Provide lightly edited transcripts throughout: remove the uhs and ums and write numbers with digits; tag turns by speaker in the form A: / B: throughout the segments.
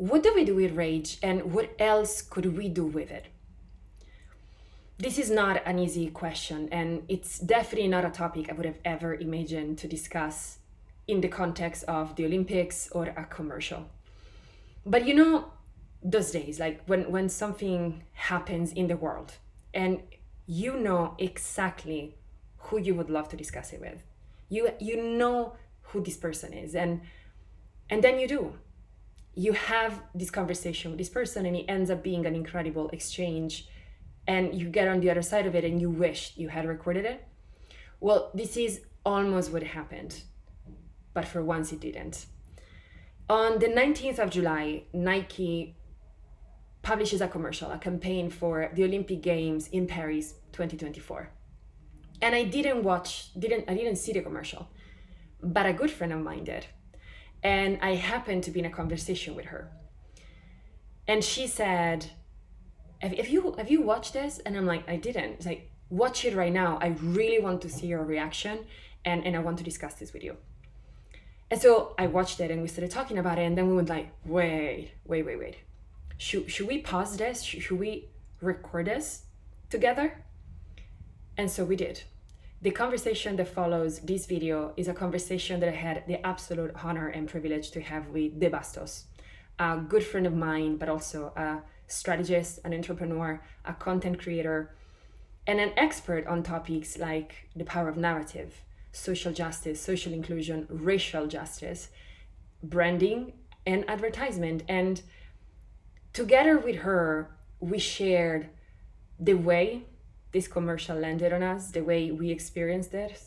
A: what do we do with rage, and what else could we do with it? This is not an easy question, and it's definitely not a topic I would have ever imagined to discuss in the context of the Olympics or a commercial. But you know, those days, like when something happens in the world and you know exactly who you would love to discuss it with. You know who this person is, and then you do. You have this conversation with this person, and it ends up being an incredible exchange, and you get on the other side of it and you wish you had recorded it. Well, this is almost what happened, but for once it didn't. On the 19th of July, Nike publishes a commercial, a campaign for the Olympic Games in Paris 2024. And I didn't see the commercial, but a good friend of mine did. And I happened to be in a conversation with her. And she said, have you watched this? And I'm like, I didn't. It's like, watch it right now. I really want to see your reaction, and I want to discuss this with you. And so I watched it and we started talking about it, and then we went like, wait. Should we pause this? Should we record this together? And so we did. The conversation that follows this video is a conversation that I had the absolute honor and privilege to have with De Bastos, a good friend of mine, but also a strategist, an entrepreneur, a content creator, and an expert on topics like the power of narrative, social justice, social inclusion, racial justice, branding, and advertisement. And together with her, we shared the way this commercial landed on us, the way we experienced it,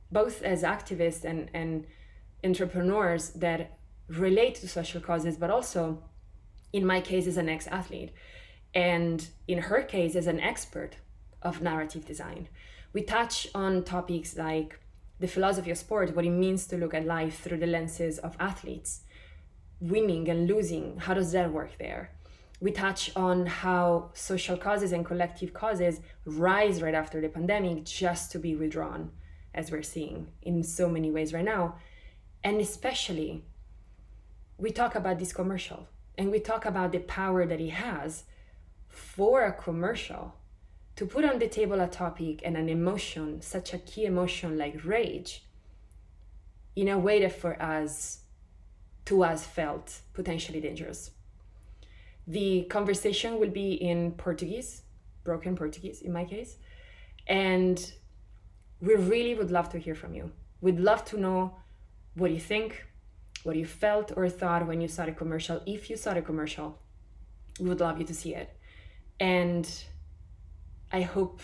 A: both as activists and entrepreneurs that relate to social causes, but also, in my case, as an ex-athlete, and in her case, as an expert of narrative design. We touch on topics like the philosophy of sport, what it means to look at life through the lenses of athletes, winning and losing, how does that work there? We touch on how social causes and collective causes rise right after the pandemic just to be withdrawn, as we're seeing in so many ways right now. And especially, we talk about this commercial, and we talk about the power that it has for a commercial to put on the table a topic and an emotion, such a key emotion like rage, in a way that to us felt potentially dangerous. The conversation will be in Portuguese, broken Portuguese in my case, and we really would love to hear from you. We'd love to know what you think, what you felt or thought when you saw the commercial. If you saw the commercial, we would love you to see it. And we hope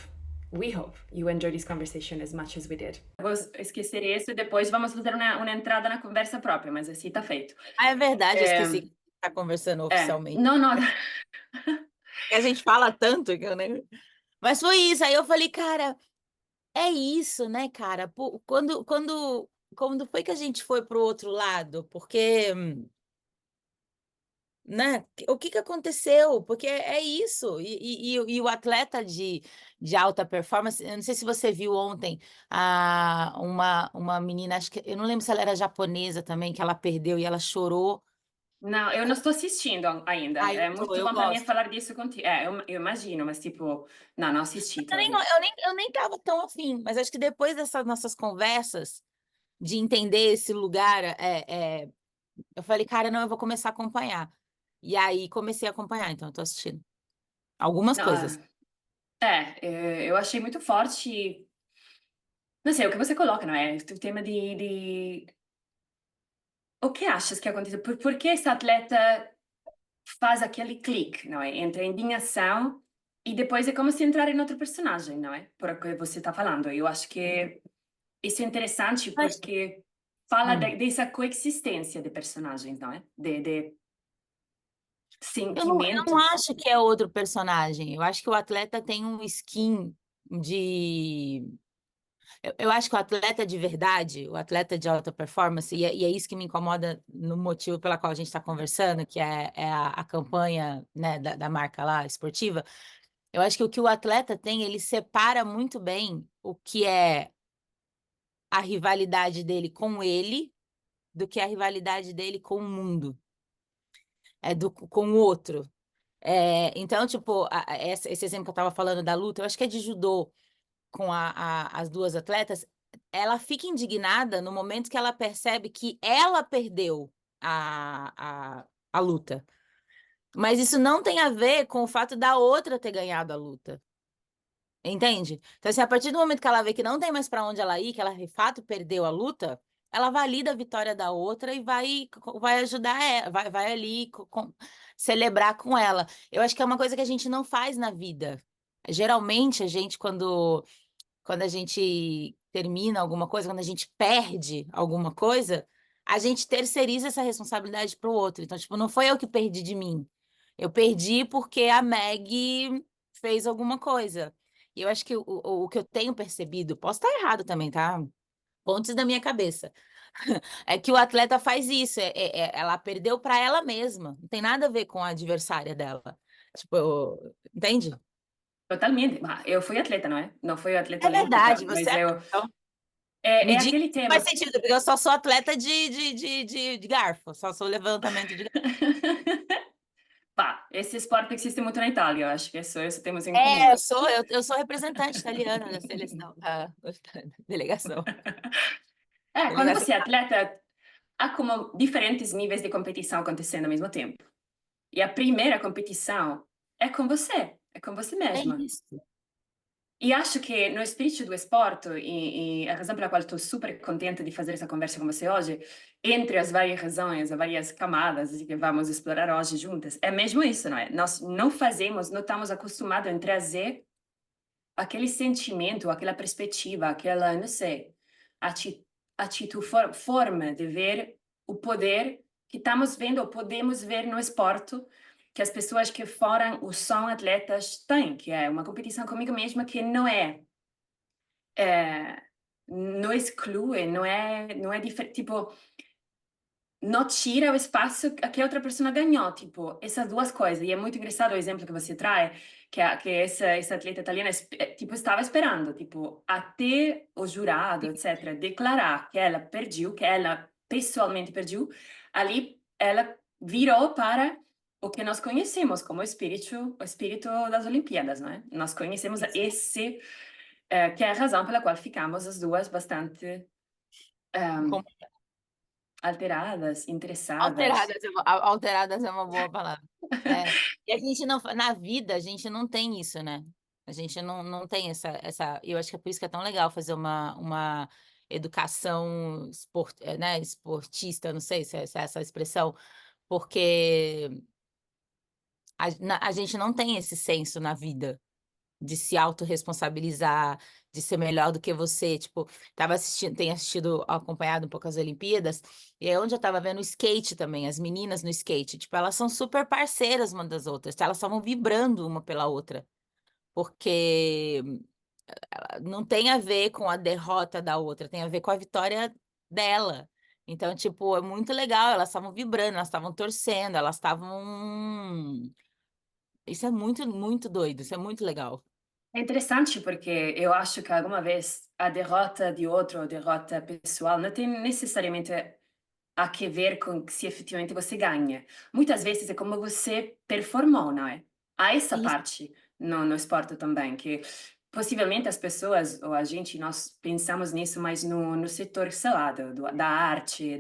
A: you enjoy this conversation as much as we did.
B: Vou esquecer isso e depois vamos fazer uma entrada na conversa própria, mas assim tá feito.
C: Ah, é verdade, eu esqueci que tá conversando oficialmente.
B: Não.
C: A gente fala tanto que eu nem... Mas foi isso, aí eu falei, cara, é isso, né, cara? Quando foi que a gente foi pro outro lado? Porque... né? O que aconteceu? Porque é isso, e o atleta de alta performance, eu não sei se você viu ontem, uma menina, acho que, eu não lembro se ela era japonesa também, que ela perdeu e ela chorou.
B: Não, eu não estou assistindo ainda. É muito bom para mim falar disso contigo. Eu imagino, mas tipo, não assisti também.
C: Eu nem tava tão afim, mas acho que depois dessas nossas conversas, de entender esse lugar, eu falei, cara, não, eu vou começar a acompanhar. E aí comecei a acompanhar, então eu tô assistindo algumas coisas.
B: Eu achei muito forte. Não sei, o que você coloca, não é? O tema de... O que achas que aconteceu? Por que esse atleta faz aquele clique, não é? Entra em indignação e depois é como se entrar em outro personagem, não é? Por o que você está falando. Eu acho que isso é interessante porque fala dessa coexistência de personagens, não é? De sentimentos.
C: Eu não acho que é outro personagem. Eu acho que o atleta tem um skin de... Eu acho que o atleta de verdade, o atleta de alta performance, e é isso que me incomoda no motivo pela qual a gente está conversando, que é a campanha, né, da marca lá, esportiva. Eu acho que o que o atleta tem, ele separa muito bem o que é a rivalidade dele com ele do que a rivalidade dele com o mundo. com o outro. Então, tipo, esse exemplo que eu estava falando da luta, eu acho que é de judô com as duas atletas, ela fica indignada no momento que ela percebe que ela perdeu a luta. Mas isso não tem a ver com o fato da outra ter ganhado a luta. Entende? Então, assim, a partir do momento que ela vê que não tem mais para onde ela ir, que ela de fato perdeu a luta, ela valida a vitória da outra e vai ajudar ela, vai ali celebrar com ela. Eu acho que é uma coisa que a gente não faz na vida. Geralmente, a gente, quando a gente termina alguma coisa, quando a gente perde alguma coisa, a gente terceiriza essa responsabilidade para o outro. Então, tipo, não foi eu que perdi de mim. Eu perdi porque a Meg fez alguma coisa. E eu acho que o que eu tenho percebido, posso estar errado também, tá? Pontos da minha cabeça. É que o atleta faz isso, ela perdeu para ela mesma. Não tem nada a ver com a adversária dela. Tipo, entende?
B: Totalmente. Ma eu fui atleta, não é? Não fui atleta
C: É
B: olímpica,
C: verdade, você
B: mas
C: é.
B: eu
C: Então,
B: é
C: me
B: é
C: diga
B: aquele
C: que faz
B: tema.
C: sentido, porque eu só sou atleta de garfo, só sou levantamento de garfo.
B: Pá, esse esporte existe muito na Itália, eu acho que isso temos em comum.
C: Eu sou representante italiana da seleção, da delegação.
B: Quando
C: Delegação.
B: você é atleta, há como diferentes níveis de competição acontecendo ao mesmo tempo. E a primeira competição é com você
C: É
B: mesma.
C: isso.
B: E acho que no espírito do esporte, e a razão pela qual estou super contente de fazer essa conversa com você hoje, entre as várias razões, as várias camadas que vamos explorar hoje juntas, é mesmo isso, não é? Nós não estamos acostumados a trazer aquele sentimento, aquela perspectiva, aquela, não sei, ati atitude, forma de ver o poder que estamos vendo ou podemos ver no esporte que as pessoas que foram ou são atletas têm, que é uma competição comigo mesma que não exclui, não é diferente, tipo, não tira o espaço que a outra pessoa ganhou, tipo, essas duas coisas. E é muito engraçado o exemplo que você traz, que essa atleta italiana, tipo, estava esperando, tipo, até o jurado, etc., declarar que ela perdeu, que ela pessoalmente perdeu, ali ela virou para o que nós conhecemos como o espírito das Olimpíadas, não é? Nós conhecemos esse, que é a razão pela qual ficamos as duas bastante
C: Com-
B: alteradas, interessadas.
C: alteradas é uma boa palavra. E a gente não, na vida, a gente não tem isso, né? A gente não tem eu acho que é por isso que é tão legal fazer uma educação né, esportista, não sei se é essa a expressão, porque a gente não tem esse senso na vida de se autorresponsabilizar, de ser melhor do que você. Tipo, tenho assistido, acompanhado um pouco as Olimpíadas, e é onde eu tava vendo o skate também, as meninas no skate. Tipo, elas são super parceiras uma das outras, tá? Elas estavam vibrando uma pela outra, porque não tem a ver com a derrota da outra, tem a ver com a vitória dela. Então, tipo, é muito legal, elas estavam vibrando, elas estavam torcendo, elas estavam. Isso é muito, muito doido, isso é muito legal.
B: É interessante porque eu acho que alguma vez a derrota de outro, a derrota pessoal, não tem necessariamente a que ver com se efetivamente você ganha. Muitas vezes é como você performou, não é? Há essa
C: Isso.
B: parte no esporte também, que possivelmente as pessoas, ou a gente, nós pensamos nisso mais no setor, sei lá, da arte,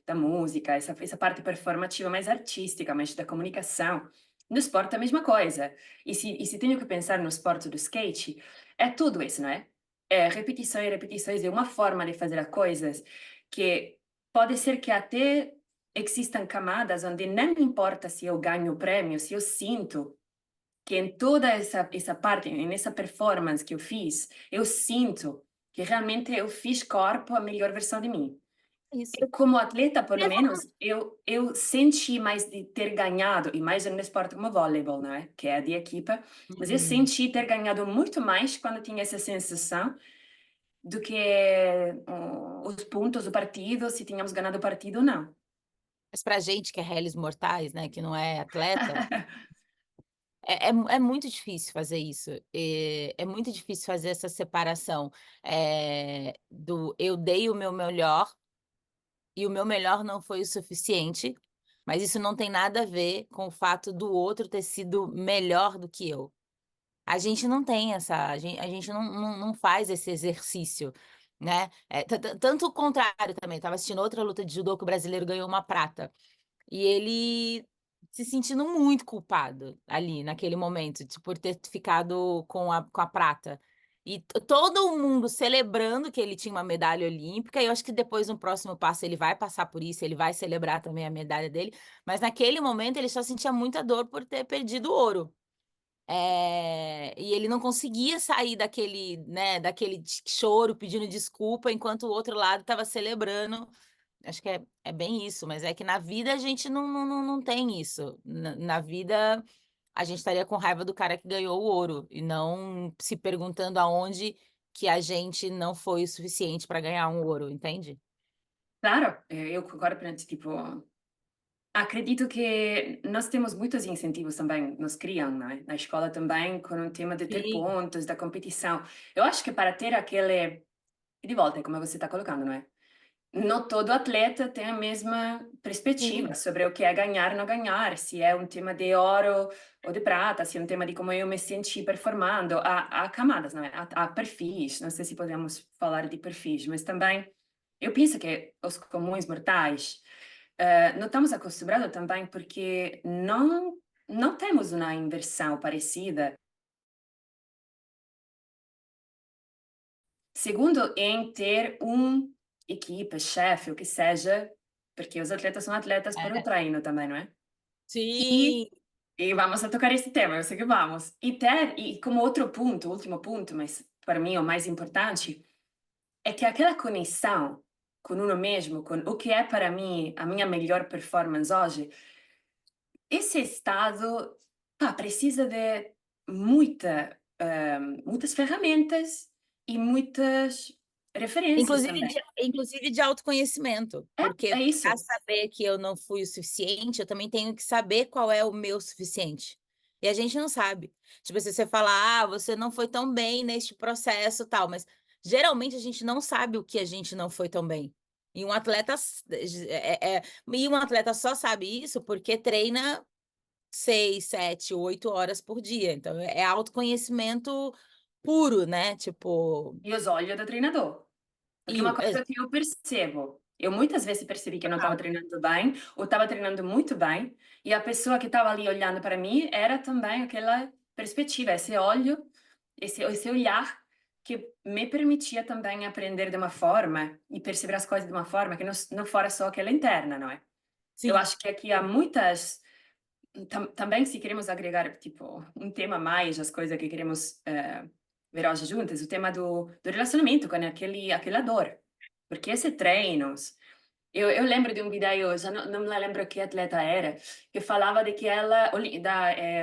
B: da música, essa parte performativa mais artística, mais da comunicação. No esporte é a mesma coisa. E se tenho que pensar no esporte do skate, é tudo isso, não é? É repetições, repetições, é uma forma de fazer as coisas que pode ser que até existam camadas onde não importa se eu ganho o prêmio, se eu sinto que em toda essa parte, nessa performance que eu fiz, eu sinto que realmente eu fiz corpo a melhor versão de mim.
C: Isso.
B: Eu, como atleta, pelo menos, eu senti mais de ter ganhado, e mais no esporte como voleibol, não é? Que é de equipa, mas eu
C: Uhum.
B: senti ter ganhado muito mais quando tinha essa sensação do que os pontos do partido, se tínhamos ganhado o partido ou não.
C: Mas pra gente que é réis mortais, né, que não é atleta, é muito difícil fazer isso. É muito difícil fazer essa separação do eu dei o meu melhor e o meu melhor não foi o suficiente, Mas isso não tem nada a ver com o fato do outro ter sido melhor do que eu. A gente não tem essa, a gente não faz esse exercício, né? Tanto o contrário também. Estava assistindo outra luta de judô que o brasileiro ganhou uma prata. E ele se sentindo muito culpado ali, naquele momento, por ter ficado com a prata. E todo mundo celebrando que ele tinha uma medalha olímpica, e eu acho que depois, no próximo passo, ele vai passar por isso, ele vai celebrar também a medalha dele, mas naquele momento ele só sentia muita dor por ter perdido o ouro. E ele não conseguia sair daquele, né, daquele choro, pedindo desculpa, enquanto o outro lado estava celebrando. Acho que é bem isso, mas é que na vida a gente não tem isso. Na vida, a gente estaria com raiva do cara que ganhou o ouro, e não se perguntando aonde que a gente não foi o suficiente para ganhar um ouro, entende?
B: Claro, eu concordo plenamente, tipo, acredito que nós temos muitos incentivos também, nos criam, não é? Na escola também, com o tema de ter
C: Sim,
B: pontos, da competição. Eu acho que para ter aquele... E de volta, é como você está colocando, não é? Não todo atleta tem a mesma perspectiva
C: sim.
B: sobre o que é ganhar ou não ganhar, se é um tema de ouro ou de prata, se é um tema de como eu me senti performando. Há camadas, não é? Há perfis, não sei se podemos falar de perfis, mas também eu penso que os comuns mortais não estamos acostumados também porque não temos uma inversão parecida. Segundo, em ter equipe, chefe, o que seja, porque os atletas são atletas para o
C: É.
B: treino também, não é? E,
C: Sim.
B: e vamos a tocar esse tema, eu sei que vamos. E como outro ponto, último ponto, mas para mim o mais importante, é que aquela conexão com uno mesmo, com o que é para mim a minha melhor performance hoje, esse estado, pá, precisa de muitas ferramentas e muitas referências também.
C: Inclusive de autoconhecimento,
B: É
C: porque para
B: isso.
C: saber que eu não fui o suficiente, eu também tenho que saber qual é o meu suficiente. E a gente não sabe. Tipo, se você falar, você não foi tão bem neste processo, tal, mas geralmente a gente não sabe o que a gente não foi tão bem. E um atleta e um atleta só sabe isso porque treina 6, 7, 8 horas por dia. Então é autoconhecimento puro, né? Tipo,
B: E os olhos do treinador. Porque uma
C: é,
B: coisa que eu percebo, eu muitas vezes percebi que eu não estava
C: total.
B: treinando bem, ou estava treinando muito bem, e a pessoa que estava ali olhando para mim era também aquela perspectiva, esse olho, esse olhar que me permitia também aprender de uma forma e perceber as coisas de uma forma que não fora só aquela interna, não é? Eu
C: Sim.
B: acho que aqui há muitas. Também, se queremos agregar, tipo, um tema a mais, as coisas que queremos ver hoje juntas, o tema do relacionamento com aquela dor. Porque esse treinos... Eu lembro de um vídeo, já não me lembro que atleta era, que falava de que ela,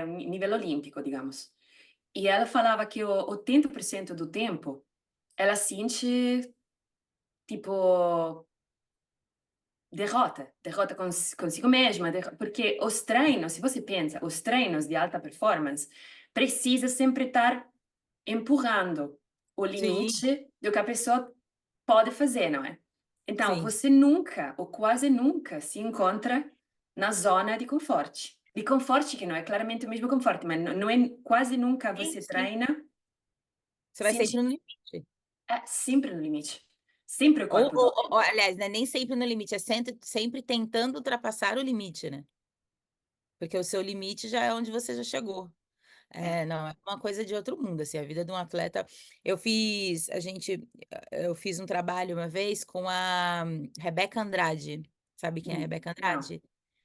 B: nível olímpico, digamos, e ela falava que o 80% do tempo ela sente, tipo, derrota consigo mesma, porque os treinos, se você pensa, os treinos de alta performance precisa sempre estar empurrando o
C: Sim,
B: limite do que a pessoa pode fazer, não é? Então,
C: sim.
B: você nunca, ou quase nunca, se encontra na zona de conforto. De conforto que não é claramente o mesmo conforto, mas não é quase nunca
C: Sim,
B: você
C: sim.
B: treina
C: Você vai sempre
B: sentindo
C: no limite.
B: sempre no limite. Sempre o
C: Ou,
B: corpo dói.
C: aliás, né, nem sempre no limite, é sempre tentando ultrapassar o limite, né? Porque o seu limite já é onde você já chegou.
B: É.
C: Não, é uma coisa de outro mundo, assim, a vida de um atleta. Eu fiz um trabalho uma vez com a Rebeca Andrade. Sabe quem é a Rebeca
B: Não.
C: Andrade?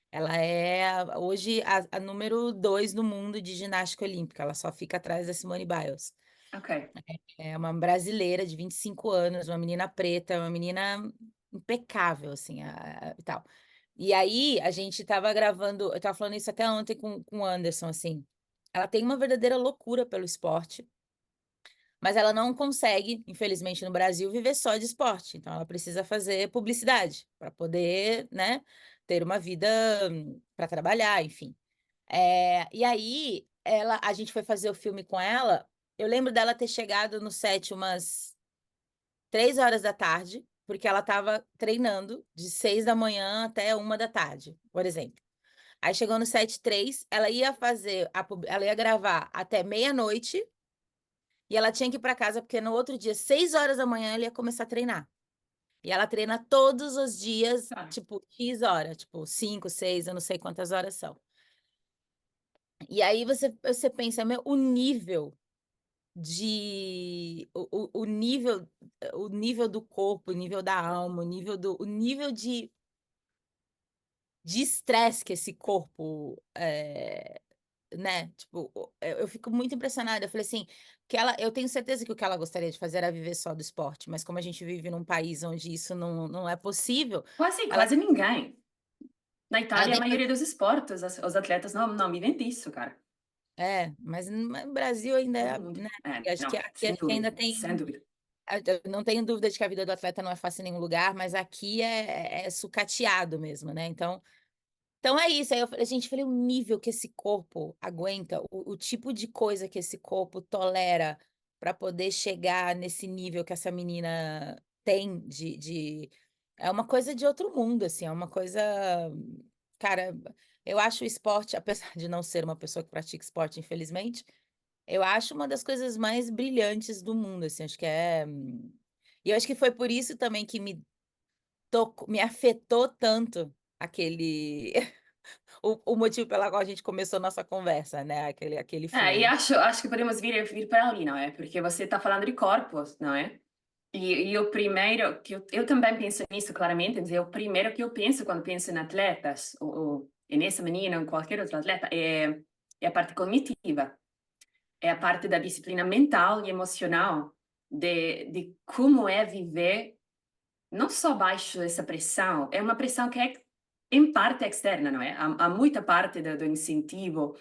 C: Ela é hoje a número 2 no mundo de ginástica olímpica. Ela só fica atrás da Simone Biles.
B: Ok.
C: É uma brasileira de 25 anos, uma menina preta, uma menina impecável, assim, e tal. E aí, a gente estava gravando, eu estava falando isso até ontem com o Anderson, assim. Ela tem uma verdadeira loucura pelo esporte, mas ela não consegue, infelizmente, no Brasil, viver só de esporte. Então, ela precisa fazer publicidade para poder, né, ter uma vida para trabalhar, enfim. E aí, a gente foi fazer o filme com ela. Eu lembro dela ter chegado no set umas 3 horas da tarde, porque ela estava treinando de 6 da manhã até 1 da tarde, por exemplo. Aí chegou no 7:03, ela ia fazer ela ia gravar até meia-noite, e ela tinha que ir para casa, porque no outro dia, 6 horas da manhã, ela ia começar a treinar. E ela treina todos os dias,
B: Tá.
C: tipo, X horas, tipo, 5, 6, eu não sei quantas horas são. E aí você pensa, meu, o nível do corpo, o nível da alma, o nível de estresse que esse corpo, né, tipo, eu fico muito impressionada, eu falei assim, eu tenho certeza que o que ela gostaria de fazer era viver só do esporte, mas como a gente vive num país onde isso não é possível,
B: Quase,
C: ela
B: quase ninguém. Na
C: ela
B: Itália, a
C: tem
B: maioria dos esportes, os atletas não vivem disso, cara.
C: mas no Brasil ainda
B: Todo
C: é,
B: mundo.
C: né,
B: É,
C: acho
B: não,
C: que aqui
B: sem
C: acho que ainda
B: dúvida, sem
C: tem.
B: dúvida.
C: Eu não tenho dúvida de que a vida do atleta não é fácil em nenhum lugar, mas aqui é sucateado mesmo, né? Então é isso. Aí gente, falei o nível que esse corpo aguenta, o tipo de coisa que esse corpo tolera para poder chegar nesse nível que essa menina tem é uma coisa de outro mundo, assim, é uma coisa, cara, eu acho o esporte, apesar de não ser uma pessoa que pratica esporte, infelizmente, eu acho uma das coisas mais brilhantes do mundo, assim, acho que e eu acho que foi por isso também que me afetou tanto aquele o motivo pela qual a gente começou nossa conversa, né, aquele
B: E
C: filme.
B: acho que podemos vir para ali, não é? Porque você está falando de corpos, não é? E o primeiro que eu também penso nisso claramente, mas é o primeiro que eu penso quando penso em atletas, ou nessa menina ou em qualquer outro atleta, é a parte cognitiva, é a parte da disciplina mental e emocional, de como é viver não só baixo essa pressão, é uma pressão que é em parte externa, não é? Há muita parte do incentivo,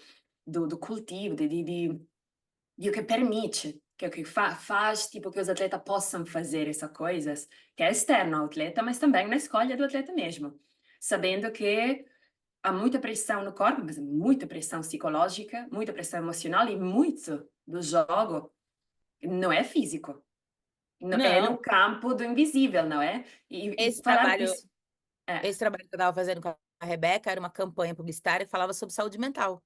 B: do cultivo, de o que permite, que é o que faz tipo que os atletas possam fazer essas coisas, que é externo ao atleta, mas também na escolha do atleta mesmo, sabendo que há muita pressão no corpo, mas muita pressão psicológica, muita pressão emocional e muito do jogo não é físico, é no
C: Não,
B: campo do invisível, não é? E
C: esse
B: falar
C: trabalho
B: disso. É.
C: esse trabalho que eu estava fazendo com a Rebeca era uma campanha publicitária e falava sobre saúde mental.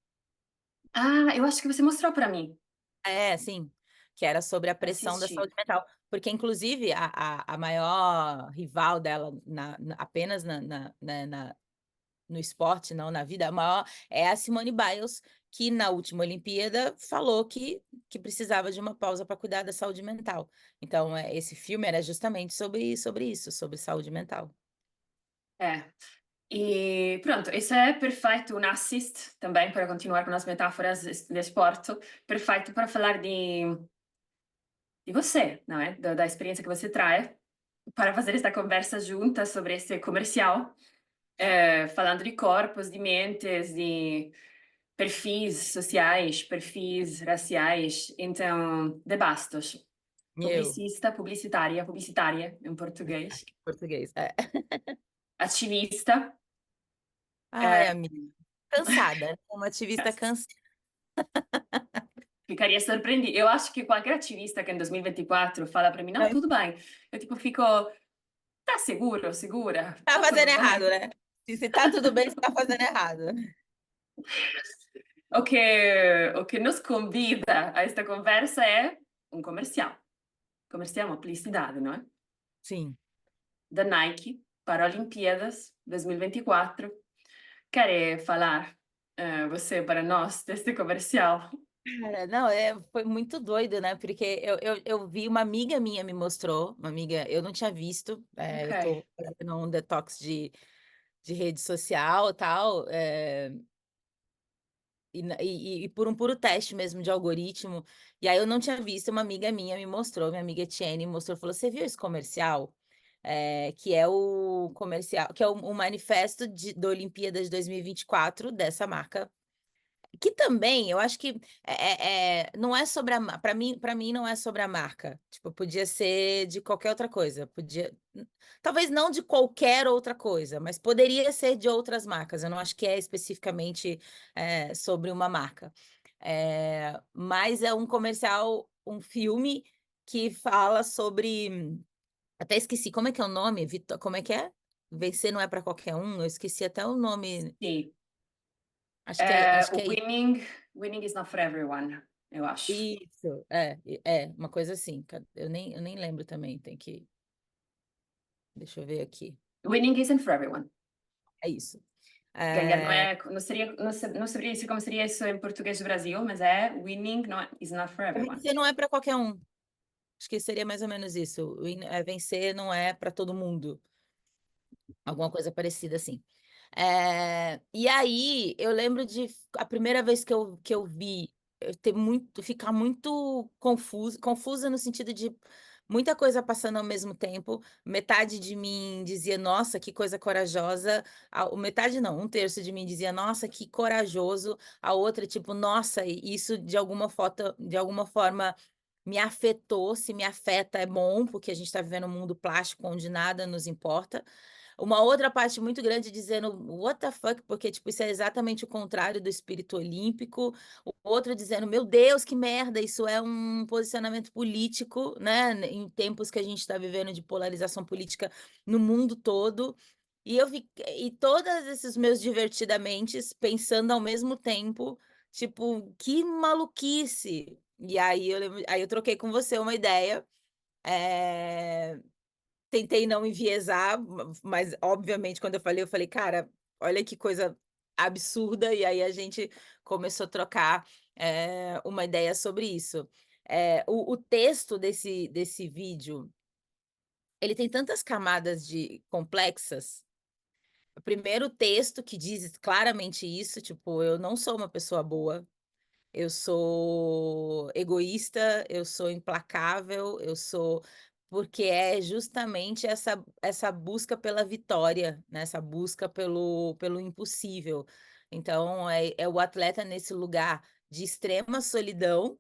B: Ah, eu acho que você mostrou para mim.
C: É, sim, que era sobre a pressão da
B: Assisti.
C: saúde mental, porque inclusive a maior rival dela apenas no esporte, não na vida, a maior é a Simone Biles, que na última Olimpíada falou que precisava de uma pausa para cuidar da saúde mental. Então, esse filme era justamente sobre isso, sobre saúde mental.
B: É. E pronto, isso é perfeito, um assist também para continuar com as metáforas de esporte, perfeito para falar de você, não é? Da experiência que você traz, para fazer esta conversa junta sobre esse comercial, falando de corpos, de mentes, de perfis sociais, perfis raciais, então, de bastos.
C: E eu,
B: Publicitária em português,
C: português.
B: ativista.
C: Ai, amiga, cansada, né? Uma ativista
B: Yes.
C: cansada.
B: Ficaria surpreendida. Eu acho que qualquer ativista que em 2024 fala para mim, não, tudo bem. Eu tipo fico, tá seguro, segura?
C: Tá
B: Tá
C: fazendo
B: tudo
C: errado,
B: bem?
C: né? Se tá tudo bem, você tá fazendo errado.
B: O que nos convida a esta conversa é um comercial. Comercial, uma publicidade, não é?
C: Sim.
B: Da Nike para Olimpíadas 2024. Quer falar você para nós deste comercial?
C: Cara, não, foi muito doido, né? Porque eu vi, uma amiga minha me mostrou, uma amiga, eu não tinha visto,
B: Ok.
C: eu tô fazendo um detox de rede social e tal, e por um puro teste mesmo de algoritmo, e aí eu não tinha visto, uma amiga minha me mostrou, minha amiga Tiene me mostrou, falou, você viu esse comercial? Que é o comercial, que é o manifesto da Olimpíada de 2024 dessa marca, que também, eu acho que não é sobre para mim não é sobre a marca. Tipo, podia ser de qualquer outra coisa. Talvez não de qualquer outra coisa, mas poderia ser de outras marcas. Eu não acho que é especificamente sobre uma marca. Mas é um comercial, um filme que fala sobre. Até esqueci, como é que é o nome? Como é que é? Vencer não é para qualquer um. Eu esqueci até o nome.
B: Sim.
C: Acho que é
B: O winning is not for everyone, eu acho.
C: isso, uma coisa assim. Eu nem lembro também, deixa eu ver aqui.
B: Winning isn't for everyone.
C: É isso.
B: Ganhar não saberia dizer como seria isso em português do Brasil, mas winning is not for everyone.
C: Vencer não é para qualquer um. Acho que seria mais ou menos isso. Vencer não é para todo mundo. Alguma coisa parecida assim. E aí, eu lembro de a primeira vez que eu vi, ficar muito confusa no sentido de muita coisa passando ao mesmo tempo. Metade de mim dizia: "Nossa, que coisa corajosa", metade não, 1/3 de mim dizia: "Nossa, que corajoso", a outra tipo: "Nossa, isso de alguma forma me afetou", se me afeta é bom, porque a gente está vivendo um mundo plástico onde nada nos importa. Uma outra parte muito grande dizendo: "What the fuck", porque, tipo, isso é exatamente o contrário do espírito olímpico. O outro dizendo: "Meu Deus, que merda, isso é um posicionamento político", né, em tempos que a gente está vivendo de polarização política no mundo todo. E todos esses meus divertidamentes pensando ao mesmo tempo, tipo: "Que maluquice". E aí eu troquei com você uma ideia, eh tentei não enviesar, mas obviamente quando eu falei: "Cara, olha que coisa absurda", e aí a gente começou a trocar, uma ideia sobre isso. O texto desse vídeo, ele tem tantas camadas de complexas. Primeiro o texto que diz claramente isso, tipo: "Eu não sou uma pessoa boa, eu sou egoísta, eu sou implacável, eu sou", porque é justamente essa busca pela vitória, né, essa busca pelo impossível. Então é o atleta nesse lugar de extrema solidão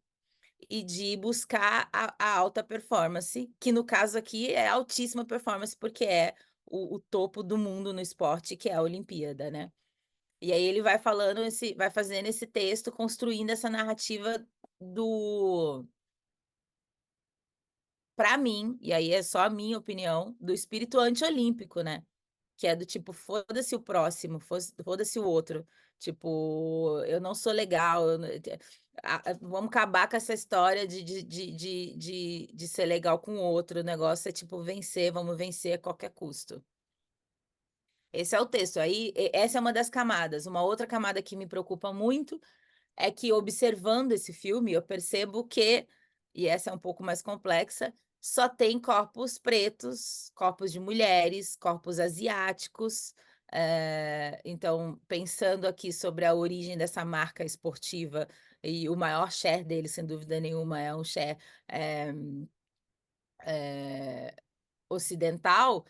C: e de buscar a alta performance, que no caso aqui é altíssima performance, porque é o topo do mundo no esporte, que é a Olimpíada, né. E aí ele vai fazendo esse texto, construindo essa narrativa do para mim, e aí é só a minha opinião, do espírito anti-olímpico, né, que é do tipo: "Foda-se o próximo, foda-se o outro", tipo: "Eu não sou legal, eu não vamos acabar com essa história de ser legal com o outro, o negócio é tipo vencer, vamos vencer a qualquer custo". Esse é o texto, aí essa é uma das camadas. Uma outra camada que me preocupa muito é que observando esse filme eu percebo que, e essa é um pouco mais complexa, só tem corpos pretos, corpos de mulheres, corpos asiáticos. Então pensando aqui sobre a origem dessa marca esportiva, e o maior share dele sem dúvida nenhuma é um share, eh ocidental,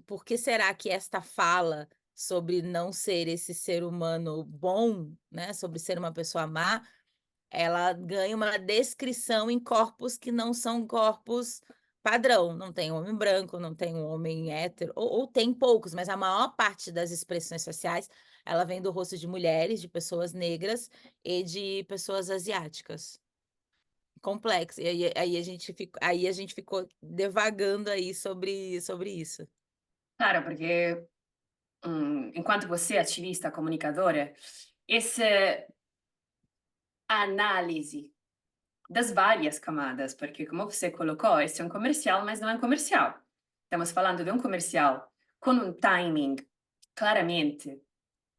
C: por que será que esta fala sobre não ser esse ser humano bom, né, sobre ser uma pessoa má, ela ganha uma descrição em corpos que não são corpos padrão, não tem homem branco, não tem um homem hétero, ou tem poucos, mas a maior parte das expressões sociais, ela vem do rosto de mulheres, de pessoas negras e de pessoas asiáticas. Complexo, e aí a gente ficou devagando aí sobre isso.
B: Claro, porque enquanto você é ativista, comunicadora, essa análise das várias camadas, porque como você colocou, esse é um comercial, mas não é um comercial. Estamos falando de um comercial com um timing claramente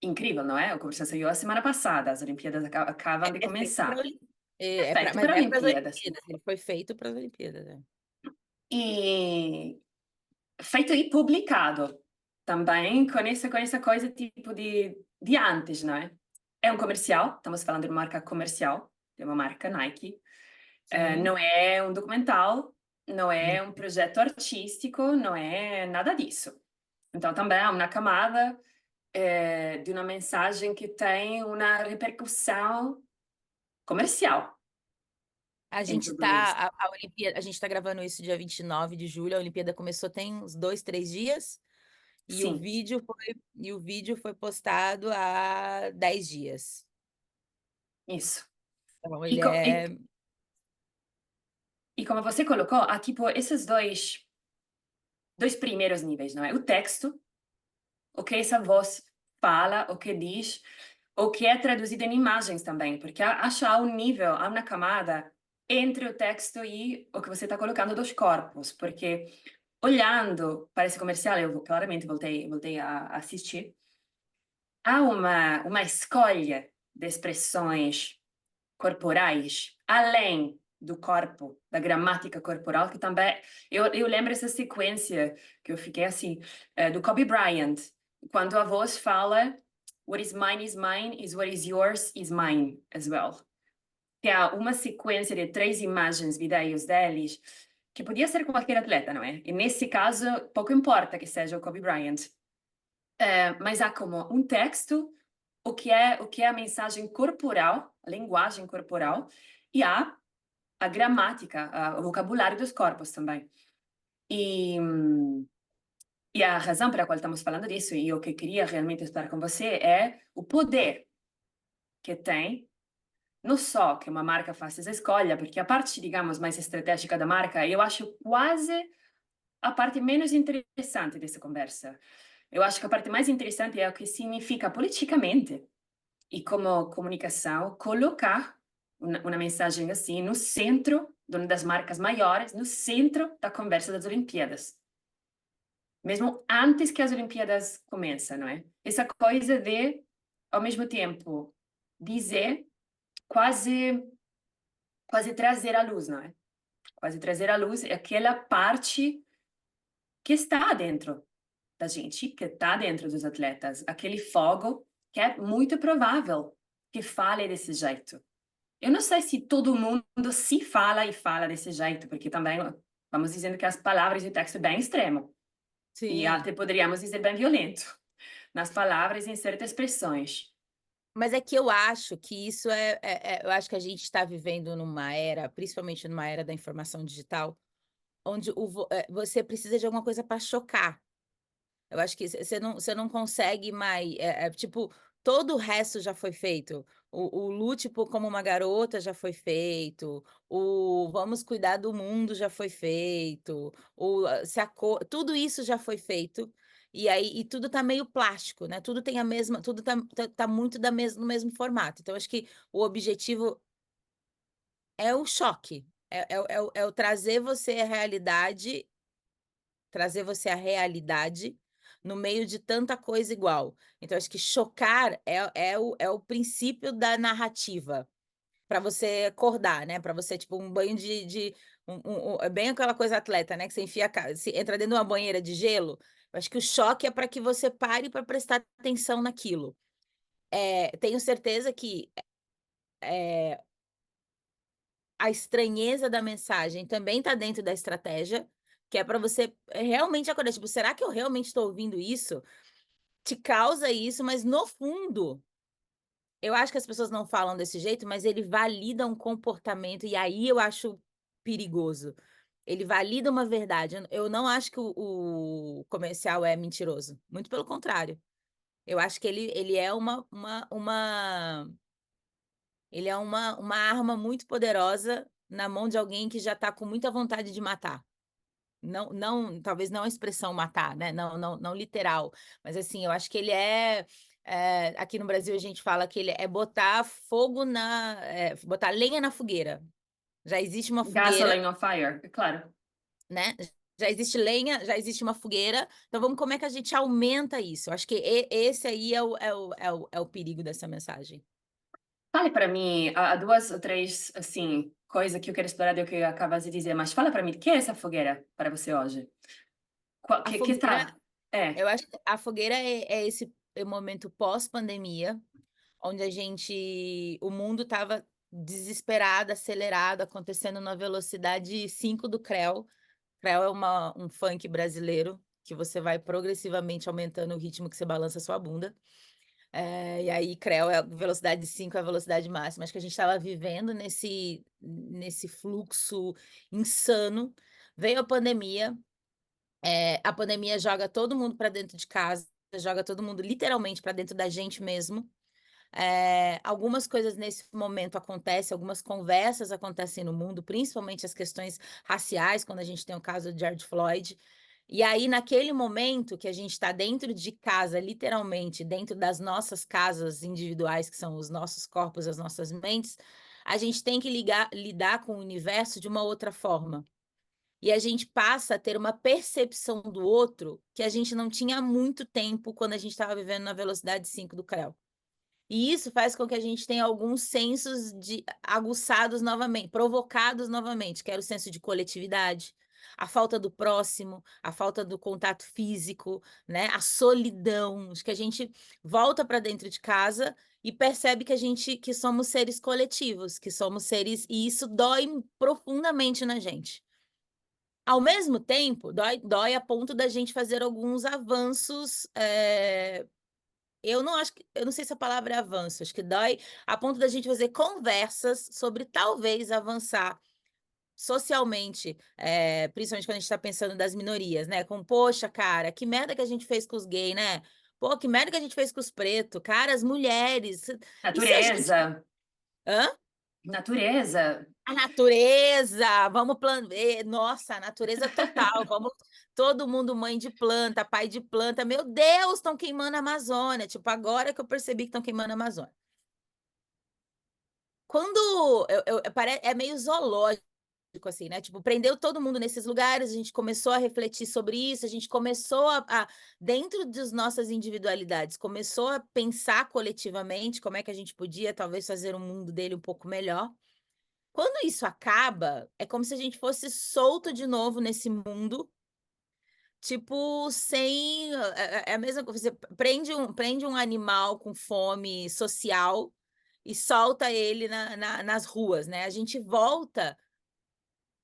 B: incrível, não é? O comercial saiu a semana passada, as Olimpíadas acabam de
C: É feito pra
B: começar.
C: Oli
B: É feito
C: mas
B: para
C: é para as
B: Olimpíadas.
C: Olimpíadas, ele foi feito para as Olimpíadas, é.
B: E feito e publicado também com essa coisa tipo de antes, não é? É um comercial, estamos falando de uma marca comercial, de uma marca Nike.
C: Sim,
B: Não é um documental, não
C: não.
B: é um projeto artístico, não é nada disso. Então também há uma camada de uma mensagem que tem uma repercussão comercial
C: A
B: em
C: gente
B: tudo isso.
C: tá a Olimpíada a gente tá gravando isso dia 29 de julho, a Olimpíada começou tem uns 2, 3 dias,
B: Sim,
C: e o vídeo foi postado há 10 dias.
B: isso.
C: Então
B: E,
C: ele é
B: e como você colocou, há tipo esses dois primeiros níveis, não é? O texto, o que essa voz fala, o que diz, o que é traduzido em imagens também, porque acho há um nível, há uma camada entre o texto e o que você está colocando dos corpos, porque olhando para esse comercial, eu claramente voltei a assistir, há uma escolha de expressões corporais, além do corpo, da gramática corporal, que também... Eu lembro essa sequência que eu fiquei assim, do Kobe Bryant, quando a voz fala what is mine, is what is yours is mine as well. Que há uma sequência de 3 imagens, vídeos deles, que podia ser qualquer atleta, não é? E nesse caso, pouco importa que seja o Kobe Bryant. Mas há como um texto, o que é a mensagem corporal, a linguagem corporal, e há a gramática, o vocabulário dos corpos também. E a razão pela qual estamos falando disso, e o que queria realmente estudar com você, é o poder que tem, não só que uma marca faça essa escolha, porque a parte, digamos, mais estratégica da marca, eu acho quase a parte menos interessante dessa conversa. Eu acho que a parte mais interessante é o que significa politicamente e como comunicação colocar uma mensagem assim no centro de uma das marcas maiores, no centro da conversa das Olimpíadas. Mesmo antes que as Olimpíadas comecem, não é? Essa coisa de, ao mesmo tempo, dizer, quase trazer à luz, não é? Quase trazer à luz aquela parte que está dentro da gente, que está dentro dos atletas, aquele fogo que é muito provável que fale desse jeito. Eu não sei se todo mundo se fala e fala desse jeito, porque também vamos dizendo que as palavras e o texto é bem extremo. E
C: Sim.
B: até poderíamos dizer bem violento nas palavras e em certas expressões.
C: Mas é que eu acho que isso eu acho que a gente está vivendo numa era, principalmente numa era da informação digital, onde você precisa de alguma coisa para chocar. Eu acho que você não consegue mais, tipo, todo o resto já foi feito. O lute por como uma garota já foi feito, o vamos cuidar do mundo já foi feito, se a cor, tudo isso já foi feito, e aí tudo tá meio plástico, né, tudo tem a mesma, tudo tá muito no mesmo formato. Então acho que o objetivo é o choque, é o trazer você à realidade no meio de tanta coisa igual. Então acho que chocar é o princípio da narrativa, para você acordar, né, para você, tipo, um banho de é bem aquela coisa atleta, né, que você enfia a ca você entra dentro de uma banheira de gelo. Eu acho que o choque é para que você pare para prestar atenção naquilo. Tenho certeza que, a estranheza da mensagem também está dentro da estratégia, que é para você realmente acordar, tipo: "Será que eu realmente estou ouvindo isso?". Te causa isso, mas no fundo, eu acho que as pessoas não falam desse jeito, mas ele valida um comportamento, e aí eu acho perigoso. Ele valida uma verdade. Eu não acho que o comercial é mentiroso, muito pelo contrário. Eu acho que ele é uma arma muito poderosa na mão de alguém que já está com muita vontade de matar. Não, talvez não a expressão matar, né, não literal, mas assim, eu acho que ele aqui no Brasil a gente fala que ele é botar fogo botar lenha na fogueira. Já existe uma fogueira,
B: Gasoline on fire, é claro.
C: né, já existe lenha, já existe uma fogueira, então vamos, como é que a gente aumenta isso? Eu acho que esse aí é o perigo dessa mensagem.
B: Fale para mim, há 2 ou 3, assim, coisas que eu quero explorar do que acabas de dizer, mas fala para mim, o que é essa fogueira para você hoje?
C: A
B: Que
C: fogueira,
B: está... É,
C: eu acho que a fogueira é esse momento pós-pandemia, onde o mundo estava desesperado, acelerado, acontecendo na velocidade 5 do Creu. Creu é um funk brasileiro, que você vai progressivamente aumentando o ritmo que você balança a sua bunda. E aí Creu é a velocidade 5, é a velocidade máxima. Acho que a gente estava vivendo nesse fluxo insano. Veio a pandemia joga todo mundo para dentro de casa, joga todo mundo literalmente para dentro da gente mesmo. Algumas coisas nesse momento acontecem, algumas conversas acontecem no mundo, principalmente as questões raciais, quando a gente tem o caso de George Floyd, E aí, naquele momento que a gente está dentro de casa, literalmente, dentro das nossas casas individuais, que são os nossos corpos, as nossas mentes, a gente tem que lidar com o universo de uma outra forma. E a gente passa a ter uma percepção do outro que a gente não tinha há muito tempo quando a gente estava vivendo na velocidade 5 do Creu. E isso faz com que a gente tenha alguns sensos aguçados novamente, provocados novamente, que era o senso de coletividade, a falta do próximo, a falta do contato físico, né? A solidão. Acho que a gente volta para dentro de casa e percebe que somos seres coletivos, que somos seres, e isso dói profundamente na gente. Ao mesmo tempo, dói a ponto da gente fazer alguns avanços, eu não sei se a palavra é avanço, acho que dói a ponto da gente fazer conversas sobre talvez avançar socialmente, principalmente quando a gente está pensando das minorias, né, com: "Poxa, cara, que merda que a gente fez com os gay, né? Pô, que merda que a gente fez com os preto. Cara, as mulheres, e se a gente".
B: Natureza.
C: Hã?
B: Natureza.
C: A natureza, vamos nossa, a natureza total, vamos todo mundo mãe de planta, pai de planta, meu Deus, estão queimando a Amazônia, tipo, agora que eu percebi que estão queimando a Amazônia. Quando é meio zoológico, assim, né, tipo, prendeu todo mundo nesses lugares, a gente começou a refletir sobre isso, a gente começou dentro das nossas individualidades, começou a pensar coletivamente como é que a gente podia talvez fazer o mundo dele um pouco melhor. Quando isso acaba, é como se a gente fosse solto de novo nesse mundo, tipo, sem é a mesma coisa, você prende um animal com fome social e solta ele nas ruas, né, a gente volta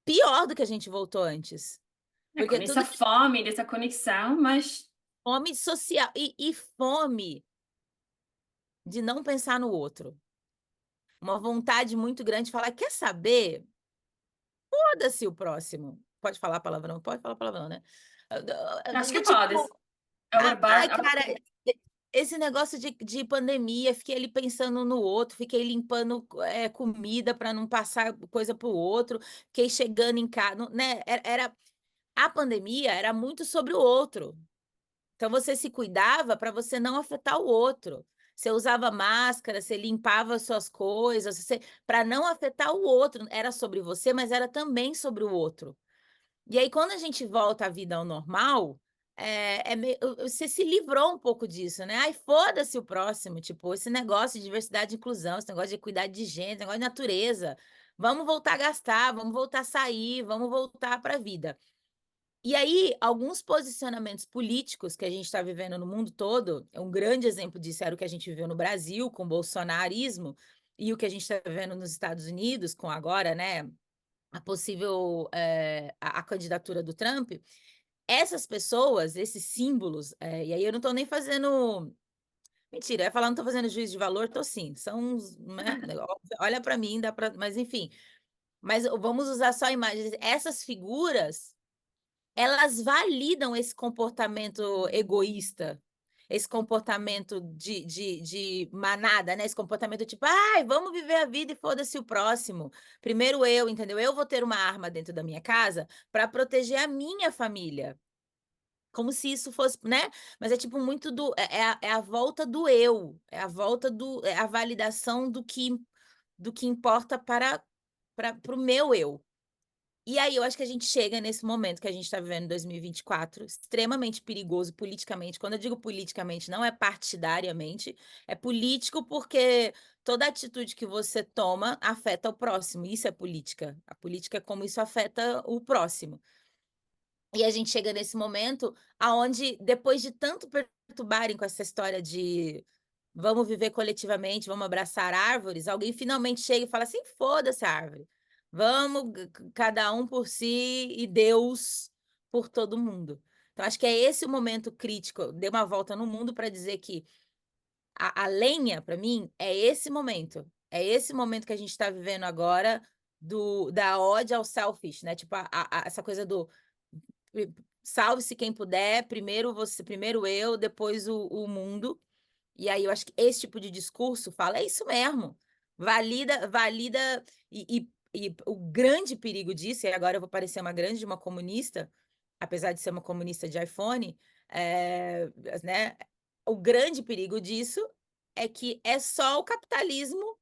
C: pior do que a gente voltou antes,
B: Com
C: porque
B: essa
C: tudo que
B: fome, dessa conexão, mas
C: fome social e fome de não pensar no outro, uma vontade muito grande de falar: "Quer saber? Foda-se o próximo". Pode falar palavrão? Pode falar palavrão, né?
B: acho que pode.
C: Tipo, ai, cara, esse negócio de pandemia, fiquei ali pensando no outro, fiquei limpando, comida para não passar coisa para o outro, fiquei chegando em casa, né, a pandemia era muito sobre o outro. Então você se cuidava para você não afetar o outro. Você usava máscara, você limpava as suas coisas, você para não afetar o outro, era sobre você, mas era também sobre o outro. E aí quando a gente volta à vida ao normal, você se livrou um pouco disso, né. "Ai, foda-se o próximo", tipo, esse negócio de diversidade e inclusão, esse negócio de equidade de gênero, esse negócio de natureza, vamos voltar a gastar, vamos voltar a sair, vamos voltar para a vida. E aí, alguns posicionamentos políticos que a gente está vivendo no mundo todo, um grande exemplo disso era o que a gente viveu no Brasil com o bolsonarismo, e o que a gente está vivendo nos Estados Unidos com agora, né, a possível, a candidatura do Trump. Essas pessoas, esses símbolos, e aí eu não estou nem fazendo mentira, eu ia falar: "Não estou fazendo juízo de valor", estou sim, são uns, né, olha para mim, dá para, mas enfim. Mas vamos usar só imagens. Essas figuras, elas validam esse comportamento egoísta, esse comportamento de manada, né, esse comportamento tipo: "Ai, vamos viver a vida e foda-se o próximo. Primeiro eu", entendeu? "Eu vou ter uma arma dentro da minha casa para proteger a minha família", como se isso fosse, né, mas é tipo muito é a volta do eu, é a volta é a validação do que importa para o meu eu. E aí eu acho que a gente chega nesse momento que a gente está vivendo em 2024, extremamente perigoso politicamente. Quando eu digo politicamente, não é partidariamente, é político porque toda atitude que você toma afeta o próximo, isso é política. A política é como isso afeta o próximo. E a gente chega nesse momento aonde, depois de tanto perturbarem com essa história de vamos viver coletivamente, vamos abraçar árvores, alguém finalmente chega e fala assim: "Foda-se a árvore, vamos cada um por si e Deus por todo mundo". Então acho que é esse o momento crítico, dei uma volta no mundo para dizer que a lenha, para mim, é esse momento que a gente está vivendo agora da ode ao selfish, né, tipo essa coisa do salve-se quem puder, primeiro você, primeiro eu, depois o mundo. E aí eu acho que esse tipo de discurso fala: "É isso mesmo", valida e o grande perigo disso, e agora eu vou parecer uma grande de uma comunista, apesar de ser uma comunista de iPhone, né, o grande perigo disso é que é só o capitalismo,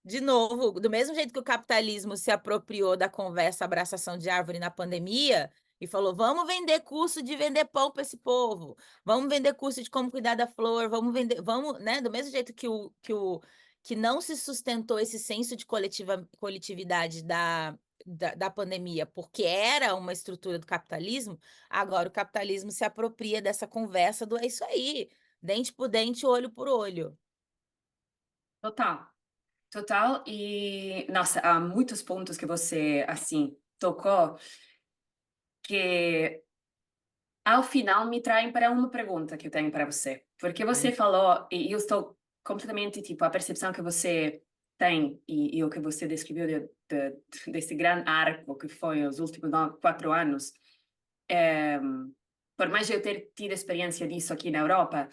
C: de novo, do mesmo jeito que o capitalismo se apropriou da conversa abraçação de árvore na pandemia e falou: "Vamos vender curso de vender pão para esse povo, vamos vender curso de como cuidar da flor, vamos", né, do mesmo jeito que não se sustentou esse senso de coletividade da pandemia, porque era uma estrutura do capitalismo, agora o capitalismo se apropria dessa conversa do: "É isso aí, dente por dente, olho por olho".
B: Total, total. E, nossa, há muitos pontos que você, assim, tocou que, ao final, me traem para uma pergunta que eu tenho para você. Porque você falou, e eu estou completamente, tipo, a percepção que você tem e o que você descreveu desse grande arco que foi os últimos 4 anos, é, por mais de eu ter tido experiência disso aqui na Europa,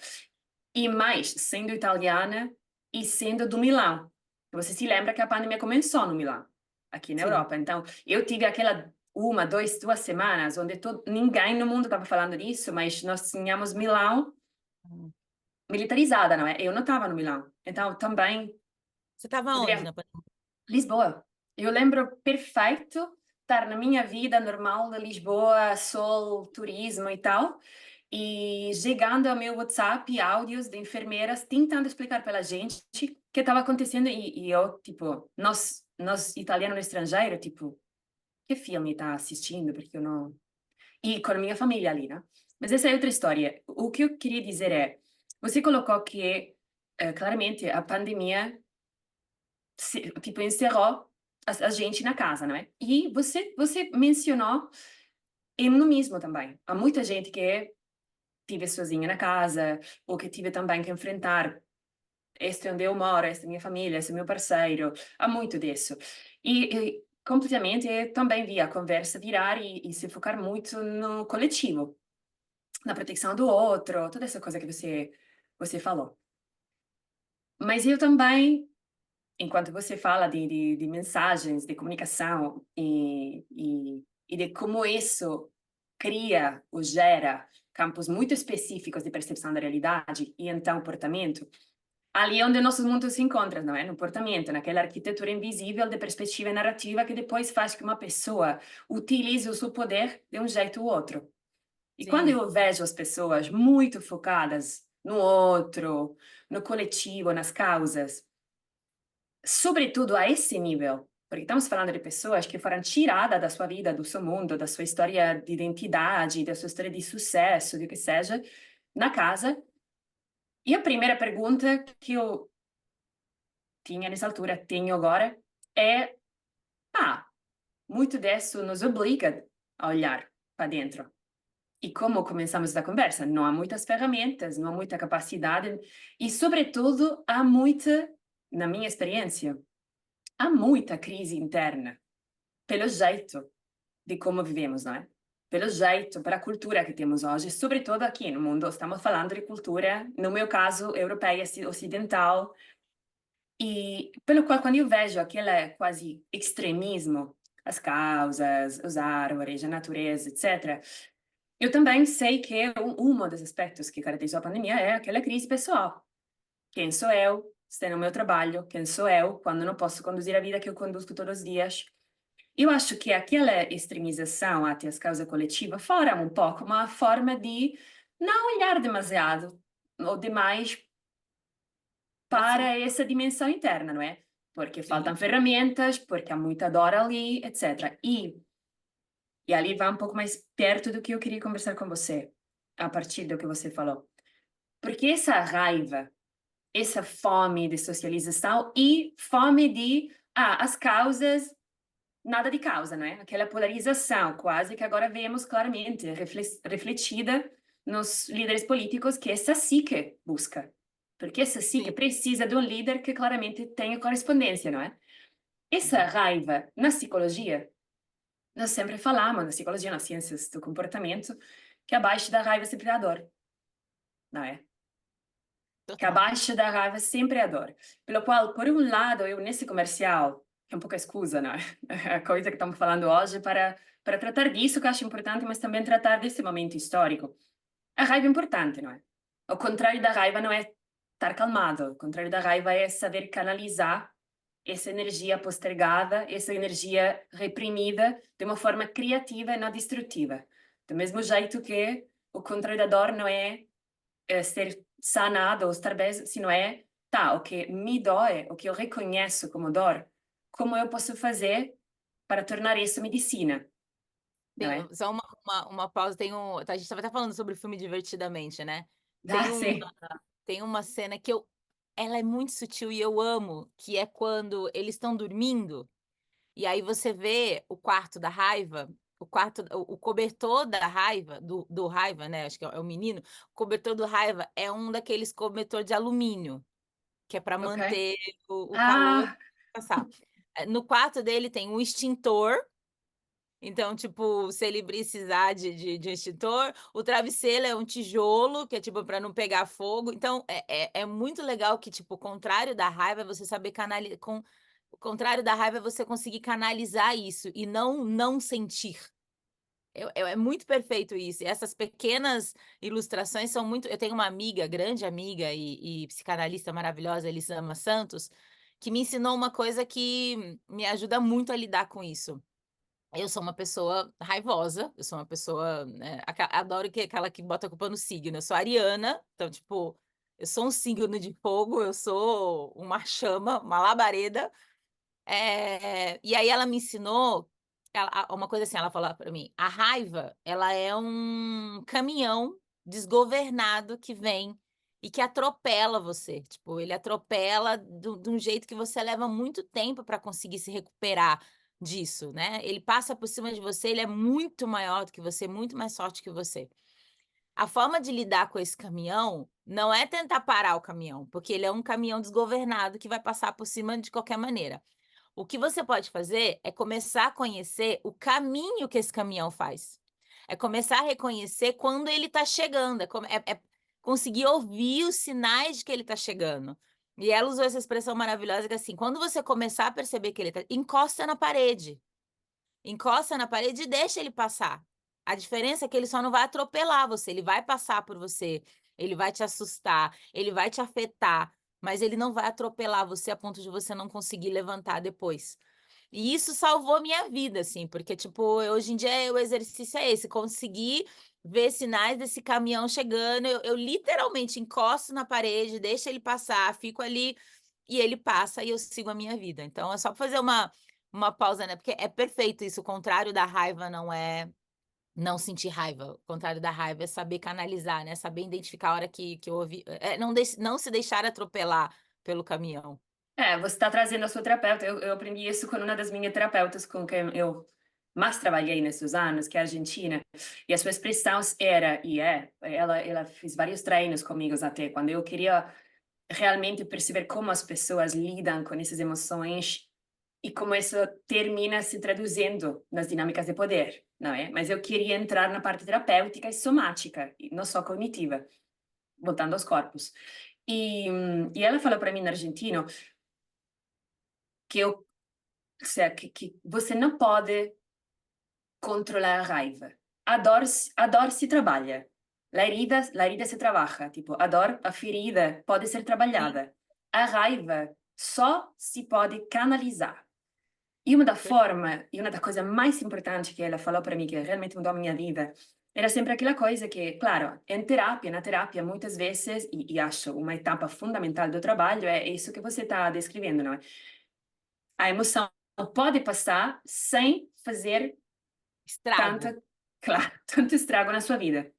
B: e mais sendo italiana e sendo do Milão. Você se lembra que a pandemia começou no Milão, aqui na
C: Sim.
B: Europa. Então, eu tive aquela 2 semanas onde ninguém no mundo estava falando disso, mas nós tínhamos Milão
C: Hum.
B: militarizada, não é? Eu não estava no Milão. Então, também
C: Você estava onde
B: poderia...
C: na pandemia?
B: Lisboa. Eu lembro perfeito estar na minha vida normal de Lisboa, sol, turismo e tal, e chegando ao meu WhatsApp áudios de enfermeiras tentando explicar para a gente o que estava acontecendo e eu, tipo, nós italianos no estrangeiro, tipo, que filme está assistindo? Porque eu não... E com a minha família ali, né? Mas essa é outra história. O que eu queria dizer é, você colocou que, claramente, a pandemia tipo, encerrou a gente na casa, não é? E você mencionou no mesmo também. Há muita gente que vive sozinha na casa, ou que tive também que enfrentar este é onde eu moro, esta é a minha família, este é o meu parceiro. Há muito disso. E completamente eu também vi a conversa virar e se focar muito no coletivo, na proteção do outro, toda essa coisa que você falou. Mas eu também, enquanto você fala de mensagens, de comunicação e de como isso cria ou gera campos muito específicos de percepção da realidade e então comportamento, ali é onde nossos mundos se encontram, não é? No comportamento, naquela arquitetura invisível de perspectiva e narrativa que depois faz que uma pessoa utilize o seu poder de um jeito ou outro. E quando
C: Sim,
B: eu vejo as pessoas muito focadas no outro, no coletivo, nas causas, sobretudo a esse nível, porque estamos falando de pessoas que foram tiradas da sua vida, do seu mundo, da sua história de identidade, da sua história de sucesso, do que seja, na casa. E a primeira pergunta que eu tinha nessa altura, tenho agora, é: muito disso nos obriga a olhar para dentro. E como começamos a conversa, não há muitas ferramentas, não há muita capacidade e, sobretudo, há muita, na minha experiência, há muita crise interna, pelo jeito de como vivemos, não é? Pelo jeito, pela cultura que temos hoje, sobretudo aqui no mundo, estamos falando de cultura, no meu caso, europeia, ocidental, e pelo qual, quando eu vejo aquele quase extremismo, as causas, os árvores, a natureza, etc., eu também sei que um dos aspectos que caracterizou a pandemia é aquela crise pessoal. Quem sou eu? Estou no meu trabalho. Quem sou eu quando não posso conduzir a vida que eu conduzco todos os dias? Eu acho que aquela extremização até as causas coletivas fora um pouco uma forma de não olhar demasiado ou demais
C: assim,
B: para essa dimensão interna, não é? Porque
C: sim.
B: faltam ferramentas, porque há muita dor ali, etc. E ali vai um pouco mais perto do que eu queria conversar com você, a partir do que você falou. Porque essa raiva, essa fome de socialização e fome de, as causas, nada de causa, não é? Aquela polarização quase que agora vemos claramente refletida nos líderes políticos que essa sim que busca. Porque essa sim que
C: Sim.
B: precisa de um líder que claramente tenha correspondência, não é? Essa raiva, na psicologia, nós sempre falamos, na psicologia, nas ciências do comportamento, que abaixo da raiva sempre há dor, não é? Que
C: Total.
B: abaixo da raiva sempre há dor. Pelo qual, por um lado, eu nesse comercial, que é um pouco a escusa, não é? A coisa que estamos falando hoje para para tratar disso que eu acho importante, mas também tratar desse momento histórico. A raiva é importante, não é? O contrário da raiva não é estar calmado, o contrário da raiva é saber canalizar essa energia postergada, essa energia reprimida de uma forma criativa e não destrutiva. Do mesmo jeito que o contrário da dor não é, ser sanado ou estar bem, se não é, tá, o que me dói, o que eu reconheço como dor, como eu posso fazer para tornar isso medicina, não é?
C: Só uma pausa, a gente estava até falando sobre o filme Divertidamente, né? Tem
B: Ah,
C: uma,
B: sim.
C: tem uma cena que ela é muito sutil e eu amo, que é quando eles estão dormindo, e aí você vê o quarto da raiva, o cobertor da raiva, do raiva, né? Acho que é o menino, o cobertor do raiva é um daqueles cobertor de alumínio, que é para
B: Ok.
C: manter o calor
B: Ah,
C: passar. No quarto dele tem um extintor. Então, tipo, se ele precisar de extintor, o travesseiro é um tijolo, que é tipo para não pegar fogo. Então, é muito legal que, tipo, o contrário da raiva é você saber canalizar. O contrário da raiva é você conseguir canalizar isso e não sentir. É muito perfeito isso. E essas pequenas ilustrações são muito. Eu tenho uma amiga, grande amiga e psicanalista maravilhosa, Elisama Santos, que me ensinou uma coisa que me ajuda muito a lidar com isso. Eu sou uma pessoa raivosa, eu sou uma pessoa, né, adoro aquela que bota a culpa no signo. Eu sou ariana, então, tipo, eu sou um signo de fogo, eu sou uma chama, uma labareda. E aí ela me ensinou uma coisa assim, ela falou para mim, a raiva, ela é um caminhão desgovernado que vem e que atropela você. Tipo, ele atropela de um jeito que você leva muito tempo para conseguir se recuperar disso, né? Ele passa por cima de você, ele é muito maior do que você, muito mais forte que você. A forma de lidar com esse caminhão não é tentar parar o caminhão, porque ele é um caminhão desgovernado que vai passar por cima de qualquer maneira. O que você pode fazer é começar a conhecer o caminho que esse caminhão faz. É começar a reconhecer quando ele está chegando, é conseguir ouvir os sinais de que ele está chegando. E ela usou essa expressão maravilhosa que é assim, quando você começar a perceber que ele está, encosta na parede. Encosta na parede e deixa ele passar. A diferença é que ele só não vai atropelar você, ele vai passar por você, ele vai te assustar, ele vai te afetar, mas ele não vai atropelar você a ponto de você não conseguir levantar depois. E isso salvou minha vida, assim, porque, tipo, hoje em dia o exercício é esse, conseguir ver sinais desse caminhão chegando, eu literalmente encosto na parede, deixo ele passar, fico ali e ele passa e eu sigo a minha vida. Então, é só fazer uma pausa, né? Porque é perfeito isso, o contrário da raiva não é não sentir raiva, o contrário da raiva é saber canalizar, né? Saber identificar a hora que eu ouvi, não se deixar atropelar pelo caminhão.
B: você está trazendo a sua terapeuta. Eu aprendi isso com uma das minhas terapeutas com quem eu mais trabalhei nesses anos, que é a argentina. E a sua expressão era, ela fez vários treinos comigo até, quando eu queria realmente perceber como as pessoas lidam com essas emoções e como isso termina se traduzindo nas dinâmicas de poder, não é? Mas eu queria entrar na parte terapêutica e somática, e não só cognitiva, voltando aos corpos. E ela falou para mim na argentino que que você não pode controlar a raiva. A dor se trabalha. La herida se trabalha. Tipo, a ferida pode ser trabalhada. A raiva só se pode canalizar. E uma da coisa mais importantes que ela falou para mim, que realmente mudou a minha vida, era sempre aquela coisa que, claro, na terapia, muitas vezes, e acho uma etapa fundamental do trabalho, é isso que você está descrevendo, não é? A emoção pode passar sem fazer
C: Estrago.
B: tanta, claro, tanto estrago na sua vida.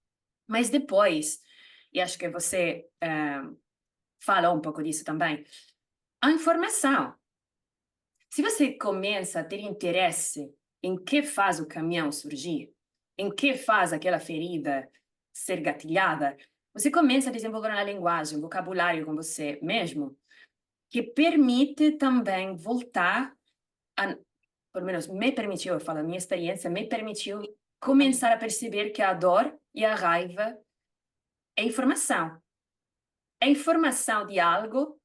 B: Mas depois, e acho que você falou um pouco disso também, a informação. Se você começa a ter interesse em que faz o caminhão surgir, em que faz aquela ferida ser gatilhada, você começa a desenvolver uma linguagem, um vocabulário com você mesmo, que permite também voltar a, pelo menos me permitiu, eu falo a minha experiência, me permitiu começar a perceber que a dor e a raiva é informação. É informação de algo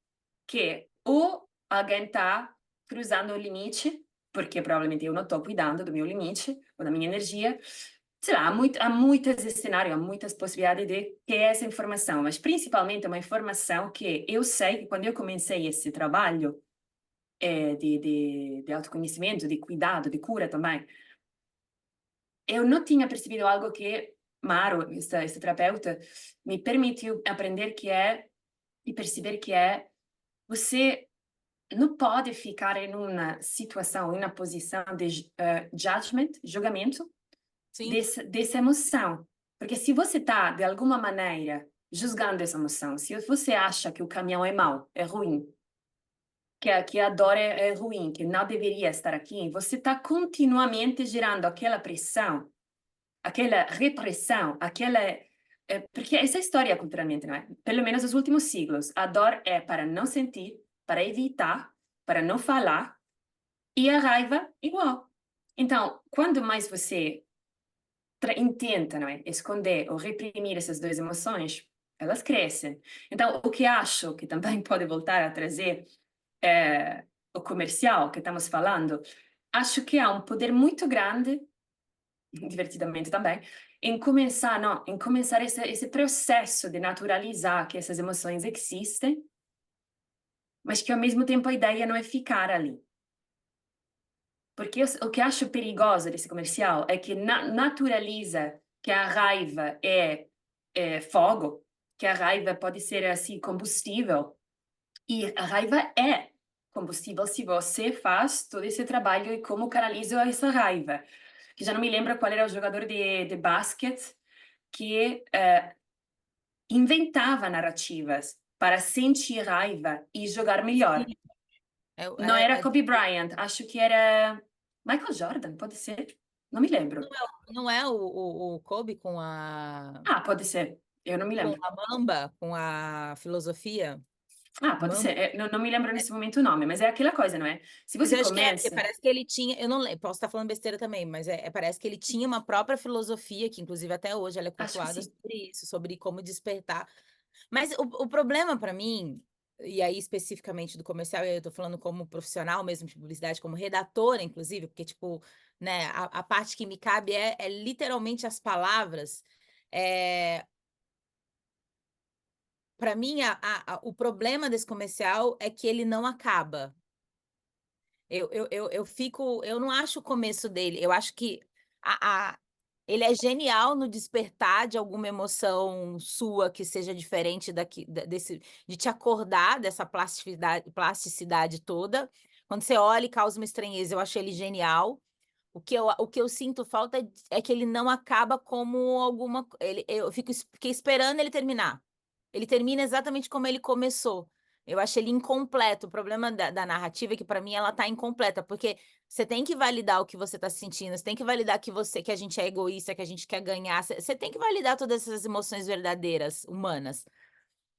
B: que ou alguém está cruzando o limite porque provavelmente eu não estou cuidando do meu limite ou da minha energia. Sei lá, há muitos cenários, há muitas possibilidades de ter essa informação, mas principalmente uma informação que eu sei que quando eu comecei esse trabalho de autoconhecimento, de cuidado, de cura também, eu não tinha percebido algo que Maro, esta terapeuta, me permitiu aprender que é, e perceber que é, você não pode ficar em uma situação, em uma posição de judgment, julgamento,
C: Sim,
B: dessa emoção. Porque se você está, de alguma maneira, julgando essa emoção, se você acha que o caminhão é mau, é ruim, que a dor é ruim, que não deveria estar aqui, você está continuamente gerando aquela pressão, aquela repressão, aquela... porque essa história culturalmente, não é? Pelo menos nos últimos siglos, a dor é para não sentir, para evitar, para não falar, e a raiva igual. Então, quando mais você intenta, não é, esconder ou reprimir essas duas emoções, elas crescem. Então, o que acho que também pode voltar a trazer o comercial que estamos falando, acho que há um poder muito grande, divertidamente também, em começar, não, em começar esse processo de naturalizar que essas emoções existem, mas que ao mesmo tempo a ideia não é ficar ali. Porque o que acho perigoso desse comercial é que naturaliza que a raiva é fogo, que a raiva pode ser assim combustível, e a raiva é combustível se você faz todo esse trabalho e como canaliza essa raiva. Que já não me lembro qual era o jogador de basquete que inventava narrativas para sentir raiva e jogar melhor.
C: sim.
B: Não era Kobe Bryant, acho que era Michael Jordan, pode ser? Não me lembro.
C: Não é o Kobe com a,
B: Ah, pode ser. Eu não me
C: com
B: lembro.
C: a Mamba, com a filosofia?
B: Ah, pode
C: Mamba.
B: ser. Não me lembro nesse momento o nome, mas é aquela coisa, não é? Se
C: Mas
B: você
C: eu acho que é, porque
B: começa...
C: parece que ele tinha, eu não lembro, posso estar falando besteira também, mas parece que ele tinha uma própria filosofia, que inclusive até hoje ela é
B: Acho que
C: cultuada
B: sim.
C: sobre isso, sobre como despertar. Mas o problema para mim, e aí especificamente do comercial, eu tô falando como profissional mesmo de publicidade, como redatora, inclusive, porque, tipo, né, a parte que me cabe é literalmente as palavras. Para mim, o problema desse comercial é que ele não acaba. Eu não acho o começo dele, eu acho que ele é genial no despertar de alguma emoção sua que seja diferente de te acordar dessa plasticidade toda. Quando você olha e causa uma estranheza, eu acho ele genial. O que eu sinto falta é que ele não acaba como alguma. Fiquei esperando ele terminar. Ele termina exatamente como ele começou. Eu acho ele incompleto. O problema da narrativa é que, para mim, ela tá incompleta, porque você tem que validar o que você tá sentindo, você tem que validar que a gente é egoísta, que a gente quer ganhar. Você tem que validar todas essas emoções verdadeiras, humanas.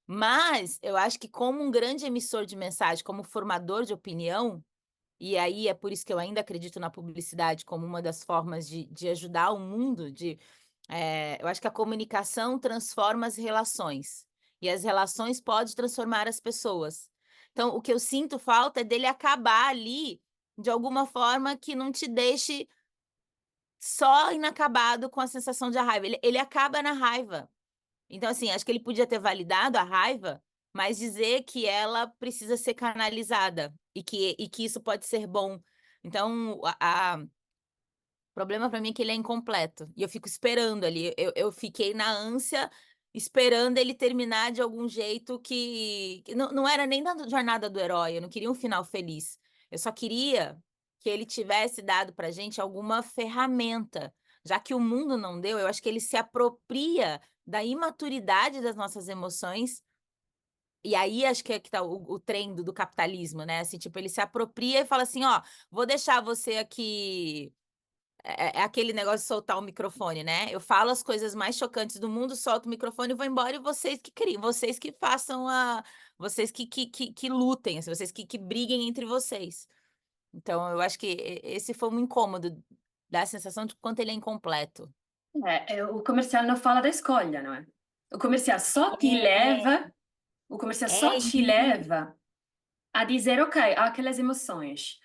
C: Mas eu acho que, como um grande emissor de mensagem, como formador de opinião, e aí é por isso que eu ainda acredito na publicidade como uma das formas de ajudar o mundo, eu acho que a comunicação transforma as relações, e as relações podem transformar as pessoas. Então, o que eu sinto falta é dele acabar ali, de alguma forma que não te deixe só inacabado com a sensação de raiva. Ele acaba na raiva. Então, assim, acho que ele podia ter validado a raiva, mas dizer que ela precisa ser canalizada e que isso pode ser bom. Então, o problema para mim é que ele é incompleto. E eu fico esperando ali. Eu fiquei na ânsia, esperando ele terminar de algum jeito que não era nem da jornada do herói, eu não queria um final feliz. Eu só queria que ele tivesse dado pra gente alguma ferramenta. Já que o mundo não deu, eu acho que ele se apropria da imaturidade das nossas emoções. E aí acho que é que tá o trem do capitalismo, né? Assim, tipo, ele se apropria e fala assim: ó, vou deixar você aqui. É aquele negócio de soltar o microfone, né? Eu falo as coisas mais chocantes do mundo, solto o microfone e vou embora, e vocês que criem, vocês que façam a. Vocês que lutem, assim, vocês que briguem entre vocês. Então, eu acho que esse foi um incômodo, dá a sensação de quanto ele é incompleto.
B: O comercial não fala da escolha, não é? O comercial só te leva, o comercial só
C: É
B: te
C: isso.
B: leva a dizer, ok, há aquelas emoções.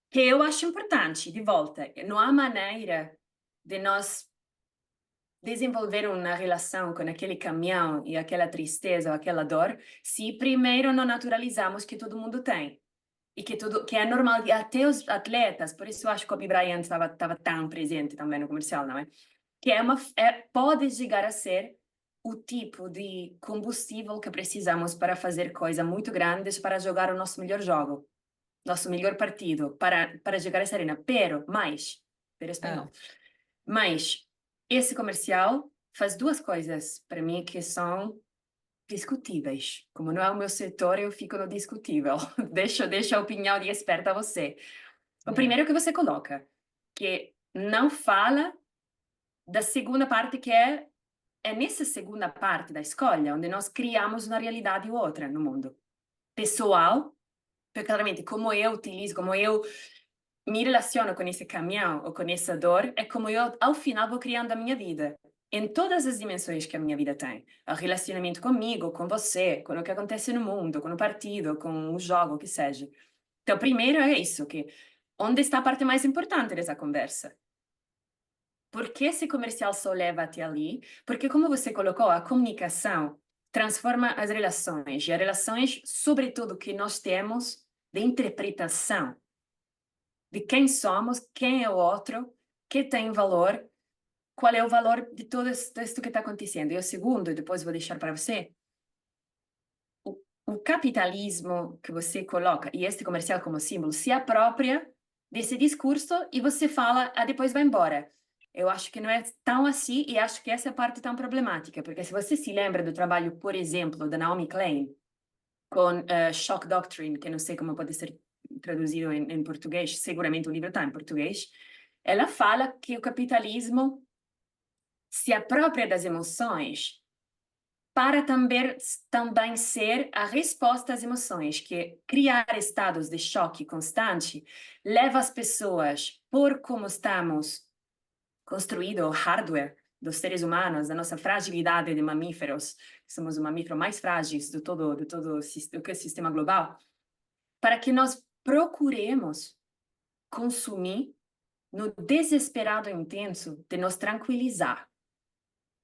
B: que eu acho importante, de volta, não há maneira de nós desenvolver uma relação com aquele caminhão e aquela tristeza ou aquela dor se primeiro não naturalizamos que todo mundo tem. E que é normal, e até os atletas, por isso eu acho que o Kobe Bryant estava tão presente também no comercial, não é? Que pode chegar a ser o tipo de combustível que precisamos para fazer coisas muito grandes para jogar o nosso melhor jogo, nosso melhor partido, para jogar essa arena. Per espanhol. Mas esse comercial faz duas coisas para mim que são discutíveis. Como não é o meu setor, eu fico no discutível. Deixo a opinião de experta a você. O primeiro que você coloca, que não fala da segunda parte, que é nessa segunda parte da escolha, onde nós criamos uma realidade ou outra no mundo. Pessoal, porque claramente como eu utilizo, como eu me relaciono com esse caminhão ou com essa dor, é como eu, ao final, vou criando a minha vida. Em todas as dimensões que a minha vida tem. O relacionamento comigo, com você, com o que acontece no mundo, com o partido, com o jogo, o que seja. Então, primeiro é isso, que onde está a parte mais importante dessa conversa? Por que esse comercial só leva até ali? Porque, como você colocou, a comunicação transforma as relações. E as relações, sobretudo, que nós temos de interpretação de quem somos, quem é o outro, que tem valor, qual é o valor de tudo isso que está acontecendo. E o segundo, depois vou deixar para você, o capitalismo que você coloca, e este comercial como símbolo, se apropria desse discurso e você fala, depois vai embora. Eu acho que não é tão assim e acho que essa é a parte tão problemática, porque se você se lembra do trabalho, por exemplo, da Naomi Klein, com Shock Doctrine, que não sei como pode ser traduzido em português, seguramente o livro está em português, ela fala que o capitalismo se apropria das emoções para também ser a resposta às emoções, que criar estados de choque constante leva as pessoas, por como estamos construídos, o hardware dos seres humanos, da nossa fragilidade de mamíferos, somos os mamíferos mais frágeis de todo o sistema global, para que nós procuremos consumir no desesperado intenso de nos tranquilizar.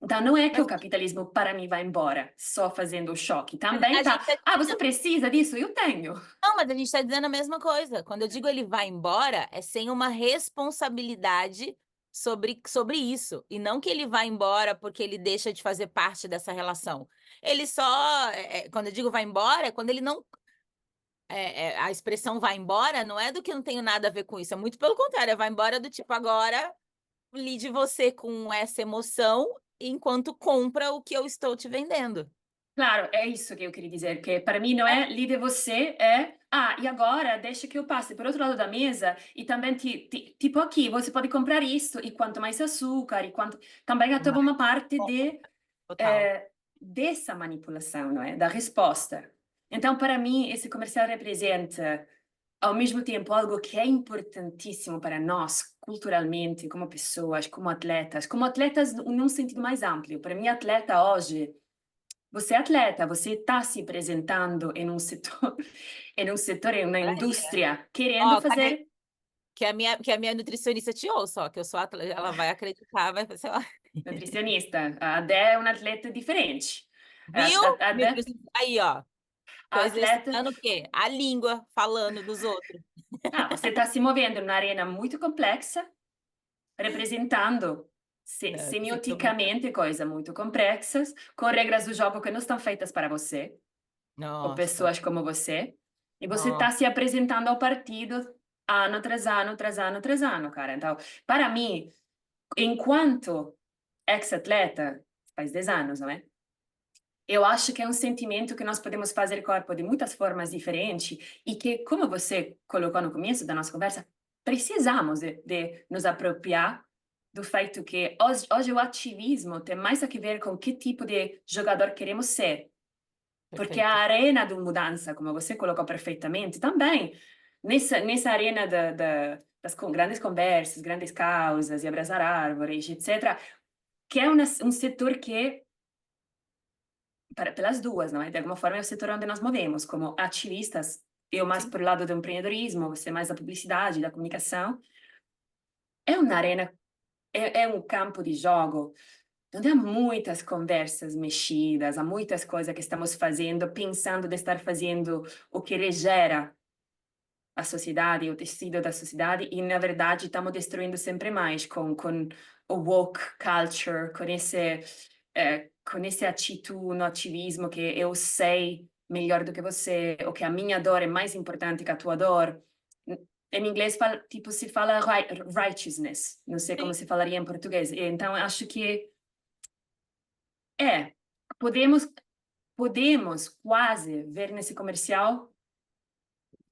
B: Então, não é que o capitalismo, para mim, vai embora só fazendo o choque. Também tá. Você precisa disso? Eu tenho.
C: Não, mas a gente está dizendo a mesma coisa. Quando eu digo ele vai embora, é sem uma responsabilidade sobre isso. E não que ele vai embora porque ele deixa de fazer parte dessa relação. Ele só. Quando eu digo vai embora, é quando ele não. A expressão vai embora não é do que não tenho nada a ver com isso. É muito pelo contrário, vai embora do tipo, agora lide você com essa emoção enquanto compra o que eu estou te vendendo.
B: Claro, é isso que eu queria dizer, que para mim não é lide você, e agora deixa que eu passe por outro lado da mesa e também, tipo aqui, você pode comprar isso, e quanto mais açúcar, e quanto... Também há toda uma parte dessa manipulação, não é? Da resposta. Então, para mim, esse comercial representa, ao mesmo tempo, algo que é importantíssimo para nós, culturalmente, como pessoas, como atletas num sentido mais amplo. Para mim, atleta hoje... Você é atleta, você está se apresentando em um setor, em uma indústria, querendo fazer...
C: Que a minha nutricionista te ouça, que eu sou atleta, ela vai acreditar, vai fazer...
B: Nutricionista, a Dé é uma atleta diferente.
C: Viu? Aí, ó.
B: A atleta...
C: exercitando o quê? A língua, falando dos outros.
B: Você está se movendo numa arena muito complexa, representando... semioticamente coisas muito complexas, com regras do jogo que não estão feitas para você, ou pessoas como você, e você está se apresentando ao partido ano tras ano, tras ano, tras ano, cara. Então, para mim, enquanto ex-atleta, faz 10 anos, não é? Eu acho que é um sentimento que nós podemos fazer corpo de muitas formas diferentes e que, como você colocou no começo da nossa conversa, precisamos de nos apropriar do feito que hoje o ativismo tem mais a ver com que tipo de jogador queremos ser. Porque a arena de mudança, como você colocou perfeitamente, também, nessa arena das grandes conversas, grandes causas e abraçar árvores, etc., que é um setor que, pelas duas, não é? De alguma forma é o setor onde nós movemos, como ativistas eu mais
C: Sim.
B: para o lado do empreendedorismo, você mais da publicidade, da comunicação. É uma arena, é um campo de jogo onde há muitas conversas mexidas, há muitas coisas que estamos fazendo, pensando de estar fazendo o que regera a sociedade, o tecido da sociedade, e na verdade estamos destruindo sempre mais com o woke culture, com esse atitude no ativismo que eu sei melhor do que você, ou que a minha dor é mais importante que a tua dor. Em inglês, tipo, se fala righteousness, não sei como
C: Sim.
B: se falaria em português. Então, acho que é, podemos, podemos quase ver nesse comercial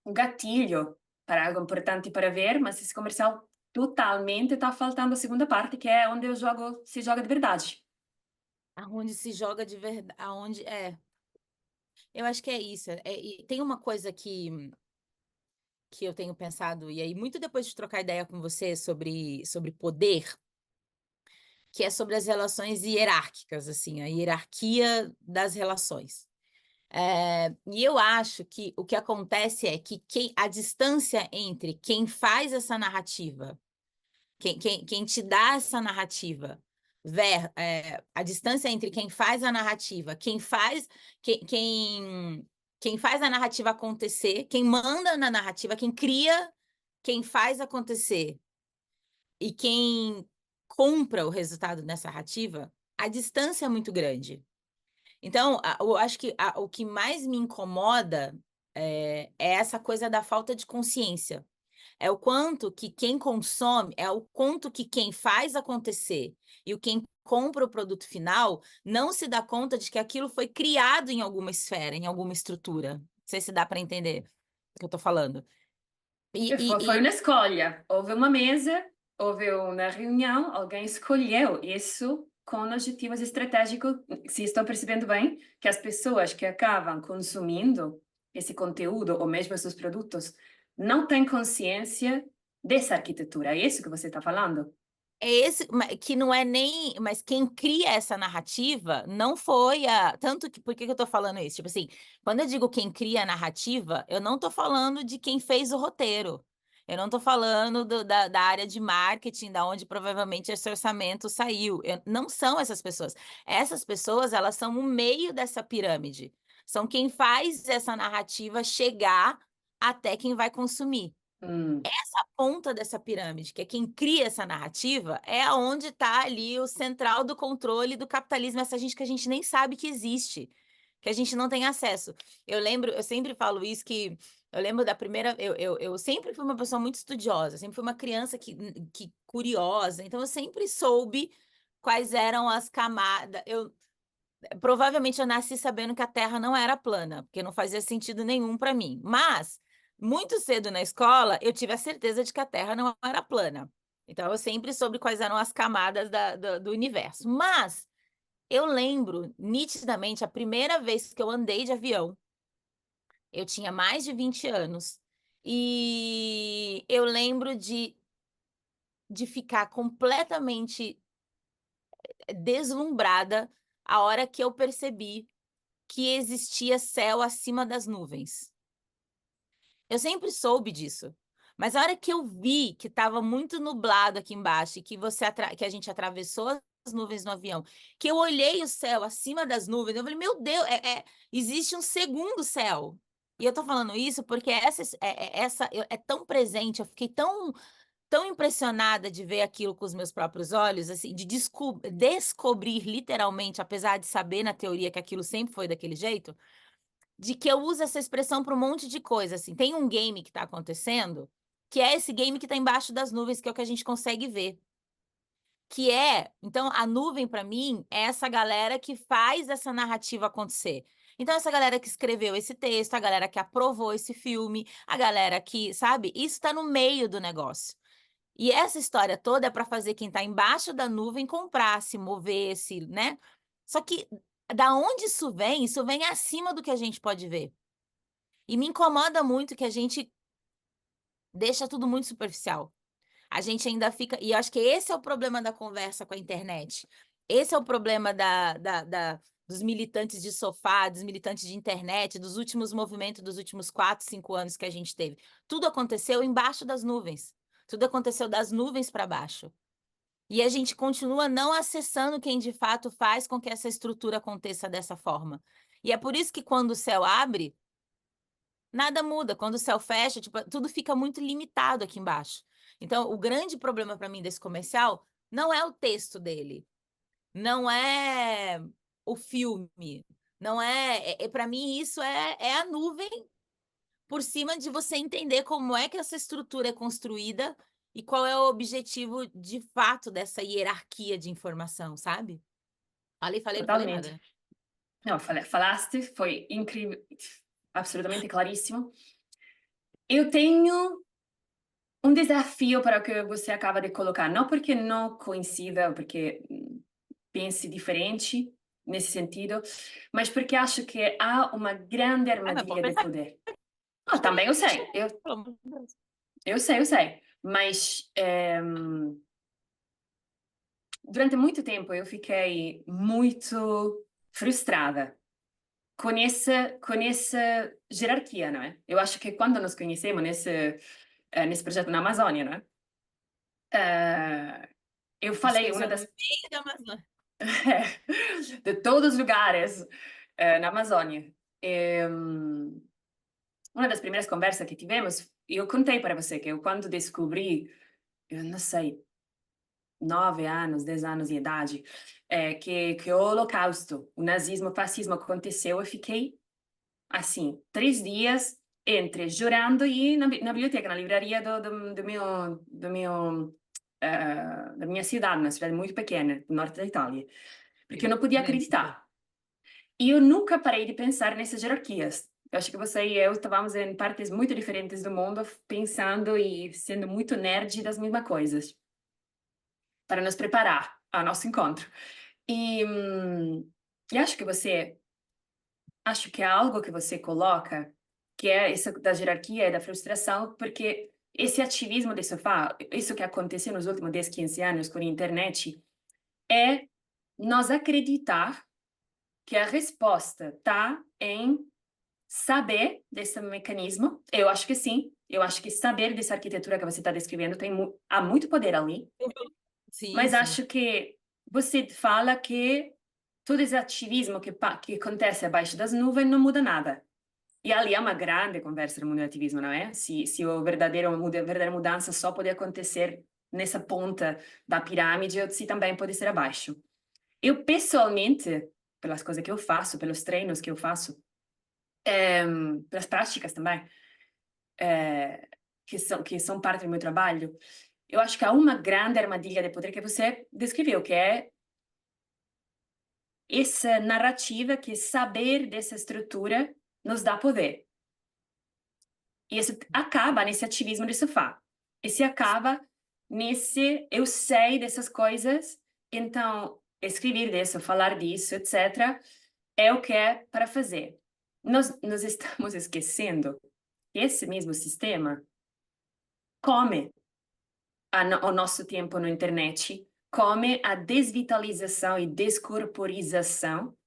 B: um gatilho para algo importante para ver, mas esse comercial totalmente está faltando a segunda parte, que é onde o jogo se joga de verdade.
C: Aonde se joga de verdade, aonde eu acho que é isso. E tem uma coisa que eu tenho pensado, e aí muito depois de trocar ideia com você sobre poder, que é sobre as relações hierárquicas, assim, a hierarquia das relações. E eu acho que o que acontece é que a distância entre quem faz essa narrativa, quem te dá essa narrativa, a distância entre quem faz a narrativa, quem faz a narrativa acontecer, quem manda na narrativa, quem cria, quem faz acontecer e quem compra o resultado dessa narrativa, a distância é muito grande. Então, eu acho que o que mais me incomoda é essa coisa da falta de consciência. É o quanto que quem consome, é o quanto que quem faz acontecer e quem compra o produto final não se dá conta de que aquilo foi criado em alguma esfera, em alguma estrutura. Não sei se dá para entender o que eu estou falando.
B: E foi
C: E
B: uma escolha. Houve uma mesa, houve uma reunião, alguém escolheu isso com objetivos estratégicos. Se estou percebendo bem, que as pessoas que acabam consumindo esse conteúdo ou mesmo esses produtos não têm consciência dessa arquitetura. É isso que você está falando?
C: é esse que não é nem, mas quem cria essa narrativa não foi tanto que, por que que eu tô falando isso? Tipo assim, quando eu digo quem cria a narrativa, eu não tô falando de quem fez o roteiro. Eu não tô falando da área de marketing, da onde provavelmente esse orçamento saiu. Não são essas pessoas. Essas pessoas, elas são o meio dessa pirâmide. São quem faz essa narrativa chegar até quem vai consumir. Essa ponta dessa pirâmide, que é quem cria essa narrativa, é aonde está ali o central do controle do capitalismo, essa gente que a gente nem sabe que existe, que a gente não tem acesso. Eu sempre falo isso, que eu lembro da primeira, eu sempre fui uma pessoa muito estudiosa, sempre fui uma criança que curiosa, então eu sempre soube quais eram as camadas. Provavelmente eu nasci sabendo que a Terra não era plana, porque não fazia sentido nenhum para mim. Mas, muito cedo na escola, eu tive a certeza de que a Terra não era plana. Então, eu sempre soube quais eram as camadas do universo. Mas, eu lembro nitidamente a primeira vez que eu andei de avião. Eu tinha mais de 20 anos. E eu lembro de ficar completamente deslumbrada a hora que eu percebi que existia céu acima das nuvens. Eu sempre soube disso, mas a hora que eu vi que estava muito nublado aqui embaixo e que a gente atravessou as nuvens no avião, que eu olhei o céu acima das nuvens, eu falei: "Meu Deus, existe um segundo céu". E eu tô falando isso porque é tão presente, eu fiquei tão impressionada de ver aquilo com os meus próprios olhos, assim, de descobrir literalmente, apesar de saber na teoria que aquilo sempre foi daquele jeito, de que eu uso essa expressão para um monte de coisa, assim. Tem um game que está acontecendo, que é esse game que está embaixo das nuvens, que é o que a gente consegue ver. Então, a nuvem para mim é essa galera que faz essa narrativa acontecer. Então, essa galera que escreveu esse texto, a galera que aprovou esse filme, a galera que, sabe, isso está no meio do negócio. E essa história toda é para fazer quem está embaixo da nuvem comprar, se mover, né? Só que da onde isso vem? Isso vem acima do que a gente pode ver. E me incomoda muito que a gente deixa tudo muito superficial. A gente ainda fica. E eu acho que esse é o problema da conversa com a internet. Esse é o problema dos militantes de sofá, dos militantes de internet, dos últimos movimentos dos últimos 4, 5 anos que a gente teve. Tudo aconteceu embaixo das nuvens. Tudo aconteceu das nuvens para baixo. E a gente continua não acessando quem de fato faz com que essa estrutura aconteça dessa forma. E é por isso que quando o céu abre, nada muda. Quando o céu fecha, tipo, tudo fica muito limitado aqui embaixo. Então, o grande problema para mim desse comercial não é o texto dele, não é o filme, não para mim isso é a nuvem por cima de você entender como é que essa estrutura é construída e qual é o objetivo de fato dessa hierarquia de informação, sabe? Falei, não falei
B: Totalmente.
C: nada.
B: Não, falaste, foi incrível, absolutamente claríssimo. Eu tenho um desafio para o que você acaba de colocar, não porque não coincida, ou porque pense diferente nesse sentido, mas porque acho que há uma grande
C: Mas pode
B: armadilha de
C: pensar
B: poder. Ah, também eu sei,
C: pelo amor de Deus.
B: eu sei, mas durante muito tempo eu fiquei muito frustrada com essa hierarquia, não é? Eu acho que quando nos conhecemos nesse projeto na Amazônia, não é? Eu
C: A gente
B: falei, uma
C: conheceu no
B: das
C: meio da Amazônia.
B: de todos os lugares na Amazônia. Uma das primeiras conversas que tivemos, eu contei para você que eu quando descobri, eu não sei, 9 anos, 10 anos de idade, que o Holocausto, o nazismo, o fascismo aconteceu, eu fiquei assim, 3 dias entre chorando e na biblioteca, na livraria da minha cidade, uma cidade muito pequena, do norte da Itália, porque eu não podia
C: Grande.
B: acreditar. E eu nunca parei de pensar nessas hierarquias. Eu acho que você e eu estávamos em partes muito diferentes do mundo, pensando e sendo muito nerd das mesmas coisas, para nos preparar ao nosso encontro. E acho que é algo que você coloca, que é isso da hierarquia e da frustração, porque esse ativismo de sofá, isso que aconteceu nos últimos 10, 15 anos com a internet, é nós acreditar que a resposta está em saber desse mecanismo. Eu acho que sim. Eu acho que saber dessa arquitetura que você está descrevendo há muito poder ali.
C: Sim,
B: Mas
C: sim.
B: acho que você fala que todo esse ativismo que acontece abaixo das nuvens não muda nada. E ali há uma grande conversa do mundo do ativismo, não é? Se a verdadeira mudança só pode acontecer nessa ponta da pirâmide ou se também pode ser abaixo. Eu, pessoalmente, pelas coisas que eu faço, pelos treinos que eu faço, pelas práticas também, que são parte do meu trabalho, eu acho que há uma grande armadilha de poder que você descreveu, que é essa narrativa que saber dessa estrutura nos dá poder. E isso acaba nesse ativismo de sofá. Esse acaba nesse eu sei dessas coisas, então escrever disso, falar disso, etc., é o que é para fazer. Nós estamos esquecendo que esse mesmo sistema come o nosso tempo na internet, come a desvitalização e descorporização,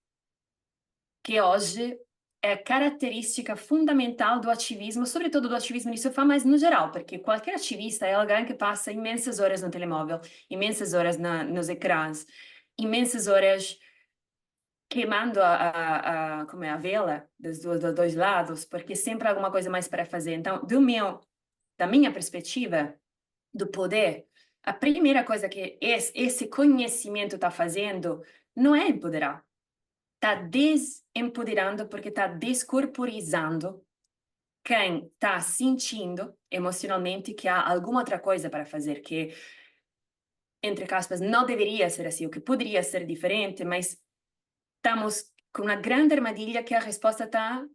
B: que hoje é característica fundamental do ativismo, sobretudo do ativismo de sofá, mas no geral, porque qualquer ativista é alguém que passa imensas horas no telemóvel, imensas horas nos ecrãs, imensas horas queimando como é, a vela dos dois lados, porque sempre há alguma coisa mais para fazer. Então, da minha perspectiva, do poder, a primeira coisa que esse conhecimento está fazendo não é empoderar. Está desempoderando porque está descorporizando quem está sentindo emocionalmente que há alguma outra coisa para fazer, que, entre aspas, não deveria ser assim, o que poderia ser diferente, mas estamos com uma grande armadilha que a resposta está: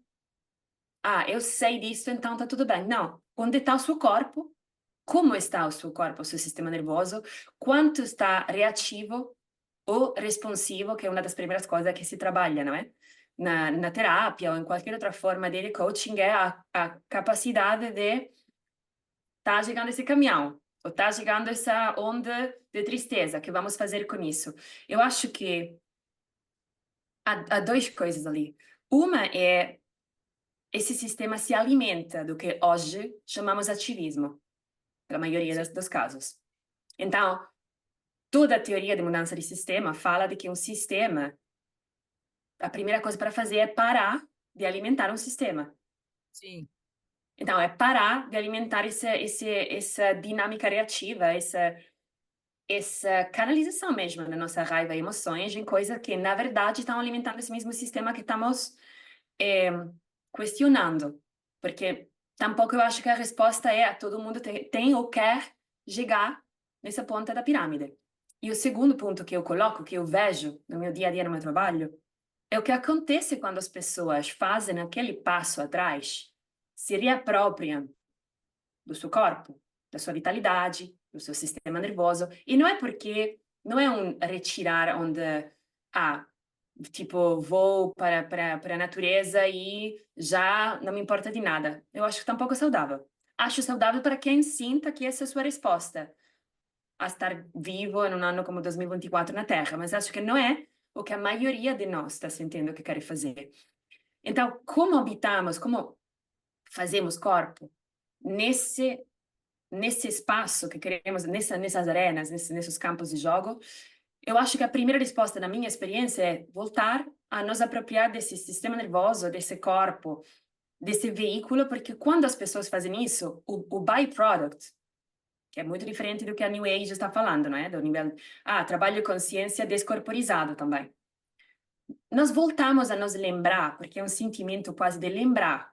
B: ah, eu sei disso, então está tudo bem. Não. Onde está o seu corpo? Como está o seu corpo, o seu sistema nervoso? Quanto está reativo ou responsivo, que é uma das primeiras coisas que se trabalha, não é? Na terapia ou em qualquer outra forma de coaching, é a capacidade de tá chegando esse caminhão, ou tá chegando essa onda de tristeza, que vamos fazer com isso? Eu acho que há duas coisas ali. Uma é esse sistema se alimenta do que hoje chamamos ativismo, pela maioria dos casos. Então, toda a teoria de mudança de sistema fala de que um sistema, a primeira coisa para fazer é parar de alimentar um sistema.
C: Sim.
B: Então, é parar de alimentar essa dinâmica reativa, essa canalização mesmo da nossa raiva e emoções em coisas que, na verdade, estão alimentando esse mesmo sistema que estamos questionando. Porque tampouco eu acho que a resposta é a todo mundo tem ou quer chegar nessa ponta da pirâmide. E o segundo ponto que eu coloco, que eu vejo no meu dia a dia no meu trabalho, é o que acontece quando as pessoas fazem aquele passo atrás, se reapropriam do seu corpo, da sua vitalidade, do seu sistema nervoso. E não é porque, não é um retirar onde, tipo, vou para a natureza e já não me importa de nada. Eu acho que tampouco é saudável. Acho saudável para quem sinta que essa é a sua resposta a estar vivo em um ano como 2024 na Terra, mas acho que não é o que a maioria de nós está sentindo que quer fazer. Então, como habitamos, como fazemos corpo nesse espaço que queremos, nessas arenas, nesses campos de jogo, eu acho que a primeira resposta, na minha experiência, é voltar a nos apropriar desse sistema nervoso, desse corpo, desse veículo, porque quando as pessoas fazem isso, o byproduct, que é muito diferente do que a New Age está falando, não é? Do nível, trabalho de consciência descorporizado também. Nós voltamos a nos lembrar, porque é um sentimento quase de lembrar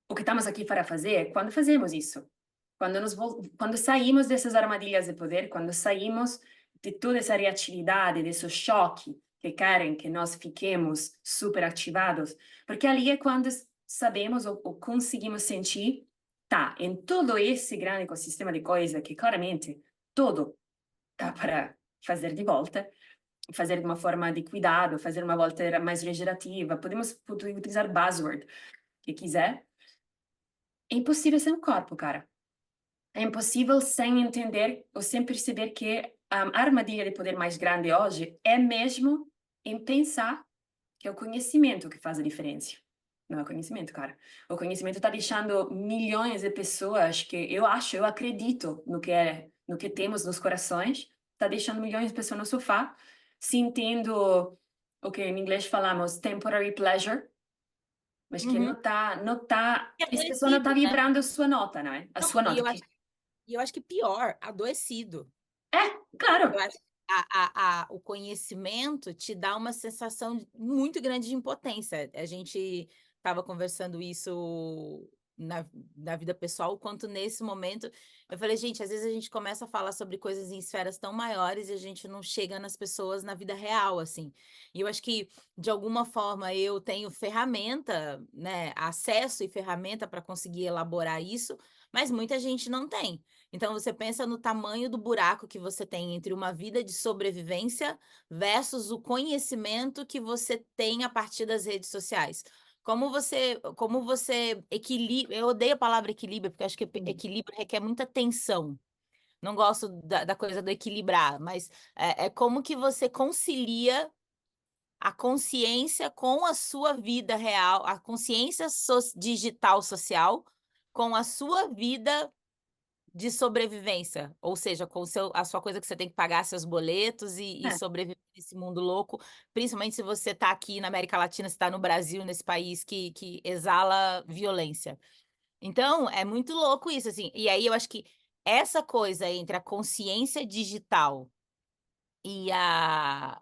B: o que estamos aqui para fazer quando fazemos isso. Quando saímos dessas armadilhas de poder, quando saímos de toda essa reatividade, desse choque que querem que nós fiquemos super ativados, porque ali é quando sabemos ou conseguimos sentir, tá, em todo esse grande ecossistema de coisa que claramente tudo tá para fazer de volta, fazer de uma forma de cuidado, fazer uma volta mais regenerativa, podemos utilizar buzzword que quiser. É impossível sem o corpo, cara. É impossível sem entender ou sem perceber que a armadilha de poder mais grande hoje é mesmo em pensar que é o conhecimento que faz a diferença. Não é o conhecimento, cara. O conhecimento está deixando milhões de pessoas que eu acredito no que temos nos corações, está deixando milhões de pessoas no sofá, sentindo o que em inglês falamos temporary pleasure, mas que
C: Uhum. É
B: essa pessoa não está
C: adoecido, né?
B: vibrando a sua nota, não é? A
C: Não,
B: sua
C: e
B: nota.
C: eu acho que pior, adoecido.
B: Claro.
C: Eu acho que o conhecimento te dá uma sensação muito grande de impotência. A gente estava conversando isso na vida pessoal, o quanto nesse momento eu falei, gente, às vezes a gente começa a falar sobre coisas em esferas tão maiores e a gente não chega nas pessoas na vida real, assim. E eu acho que, de alguma forma, eu tenho ferramenta, né, acesso e ferramenta para conseguir elaborar isso, mas muita gente não tem. Então, você pensa no tamanho do buraco que você tem entre uma vida de sobrevivência versus o conhecimento que você tem a partir das redes sociais. Como você equilibra. Eu odeio a palavra equilíbrio, porque eu acho que equilíbrio requer muita tensão. Não gosto da coisa do equilibrar, mas é como que você concilia a consciência com a sua vida real, a consciência digital social com a sua vida de sobrevivência, ou seja, com a sua coisa que você tem que pagar seus boletos e
B: É.
C: sobreviver nesse mundo louco, principalmente se você está aqui na América Latina, se está no Brasil, nesse país que exala violência. Então, é muito louco isso, assim. E aí eu acho que essa coisa entre a consciência digital e a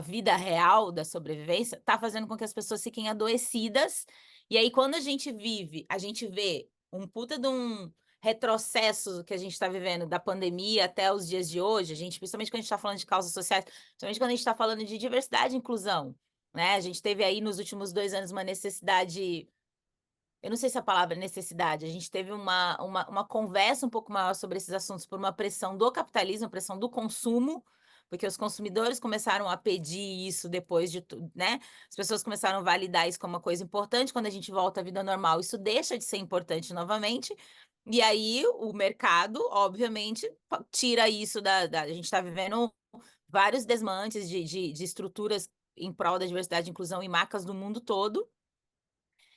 C: vida real da sobrevivência está fazendo com que as pessoas fiquem adoecidas. E aí, quando a gente vê um puta de um retrocesso que a gente está vivendo da pandemia até os dias de hoje, principalmente quando a gente está falando de causas sociais, principalmente quando a gente está falando de diversidade e inclusão, né? A gente teve aí nos últimos 2 anos uma necessidade. Eu não sei se a palavra é necessidade, a gente teve uma conversa um pouco maior sobre esses assuntos por uma pressão do capitalismo, pressão do consumo, porque os consumidores começaram a pedir isso depois de tudo, né? As pessoas começaram a validar isso como uma coisa importante. Quando a gente volta à vida normal, isso deixa de ser importante novamente. E aí o mercado, obviamente, tira isso a gente está vivendo vários desmantes de estruturas em prol da diversidade e inclusão em marcas do mundo todo,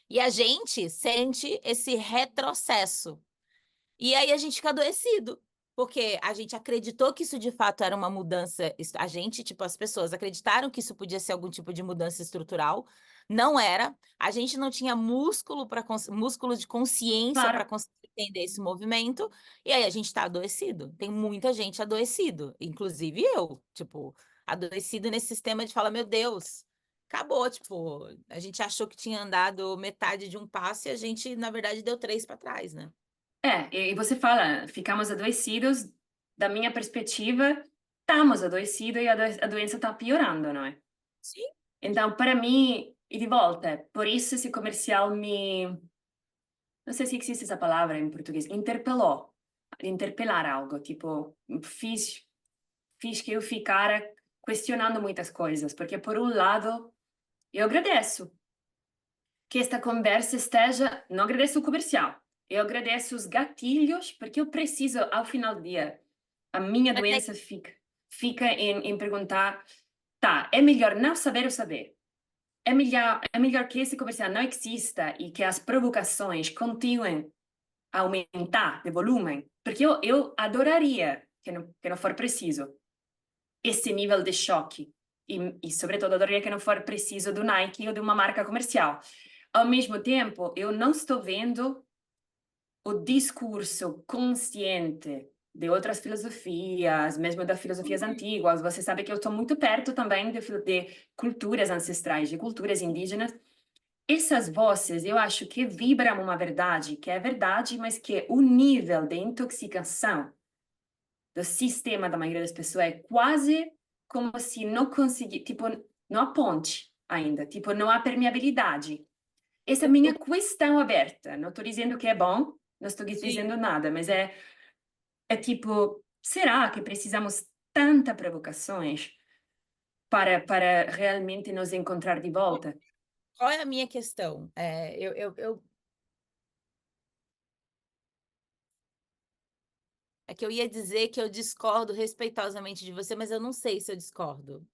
C: e a gente sente esse retrocesso. E aí a gente fica adoecido, porque a gente acreditou que isso de fato era uma mudança, a gente, tipo, as pessoas acreditaram que isso podia ser algum tipo de mudança estrutural, não era. A gente não tinha músculo de consciência para
B: Claro.
C: conseguir entender esse movimento, e aí a gente está adoecido. Tem muita gente adoecido, inclusive eu, tipo, adoecido nesse sistema de falar, meu Deus, acabou, tipo, a gente achou que tinha andado metade de um passo e a gente, na verdade, deu 3 para trás, né?
B: E você fala, ficamos adoecidos, da minha perspectiva, estamos adoecidos e a doença está piorando, não é?
C: Sim.
B: Então, para mim, e de volta, por isso esse comercial me. Não sei se existe essa palavra em português. Interpelou. Interpelar algo. Tipo, fiz que eu ficara questionando muitas coisas. Porque, por um lado, eu agradeço que esta conversa esteja. Não agradeço o comercial. Eu agradeço os gatilhos, porque eu preciso, ao final do dia, a minha
C: Mas
B: doença fica em perguntar: tá, é melhor não saber ou saber? É melhor que esse comercial não exista e que as provocações continuem a aumentar de volume, porque eu adoraria que não for preciso esse nível de choque e, sobretudo, adoraria que não for preciso do Nike ou de uma marca comercial. Ao mesmo tempo, eu não estou vendo o discurso consciente de outras filosofias, mesmo das filosofias antigas. Você sabe que eu estou muito perto também de culturas ancestrais, de culturas indígenas. Essas vozes, eu acho que vibram uma verdade, que é verdade, mas que o nível de intoxicação do sistema da maioria das pessoas é quase como se não conseguir, tipo, não há ponte ainda, tipo, não há permeabilidade. Essa é a minha questão aberta. Não estou dizendo que é bom, não estou
C: Sim.
B: dizendo nada, mas é tipo, será que precisamos tanta provocações para realmente nos encontrar de volta?
C: Qual é a minha questão? É que eu ia dizer que eu discordo respeitosamente de você, mas eu não sei se eu discordo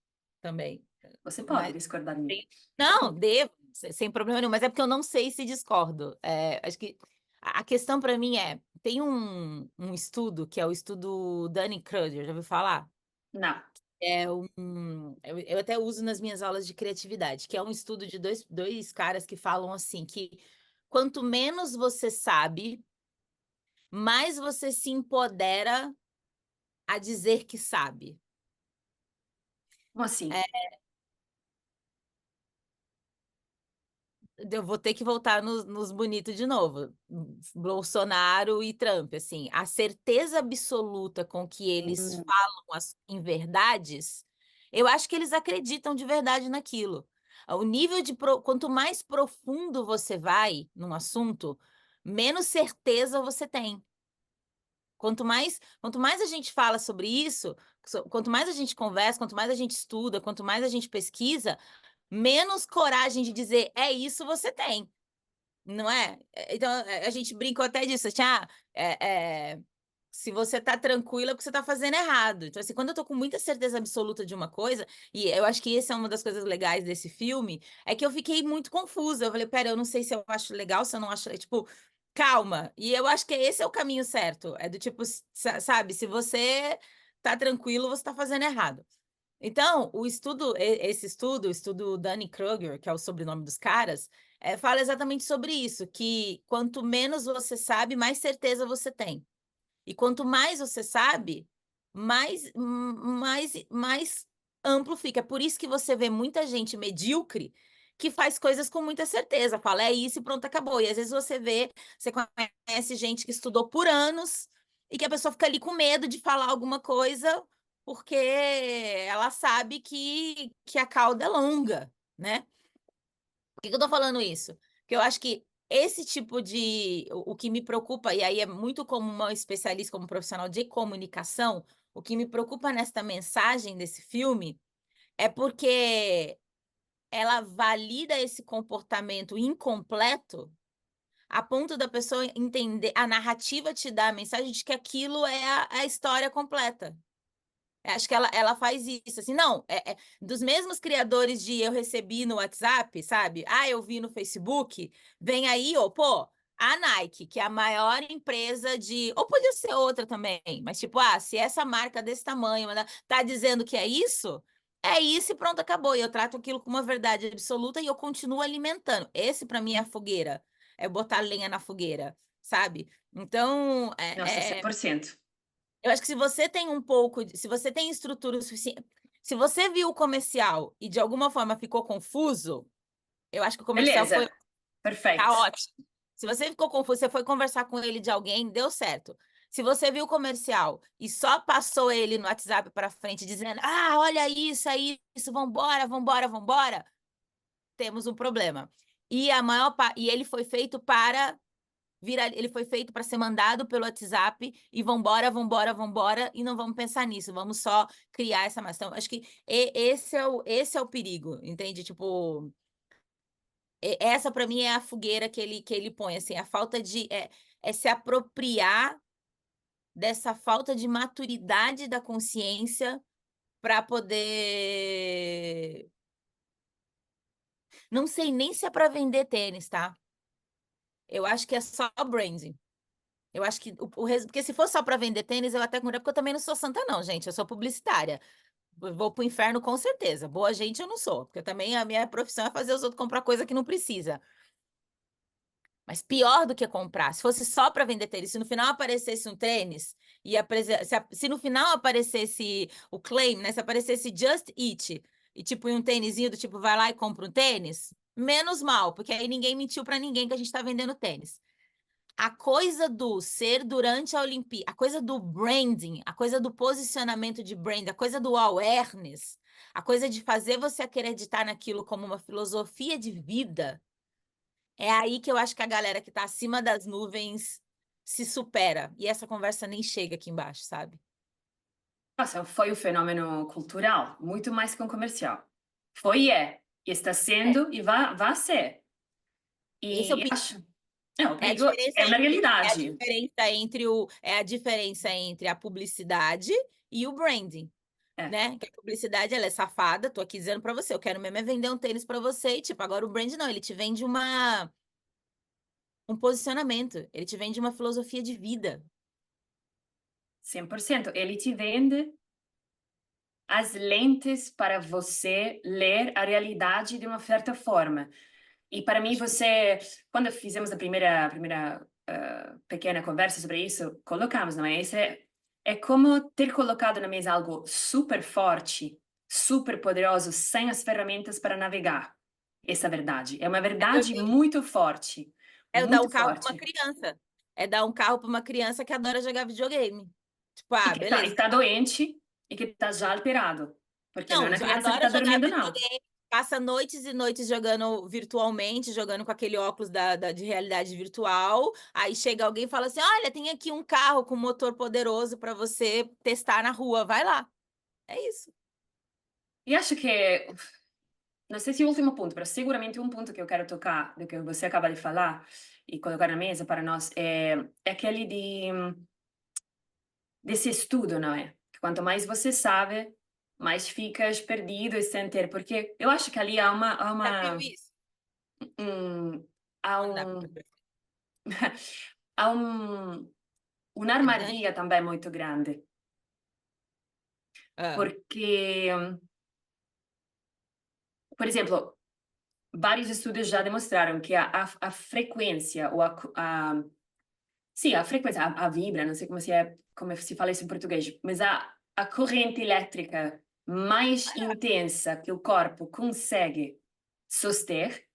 C: também.
B: Você pode
C: Mas
B: discordar de mim.
C: não, devo, sem problema nenhum, mas é porque eu não sei se discordo. Acho que a questão para mim tem um estudo, que é o estudo Dunning-Kruger, já ouviu falar?
B: Não.
C: Eu até uso nas minhas aulas de criatividade, que é um estudo de dois caras que falam assim, que quanto menos você sabe, mais você se empodera a dizer que sabe.
B: Como assim?
C: É, eu vou ter que voltar nos bonitos de novo. Bolsonaro e Trump, assim, a certeza absoluta com que eles
B: Hum.
C: falam as inverdades, eu acho que eles acreditam de verdade naquilo. O nível quanto mais profundo você vai num assunto, menos certeza você tem. Quanto mais a gente fala sobre isso, quanto mais a gente conversa, quanto mais a gente estuda, quanto mais a gente pesquisa, menos coragem de dizer é isso você tem, não é? Então a gente brincou até disso, assim, se você tá tranquila é porque você tá fazendo errado. Então, assim, quando eu tô com muita certeza absoluta de uma coisa, e eu acho que essa é uma das coisas legais desse filme, é que eu fiquei muito confusa. Eu falei, pera, eu não sei se eu acho legal, se eu não acho. Tipo, calma. E eu acho que esse é o caminho certo. É do tipo, sabe, se você tá tranquilo, você tá fazendo errado. Então, esse estudo, o estudo Dunning-Kruger, que é o sobrenome dos caras, fala exatamente sobre isso, que quanto menos você sabe, mais certeza você tem. E quanto mais você sabe, mais amplo fica. É por isso que você vê muita gente medíocre que faz coisas com muita certeza, fala é isso e pronto, acabou. E às vezes você conhece gente que estudou por anos e que a pessoa fica ali com medo de falar alguma coisa porque ela sabe que a cauda é longa, né? Por que eu tô falando isso? Porque eu acho que esse tipo de. O que me preocupa, e aí é muito como uma especialista, como profissional de comunicação, o que me preocupa nesta mensagem desse filme é porque ela valida esse comportamento incompleto a ponto da pessoa entender, a narrativa te dá a mensagem de que aquilo é a história completa. Acho que ela faz isso, assim, não, dos mesmos criadores de eu recebi no WhatsApp, sabe? Ah, eu vi no Facebook, vem aí, pô, a Nike, que é a maior empresa de... Ou podia ser outra também, mas tipo, se essa marca desse tamanho tá dizendo que é isso e pronto, acabou. E eu trato aquilo com uma verdade absoluta e eu continuo alimentando. Esse, para mim, é a fogueira. É botar lenha na fogueira, sabe? Então,
B: Nossa, 100%.
C: eu acho que se você tem se você tem estrutura suficiente, se você viu o comercial e de alguma forma ficou confuso, eu acho que o comercial
B: Beleza, perfeito.
C: tá ótimo. Se você ficou confuso, você foi conversar com ele de alguém, deu certo. Se você viu o comercial e só passou ele no WhatsApp para frente dizendo: olha isso, é isso, vambora, vambora, vambora, temos um problema. E e ele foi feito para ele foi feito para ser mandado pelo WhatsApp e vambora, vambora, vambora, e não vamos pensar nisso, vamos só criar essa massa. Então, acho que esse é o perigo, entende? Tipo, essa para mim é a fogueira que ele põe, assim, a falta de se apropriar dessa falta de maturidade da consciência para poder. Não sei nem se é para vender tênis, tá? Eu acho que é só branding. Eu acho que porque se for só para vender tênis, eu até porque eu também não sou santa não, gente, eu sou publicitária. Vou pro inferno com certeza. Boa gente eu não sou, porque também a minha profissão é fazer os outros comprar coisa que não precisa. Mas pior do que comprar, se fosse só para vender tênis, se no final aparecesse um tênis e se no final aparecesse o claim, né, se aparecesse Just Eat e tipo um tênisinho do tipo vai lá e compra um tênis, menos mal, porque aí ninguém mentiu para ninguém que a gente está vendendo tênis. A coisa do ser durante a Olimpíada, a coisa do branding, a coisa do posicionamento de brand, a coisa do awareness, a coisa de fazer você acreditar naquilo como uma filosofia de vida, é aí que eu acho que a galera que está acima das nuvens se supera. E essa conversa nem chega aqui embaixo, sabe?
B: Nossa, foi um fenômeno cultural, muito mais que um comercial. Foi e está sendo e vai ser.
C: Esse é o
B: E
C: perigo.
B: acho, o
C: É a
B: perigo
C: diferença
B: é uma
C: entre,
B: realidade.
C: a diferença entre a publicidade e o branding.
B: É,
C: Né? Que a publicidade ela é safada, tô aqui dizendo para você, eu quero mesmo é vender um tênis para você, e tipo, agora o brand não, ele te vende um posicionamento, ele te vende uma filosofia de vida.
B: 100%. Ele te vende as lentes para você ler a realidade de uma certa forma. E para mim, quando fizemos a primeira pequena conversa sobre isso, colocamos, não é? Isso é como ter colocado na mesa algo super forte, super poderoso, sem as ferramentas para navegar essa verdade. É uma verdade muito forte,
C: É dar um
B: muito
C: carro para uma
B: forte.
C: criança. É dar um carro para uma criança que adora jogar videogame. Tipo,
B: E que
C: beleza.
B: está doente e que está já alterado. Porque não é
C: Não,
B: uma criança que
C: adora
B: está
C: jogar
B: dormindo, não.
C: videogame, passa noites e noites jogando virtualmente, jogando com aquele óculos de realidade virtual. Aí chega alguém e fala assim: olha, tem aqui um carro com motor poderoso para você testar na rua, vai lá. É isso.
B: E acho que, não sei se é o último ponto, mas seguramente um ponto que eu quero tocar, do que você acaba de falar e colocar na mesa para nós, é aquele desse estudo, não é? Que quanto mais você sabe, mais ficas perdido e sem ter, porque eu acho que ali
C: Já viu isso?
B: um, há
C: Não dá
B: um,
C: pra...
B: há uma
C: É ganho?
B: armadilha também muito grande,
C: Ah,
B: porque, por exemplo, vários estudos já demonstraram que a frequência, ou sim, a frequência, a vibra, não sei como se fala isso em português, mas a corrente elétrica mais intensa que o corpo consegue suster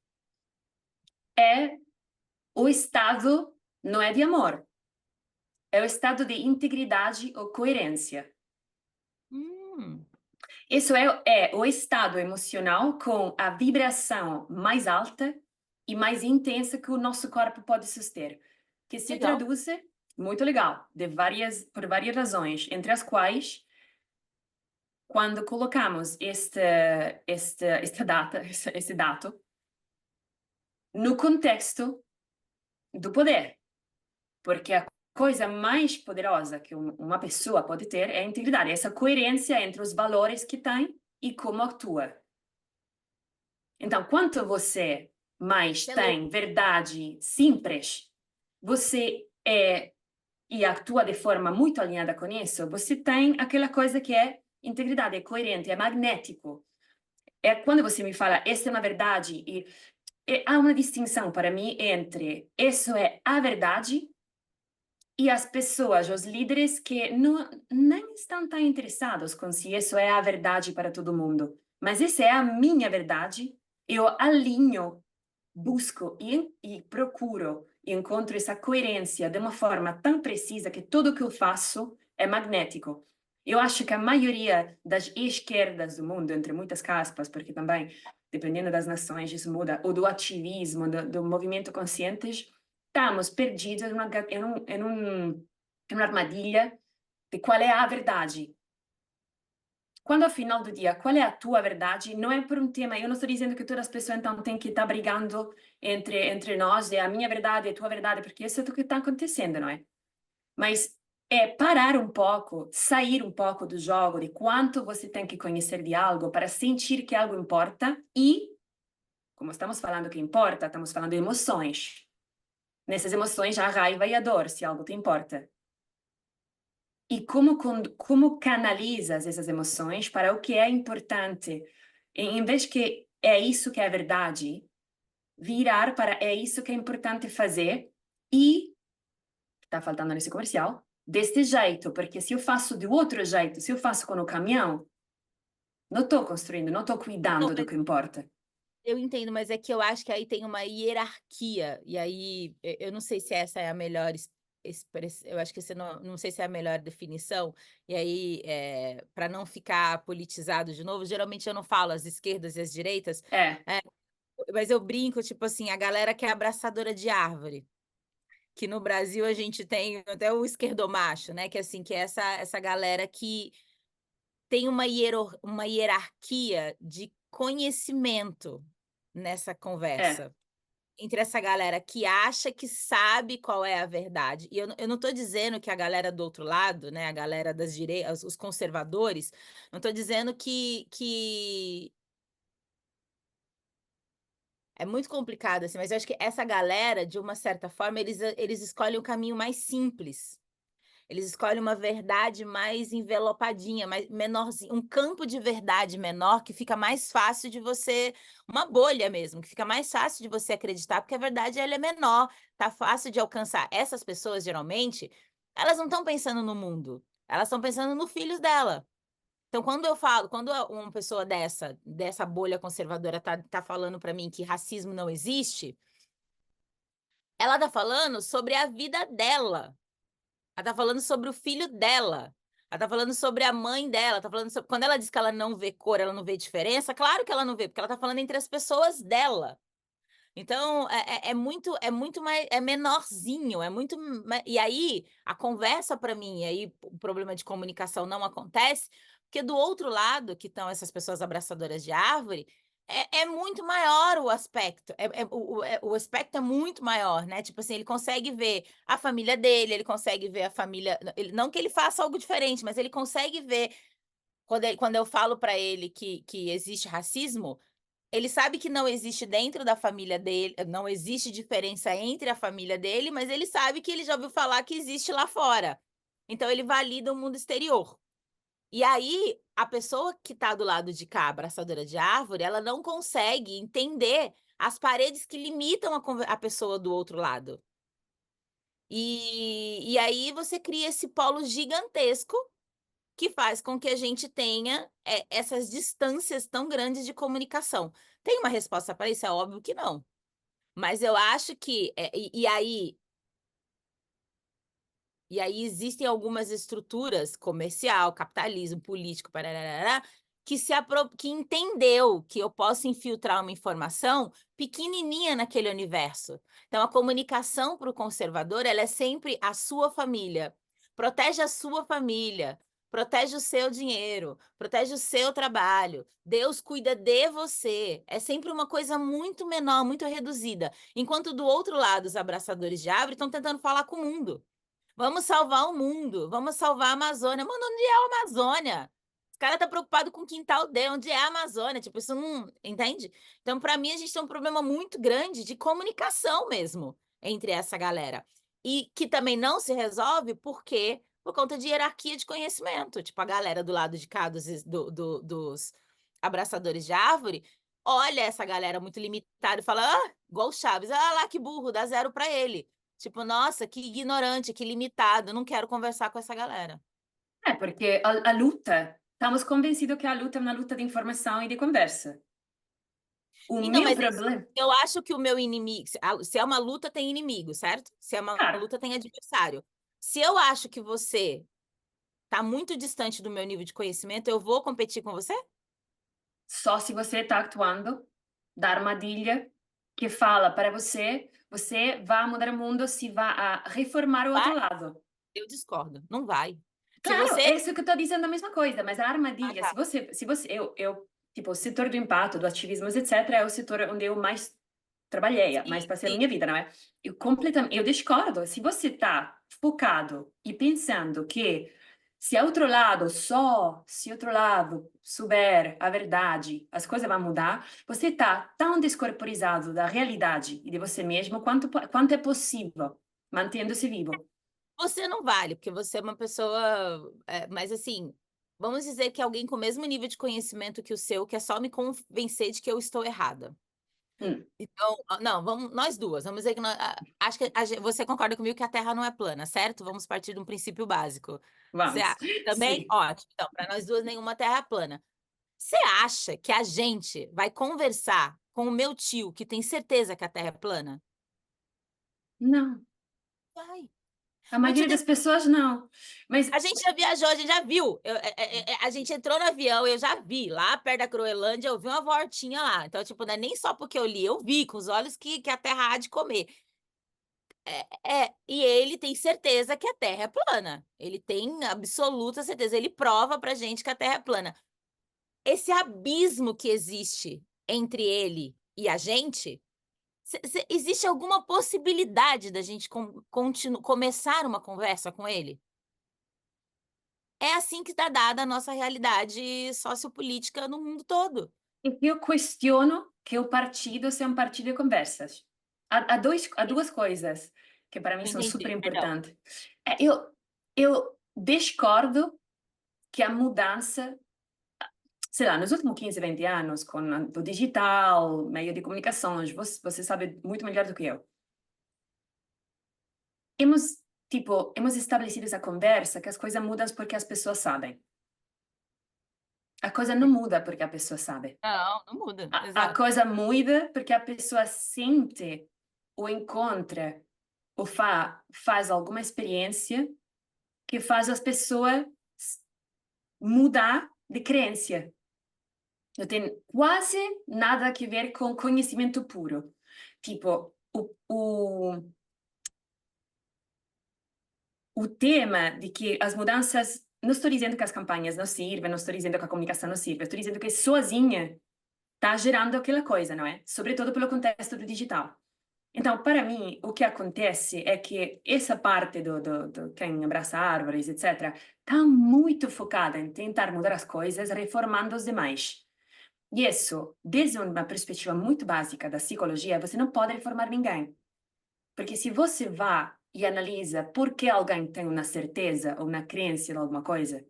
B: é o estado, não é de amor, é o estado de integridade ou coerência.
C: hum,
B: Isso é o estado emocional com a vibração mais alta e mais intensa que o nosso corpo pode suster, que se
C: legal.
B: traduz, muito legal, por várias razões, entre as quais, quando colocamos esta data, esse dato, no contexto do poder, porque a coisa mais poderosa que uma pessoa pode ter é a integridade, essa coerência entre os valores que tem e como atua. Então, quanto você mais tem verdade simples, você é e atua de forma muito alinhada com isso, você tem aquela coisa que é integridade, é coerente, é magnético. É quando você me fala, essa é uma verdade, e há uma distinção para mim entre isso é a verdade e as pessoas, os líderes que nem estão tão interessados com se isso é a verdade para todo mundo. Mas essa é a minha verdade, eu alinho, busco e procuro e encontro essa coerência de uma forma tão precisa que tudo que eu faço é magnético. Eu acho que a maioria das esquerdas do mundo, entre muitas aspas, porque também, dependendo das nações, isso muda, ou do ativismo, do movimento conscientes, estamos perdidos em uma armadilha de qual é a verdade. Quando ao final do dia, qual é a tua verdade? Não é por um tema, eu não estou dizendo que todas as pessoas então têm que estar brigando entre nós, é a minha verdade, é a tua verdade, porque isso é o que está acontecendo, não é? Mas é parar um pouco, sair um pouco do jogo de quanto você tem que conhecer de algo para sentir que algo importa e, como estamos falando que importa, estamos falando de emoções. Nessas emoções há a raiva e a dor, se algo te importa. E como canalizas essas emoções para o que é importante. Em vez que é isso que é a verdade, virar para é isso que é importante fazer e, está faltando nesse comercial, deste jeito, porque se eu faço de outro jeito, se eu faço com o caminhão, não estou construindo, não estou
C: Não,
B: cuidando do que importa.
C: eu entendo, mas é que eu acho que aí tem uma hierarquia, e aí eu não sei se essa é a melhor expressão, eu acho que não sei se é a melhor definição, e aí, para não ficar politizado de novo, geralmente eu não falo as esquerdas e as direitas,
B: É,
C: mas eu brinco, tipo assim, a galera que é abraçadora de árvore, que no Brasil a gente tem até o esquerdomacho, né, que assim, que é essa galera que tem uma hierarquia de conhecimento nessa
B: é.
C: conversa. Entre essa galera que acha que sabe qual é a verdade. E eu não estou dizendo que a galera do outro lado, né, a galera das direitas, os conservadores, não estou dizendo que é muito complicado, assim, mas eu acho que essa galera, de uma certa forma, eles escolhem o caminho mais simples. Eles escolhem uma verdade mais envelopadinha, mais menorzinha, um campo de verdade menor que fica mais fácil de você, uma bolha mesmo, que fica mais fácil de você acreditar, porque a verdade ela é menor, tá fácil de alcançar. Essas pessoas, geralmente, elas não estão pensando no mundo, elas estão pensando nos filhos dela. Então, quando uma pessoa dessa bolha conservadora tá falando para mim que racismo não existe, ela tá falando sobre a vida dela. Ela tá falando sobre o filho dela. Ela tá falando sobre a mãe dela. Tá falando sobre... Quando ela diz que ela não vê cor, ela não vê diferença, claro que ela não vê, porque ela tá falando entre as pessoas dela. Então, é muito mais, é menorzinho, é muito... E aí, a conversa para mim, e aí o problema de comunicação não acontece, porque do outro lado, que estão essas pessoas abraçadoras de árvore, é muito maior o aspecto, o aspecto é muito maior, né? Tipo assim, ele consegue ver a família dele, ele consegue ver a família... não que ele faça algo diferente, mas ele consegue ver... Quando eu falo para ele que existe racismo, ele sabe que não existe dentro da família dele, não existe diferença entre a família dele, mas ele sabe que ele já ouviu falar que existe lá fora. Então ele valida o mundo exterior. E aí, a pessoa que está do lado de cá, abraçadora de árvore, ela não consegue entender as paredes que limitam a pessoa do outro lado. E aí você cria esse polo gigantesco que faz com que a gente tenha essas distâncias tão grandes de comunicação. Tem uma resposta para isso? É óbvio que não. Mas eu acho que. E aí existem algumas estruturas, comercial, capitalismo, político, parará, que entendeu que eu posso infiltrar uma informação pequenininha naquele universo. Então, a comunicação para o conservador, ela é sempre a sua família. Protege a sua família, protege o seu dinheiro, protege o seu trabalho. Deus cuida de você. É sempre uma coisa muito menor, muito reduzida. Enquanto do outro lado, os abraçadores de árvore estão tentando falar com o mundo. Vamos salvar o mundo, vamos salvar a Amazônia. Mano, onde é a Amazônia? Os caras tá preocupado com o quintal dele, onde é a Amazônia? Tipo, isso não... Entende? Então, para mim, a gente tem um problema muito grande de comunicação mesmo entre essa galera. E que também não se resolve por conta de hierarquia de conhecimento. Tipo, a galera do lado de cá dos abraçadores de árvore olha essa galera muito limitada e fala, igual o Chaves, lá que burro, dá 0 para ele. Tipo, nossa, que ignorante, que limitado, não quero conversar com essa galera.
B: Porque a luta, estamos convencidos que a luta é uma luta de informação e de conversa. O
C: Então,
B: meu
C: mas
B: problema...
C: eu acho que o meu inimigo, se é uma luta, tem inimigo, certo? Se é uma
B: Claro,
C: luta, tem adversário. Se eu acho que você tá muito distante do meu nível de conhecimento, eu vou competir com você?
B: só se você está atuando da armadilha que fala para você, você vai mudar o mundo se vai a reformar o outro
C: Vai?
B: lado.
C: Eu discordo, não vai. Se
B: Claro,
C: você...
B: é isso que eu estou dizendo a mesma coisa, mas a
C: Ah,
B: armadilha,
C: tá.
B: tipo, o setor do impacto, do ativismo, etc., é o setor onde eu mais trabalhei, mais
C: Sim,
B: passei a
C: sim.
B: minha vida, não é? Eu discordo. Se você está focado e pensando que se outro lado souber a verdade, as coisas vão mudar, você está tão descorporizado da realidade e de você mesmo quanto é possível, mantendo-se vivo.
C: Você não vale, porque você é uma pessoa. Mas assim, vamos dizer que alguém com o mesmo nível de conhecimento que o seu quer só me convencer de que eu estou errada.
B: Hum,
C: Então, não, vamos, nós duas, vamos dizer que acho que você concorda comigo que a Terra não é plana, certo? Vamos partir de um princípio básico. Você
B: vamos.
C: também?
B: Sim.
C: Ótimo. Então, para nós duas, nenhuma Terra é plana. Você acha que a gente vai conversar com o meu tio que tem certeza que a Terra é plana?
B: Não.
C: Vai.
B: A
C: Meu tio
B: maioria
C: tem
B: das pessoas não. Mas
C: A gente já viajou, a gente já viu. A gente entrou no avião, eu já vi. Lá perto da Groenlândia, eu vi uma vortinha lá. Então, tipo, não é nem só porque eu li, eu vi com os olhos que a Terra há de comer. E ele tem certeza que a Terra é plana. Ele tem absoluta certeza. Ele prova pra gente que a Terra é plana. Esse abismo que existe entre ele e a gente, existe alguma possibilidade da gente começar uma conversa com ele? É assim que está dada a nossa realidade sociopolítica no mundo todo.
B: eu questiono que o partido seja um partido de conversas. Há duas coisas que para mim
C: Não
B: são super
C: entendi, perdão.
B: importantes. Eu discordo que a mudança, sei lá, nos últimos 15, 20 anos, com o digital, meio de comunicações, você sabe muito melhor do que eu. Hemos estabelecido essa conversa que as coisas mudam porque as pessoas sabem. A coisa não muda porque a pessoa sabe.
C: Não, não muda,
B: A
C: exato.
B: coisa muda porque a pessoa sente ou encontra ou faz alguma experiência que faz as pessoas mudar de crença. Não tem quase nada a ver com conhecimento puro. Tipo, o tema de que as mudanças. Não estou dizendo que as campanhas não sirvem, não estou dizendo que a comunicação não sirve, estou dizendo que sozinha está gerando aquela coisa, não é? Sobretudo pelo contexto do digital. Então, para mim, o que acontece é que essa parte do quem abraça árvores, etc., está muito focada em tentar mudar as coisas, reformando os demais. E isso, desde uma perspectiva muito básica da psicologia, você não pode reformar ninguém. Porque se você vai e analisa por que alguém tem uma certeza ou uma crença em alguma coisa,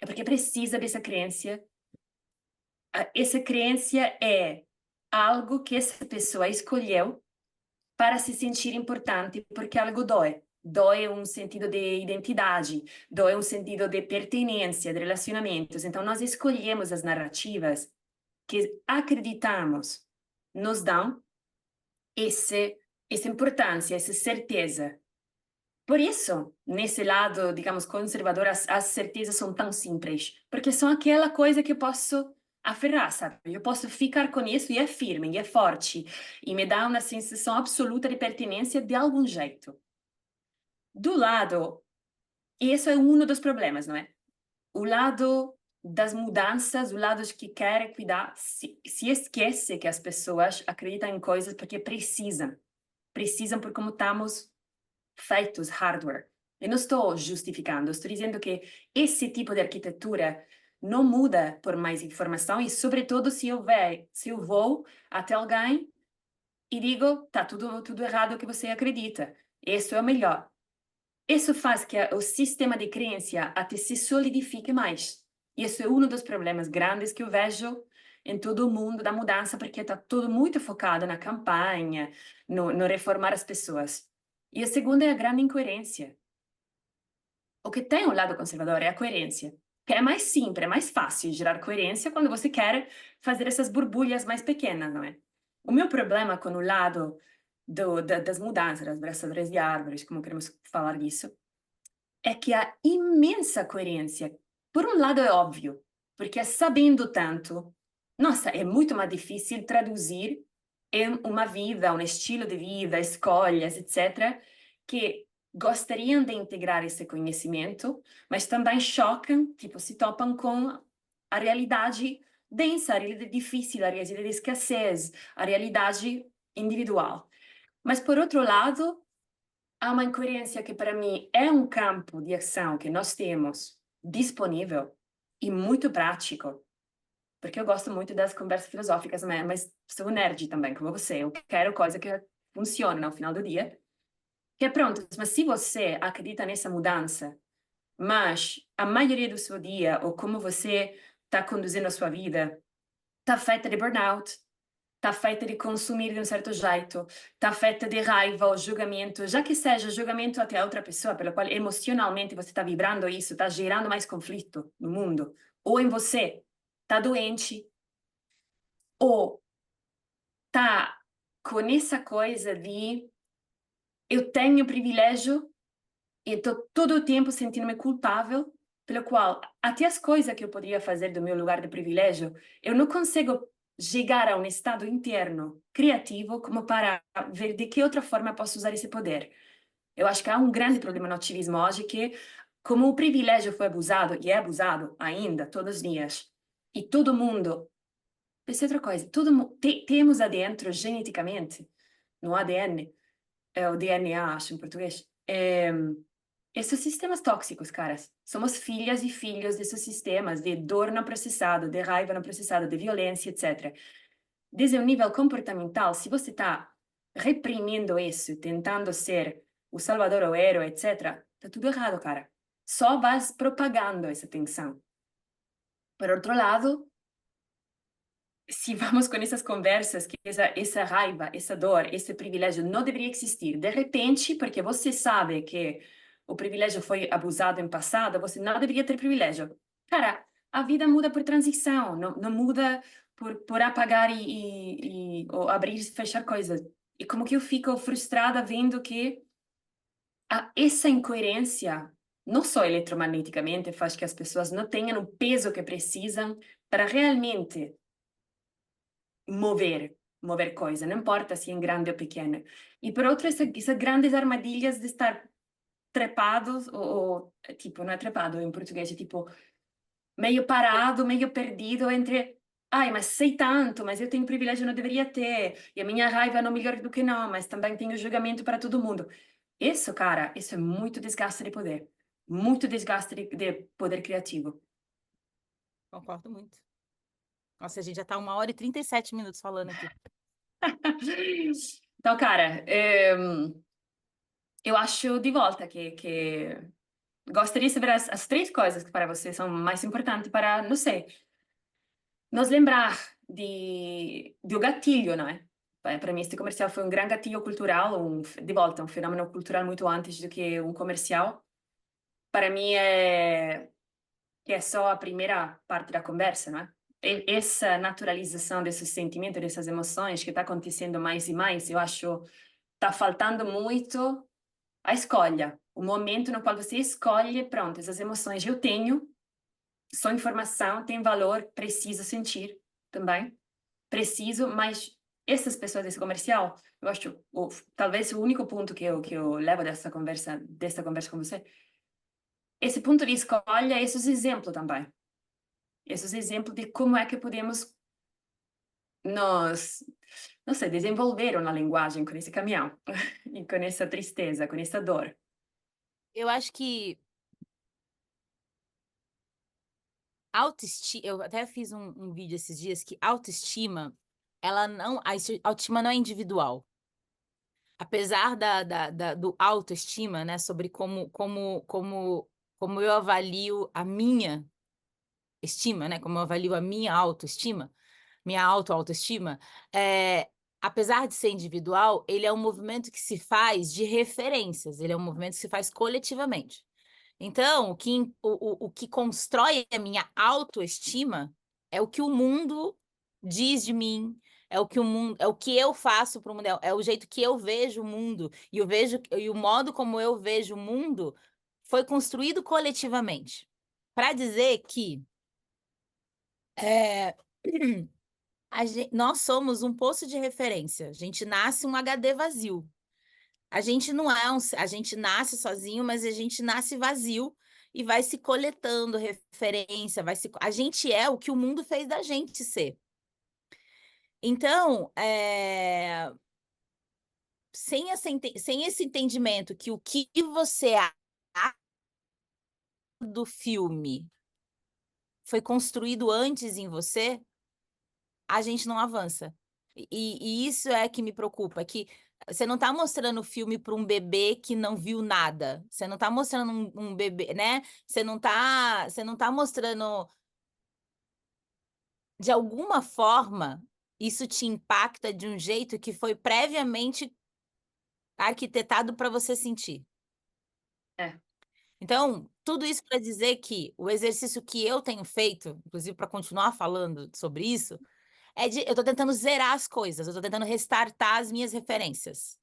B: é porque precisa dessa crença. Essa crença é algo que essa pessoa escolheu para se sentir importante, porque algo dói. Dói um sentido de identidade, dói um sentido de pertenência, de relacionamentos. Então, nós escolhemos as narrativas que acreditamos nos dão essa importância, essa certeza. Por isso, nesse lado, digamos, conservador, as certezas são tão simples, porque são aquela coisa que eu posso aferrar, sabe? Eu posso ficar com isso e é firme, e é forte, e me dá uma sensação absoluta de pertenência de algum jeito. Do lado, e esse é um dos problemas, não é? O lado das mudanças, o lado que quer cuidar, se esquece que as pessoas acreditam em coisas porque precisam por como estamos feitos, hardware. Eu não estou justificando, estou dizendo que esse tipo de arquitetura não muda por mais informação e, sobretudo, se eu vou até alguém e digo, tá tudo errado o que você acredita, isso é o melhor. Isso faz que o sistema de crença até se solidifique mais. E isso é um dos problemas grandes que eu vejo em todo o mundo da mudança, porque está tudo muito focado na campanha, no reformar as pessoas. E a segunda é a grande incoerência. O que tem um lado conservador é a coerência, que é mais simples, é mais fácil gerar coerência quando você quer fazer essas borbulhas mais pequenas, não é? O meu problema com o lado das mudanças, das braçadeiras de árvores, como queremos falar disso, é que há imensa coerência. Por um lado é óbvio, porque sabendo tanto, nossa, é muito mais difícil traduzir em uma vida, um estilo de vida, escolhas, etc., que gostariam de integrar esse conhecimento, mas também chocam, tipo, se topam com a realidade densa, a realidade difícil, a realidade de escassez, a realidade individual. Mas, por outro lado, há uma incoerência que, para mim, é um campo de ação que nós temos disponível e muito prático, porque eu gosto muito das conversas filosóficas, mas sou nerd também, como você. Eu quero coisa que funcione no final do dia. Que é pronto, mas se você acredita nessa mudança, mas a maioria do seu dia, ou como você está conduzindo a sua vida, está feita de burnout, está feita de consumir de um certo jeito, está feita de raiva ou julgamento, já que seja julgamento até a outra pessoa, pelo qual emocionalmente você está vibrando isso, está gerando mais conflito no mundo, ou em você, está doente, ou está com essa coisa de eu tenho privilégio e estou todo o tempo sentindo-me culpável, pelo qual até as coisas que eu poderia fazer do meu lugar de privilégio, eu não consigo chegar a um estado interno criativo como para ver de que outra forma posso usar esse poder. Eu acho que há um grande problema no ativismo hoje que, como o privilégio foi abusado, e é abusado ainda, todos os dias, e todo mundo, essa é outra coisa, temos adentro, geneticamente, no ADN, é o DNA, acho em português, esses sistemas tóxicos, caras. Somos filhas e filhos desses sistemas de dor não processada, de raiva não processada, de violência, etc. Desde um nível comportamental, se você está reprimindo isso, tentando ser o salvador ou herói, etc., tá tudo errado, cara. Só vas propagando essa tensão. Por outro lado, se vamos com essas conversas que essa raiva, essa dor, esse privilégio não deveria existir, de repente, porque você sabe que o privilégio foi abusado em passado, você não deveria ter privilégio. Cara, a vida muda por transição, não muda por apagar ou abrir e fechar coisas. E como que eu fico frustrada vendo que essa incoerência, não só eletromagneticamente, faz que as pessoas não tenham o peso que precisam para realmente mover coisa, não importa se é grande ou pequena. E por outro, essas grandes armadilhas de estar trepados, tipo, não é trepado em português, é tipo, meio parado, meio perdido entre, ai, mas sei tanto, mas eu tenho privilégio, não deveria ter, e a minha raiva não melhor do que não, mas também tenho julgamento para todo mundo. Isso, cara, isso é muito desgaste de poder, muito desgaste de poder criativo.
C: Concordo muito. Nossa, a gente já tá 1h37 falando aqui.
B: Então, cara, eu acho de volta que gostaria de saber as três coisas que para você são mais importantes para, não sei, nos lembrar do gatilho, não é? Para mim, este comercial foi um grande gatilho cultural, de volta, um fenômeno cultural muito antes do que um comercial. Para mim, é só a primeira parte da conversa, não é? Essa naturalização desses sentimentos, dessas emoções que está acontecendo mais e mais, eu acho está faltando muito a escolha, o momento no qual você escolhe, pronto, essas emoções eu tenho, são informação, tem valor, preciso sentir também, preciso, mas essas pessoas desse comercial, eu acho, talvez o único ponto que eu levo dessa conversa com você, esse ponto de escolha, esses exemplos também, esses exemplos de como é que podemos nos, não sei, desenvolver uma linguagem com esse caminhão, e com essa tristeza, com essa dor.
C: Eu acho que autoestima, eu até fiz um vídeo esses dias que autoestima, autoestima não é individual. Apesar do autoestima, né, sobre como eu avalio a minha estima, né, como eu avalio a minha autoestima, minha autoestima, apesar de ser individual, ele é um movimento que se faz de referências, ele é um movimento que se faz coletivamente. Então, o que constrói a minha autoestima é o que o mundo diz de mim, é o que o mundo, é o que eu faço para o mundo, é o jeito que eu vejo o mundo, e o modo como eu vejo o mundo foi construído coletivamente. Para dizer que é, nós somos um poço de referência, a gente nasce um HD vazio. A gente não é a gente nasce sozinho, mas a gente nasce vazio e vai se coletando referência, a gente é o que o mundo fez da gente ser. Então, sem esse entendimento que o que você acha do filme foi construído antes em você, a gente não avança. E isso é que me preocupa, que você não está mostrando o filme para um bebê que não viu nada. Você não está mostrando um bebê, né? Você não tá mostrando. De alguma forma, isso te impacta de um jeito que foi previamente arquitetado para você sentir.
B: É.
C: Então, tudo isso para dizer que o exercício que eu tenho feito, inclusive para continuar falando sobre isso, eu estou tentando zerar as coisas, eu estou tentando restartar as minhas referências.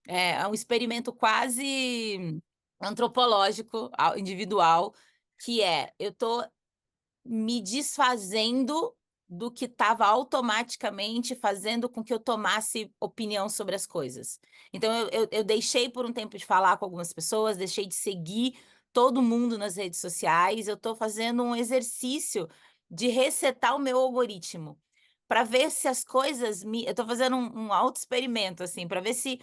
C: É um experimento quase antropológico, individual, que eu estou me desfazendo do que estava automaticamente fazendo com que eu tomasse opinião sobre as coisas. Então, eu deixei por um tempo de falar com algumas pessoas, deixei de seguir todo mundo nas redes sociais, eu estou fazendo um exercício de resetar o meu algoritmo, para ver se as coisas eu estou fazendo um auto-experimento, assim, para ver se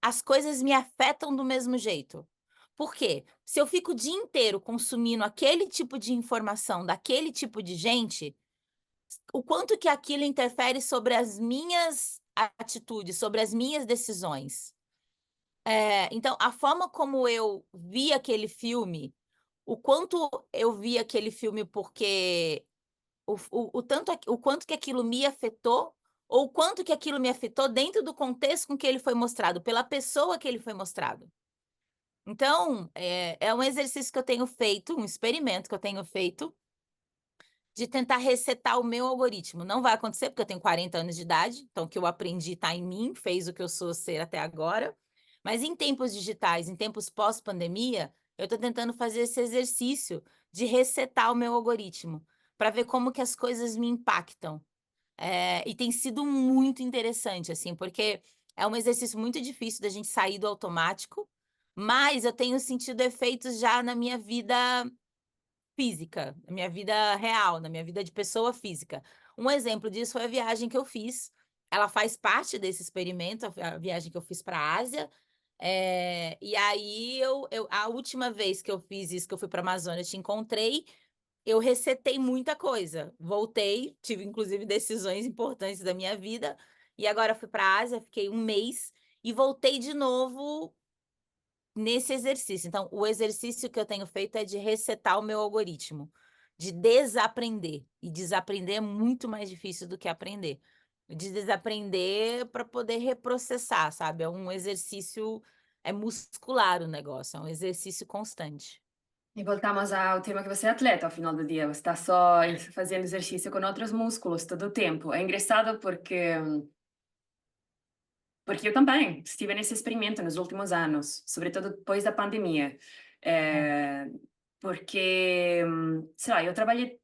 C: as coisas me afetam do mesmo jeito. Por quê? Se eu fico o dia inteiro consumindo aquele tipo de informação daquele tipo de gente, o quanto que aquilo interfere sobre as minhas atitudes, sobre as minhas decisões. Então, a forma como eu vi aquele filme, o quanto eu vi aquele filme porque o quanto que aquilo me afetou, ou o quanto que aquilo me afetou dentro do contexto com que ele foi mostrado, pela pessoa que ele foi mostrado. Então, é um exercício que eu tenho feito, um experimento que eu tenho feito, de tentar resetar o meu algoritmo. Não vai acontecer, porque eu tenho 40 anos de idade, então o que eu aprendi está em mim, fez o que eu sou ser até agora. Mas em tempos digitais, em tempos pós-pandemia, eu estou tentando fazer esse exercício de resetar o meu algoritmo, para ver como que as coisas me impactam. E tem sido muito interessante, assim, porque é um exercício muito difícil da gente sair do automático, mas eu tenho sentido efeitos já na minha vida física, na minha vida real, na minha vida de pessoa física. Um exemplo disso foi a viagem que eu fiz. Ela faz parte desse experimento, a viagem que eu fiz para a Ásia. E aí, a última vez que eu fiz isso, que eu fui para a Amazônia, eu te encontrei, eu resetei muita coisa. Voltei, tive inclusive decisões importantes da minha vida, e agora fui para a Ásia, fiquei um mês, e voltei de novo nesse exercício. Então, o exercício que eu tenho feito é de resetar o meu algoritmo, de desaprender. E desaprender é muito mais difícil do que aprender. De desaprender para poder reprocessar, sabe? É um exercício, é muscular o negócio, é um exercício constante.
B: E voltamos ao tema que você é atleta ao final do dia, você está só fazendo exercício com outros músculos todo o tempo. É engraçado porque eu também estive nesse experimento nos últimos anos, sobretudo depois da pandemia.
C: É.
B: Porque, sei lá, eu trabalhei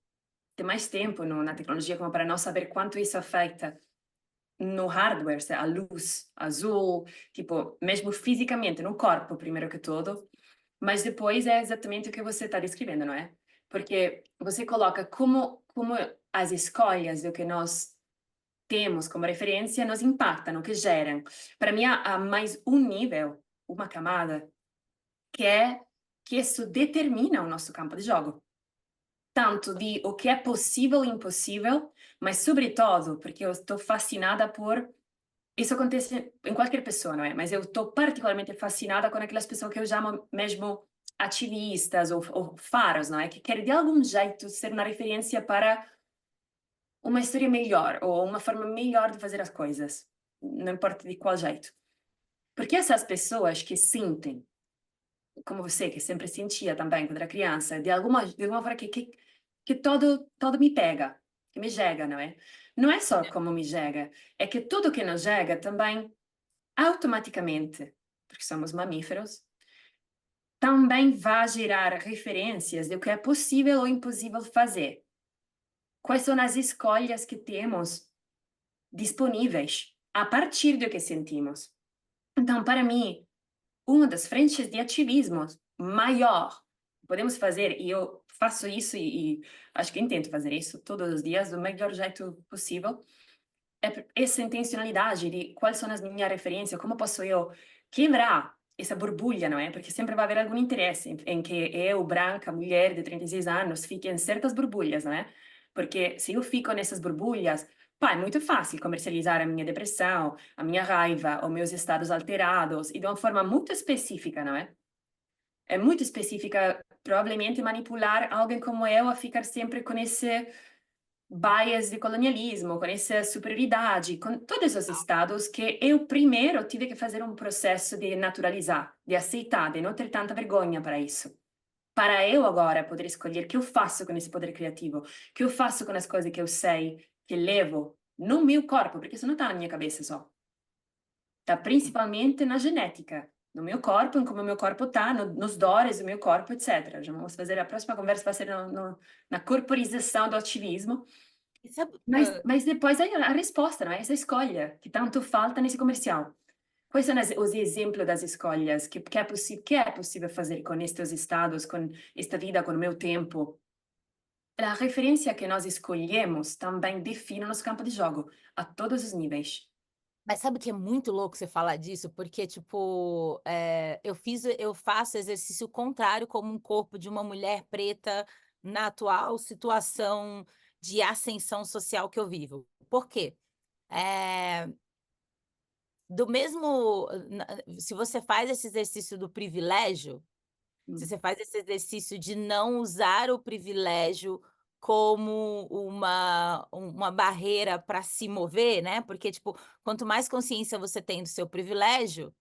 B: tem mais tempo na tecnologia como para não saber quanto isso afeta no hardware, a luz azul, tipo, mesmo fisicamente, no corpo, primeiro que tudo, mas depois é exatamente o que você está descrevendo, não é? Porque você coloca como as escolhas do que nós temos como referência nos impactam, o que geram. Para mim, há mais um nível, uma camada, que é que isso determina o nosso campo de jogo. Tanto de o que é possível e impossível, mas sobretudo porque eu estou fascinada por... Isso acontece em qualquer pessoa, não é? Mas eu estou particularmente fascinada com aquelas pessoas que eu chamo mesmo ativistas ou faros, não é? Que querem de algum jeito ser uma referência para uma história melhor ou uma forma melhor de fazer as coisas, não importa de qual jeito. Porque essas pessoas que sentem, como você, que sempre sentia também quando era criança, de alguma forma que todo me pega, que me chega, não é? Não é só como me chega, é que tudo que nos chega também, automaticamente, porque somos mamíferos, também vai gerar referências do que é possível ou impossível fazer. Quais são as escolhas que temos disponíveis a partir do que sentimos. Então, para mim, uma das frentes de ativismo maior que podemos fazer, e eu faço isso e acho que tento fazer isso todos os dias do melhor jeito possível, é essa intencionalidade de quais são as minhas referências, como posso eu quebrar essa borbulha, não é? Porque sempre vai haver algum interesse em que eu, branca, mulher de 36 anos, fique em certas borbulhas, não é? Porque se eu fico nessas borbulhas, pá, é muito fácil comercializar a minha depressão, a minha raiva, os meus estados alterados, e de uma forma muito específica, não é? É muito específica, provavelmente manipular alguém como eu a ficar sempre com esse bias de colonialismo, com essa superioridade, com todos os estados que eu primeiro tive que fazer um processo de naturalizar, de aceitar, de não ter tanta vergonha para isso. Para eu agora poder escolher o que eu faço com esse poder criativo, o que eu faço com as coisas que eu sei, que levo no meu corpo, porque isso não está na minha cabeça só. Está principalmente na genética, no meu corpo, em como o meu corpo está, nos dores do meu corpo, etc. Já vamos fazer a próxima conversa, vai ser na corporização do ativismo.
C: E sabe,
B: Mas depois a resposta, não é? Essa escolha que tanto falta nesse comercial. Quais são os exemplos das escolhas que é possível fazer com estes estados, com esta vida, com o meu tempo? A referência que nós escolhemos também define o nosso campo de jogo, a todos os níveis.
C: mas sabe que é muito louco você falar disso? Porque, tipo, eu faço exercício contrário como um corpo de uma mulher preta na atual situação de ascensão social que eu vivo. Por quê? Eh, do mesmo se você faz esse exercício do privilégio, se
B: Hum.
C: você faz esse exercício de não usar o privilégio como uma barreira para se mover, né, porque, tipo, quanto mais consciência você tem do seu privilégio,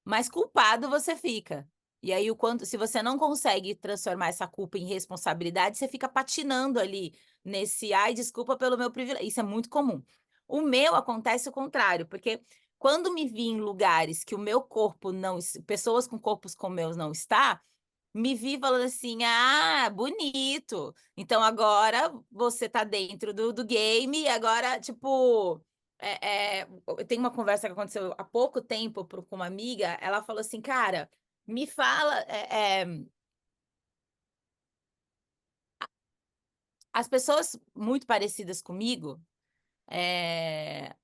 C: mais culpado você fica. E aí o quanto se você não consegue transformar essa culpa em responsabilidade, você fica patinando ali nesse: "Ai, desculpa pelo meu privilégio", isso é muito comum. O meu acontece o contrário, porque quando me vi em lugares que o meu corpo não es pessoas com corpos como o meu não está, me vi falando assim: "Ah, bonito, então agora você tá dentro do game e agora", tipo, tem uma conversa que aconteceu há pouco tempo com uma amiga, ela falou assim: "Cara, me fala, as pessoas muito parecidas comigo, eh,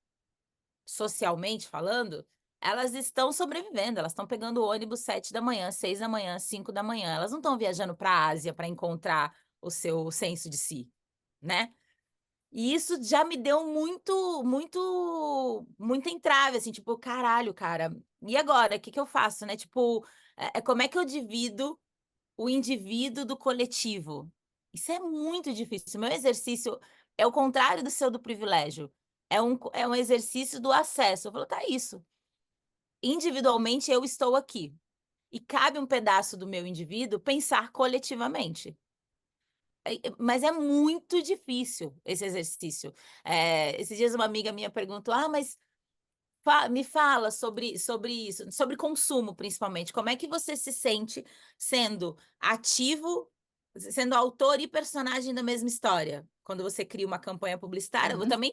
C: socialmente falando, elas estão sobrevivendo, elas estão pegando o ônibus 7 da manhã, 6 da manhã, 5 da manhã, elas não estão viajando para a Ásia para encontrar o seu senso de si, né". E isso já me deu muita entrave, assim, tipo: "Caralho, cara, e agora? O que que eu faço?", né, tipo, como é que eu divido o indivíduo do coletivo? Isso é muito difícil. O meu exercício é o contrário do seu do privilégio, é um exercício do acesso. Eu falo: "Tá, isso, individualmente eu estou aqui, e cabe um pedaço do meu indivíduo pensar coletivamente". Mas é muito difícil esse exercício. Esses dias uma amiga minha perguntou: "Ah, mas me fala sobre isso, sobre consumo principalmente, como é que você se sente sendo ativo, sendo autor e personagem da mesma história? Quando você cria uma campanha publicitária, eu
B: Uhum.
C: também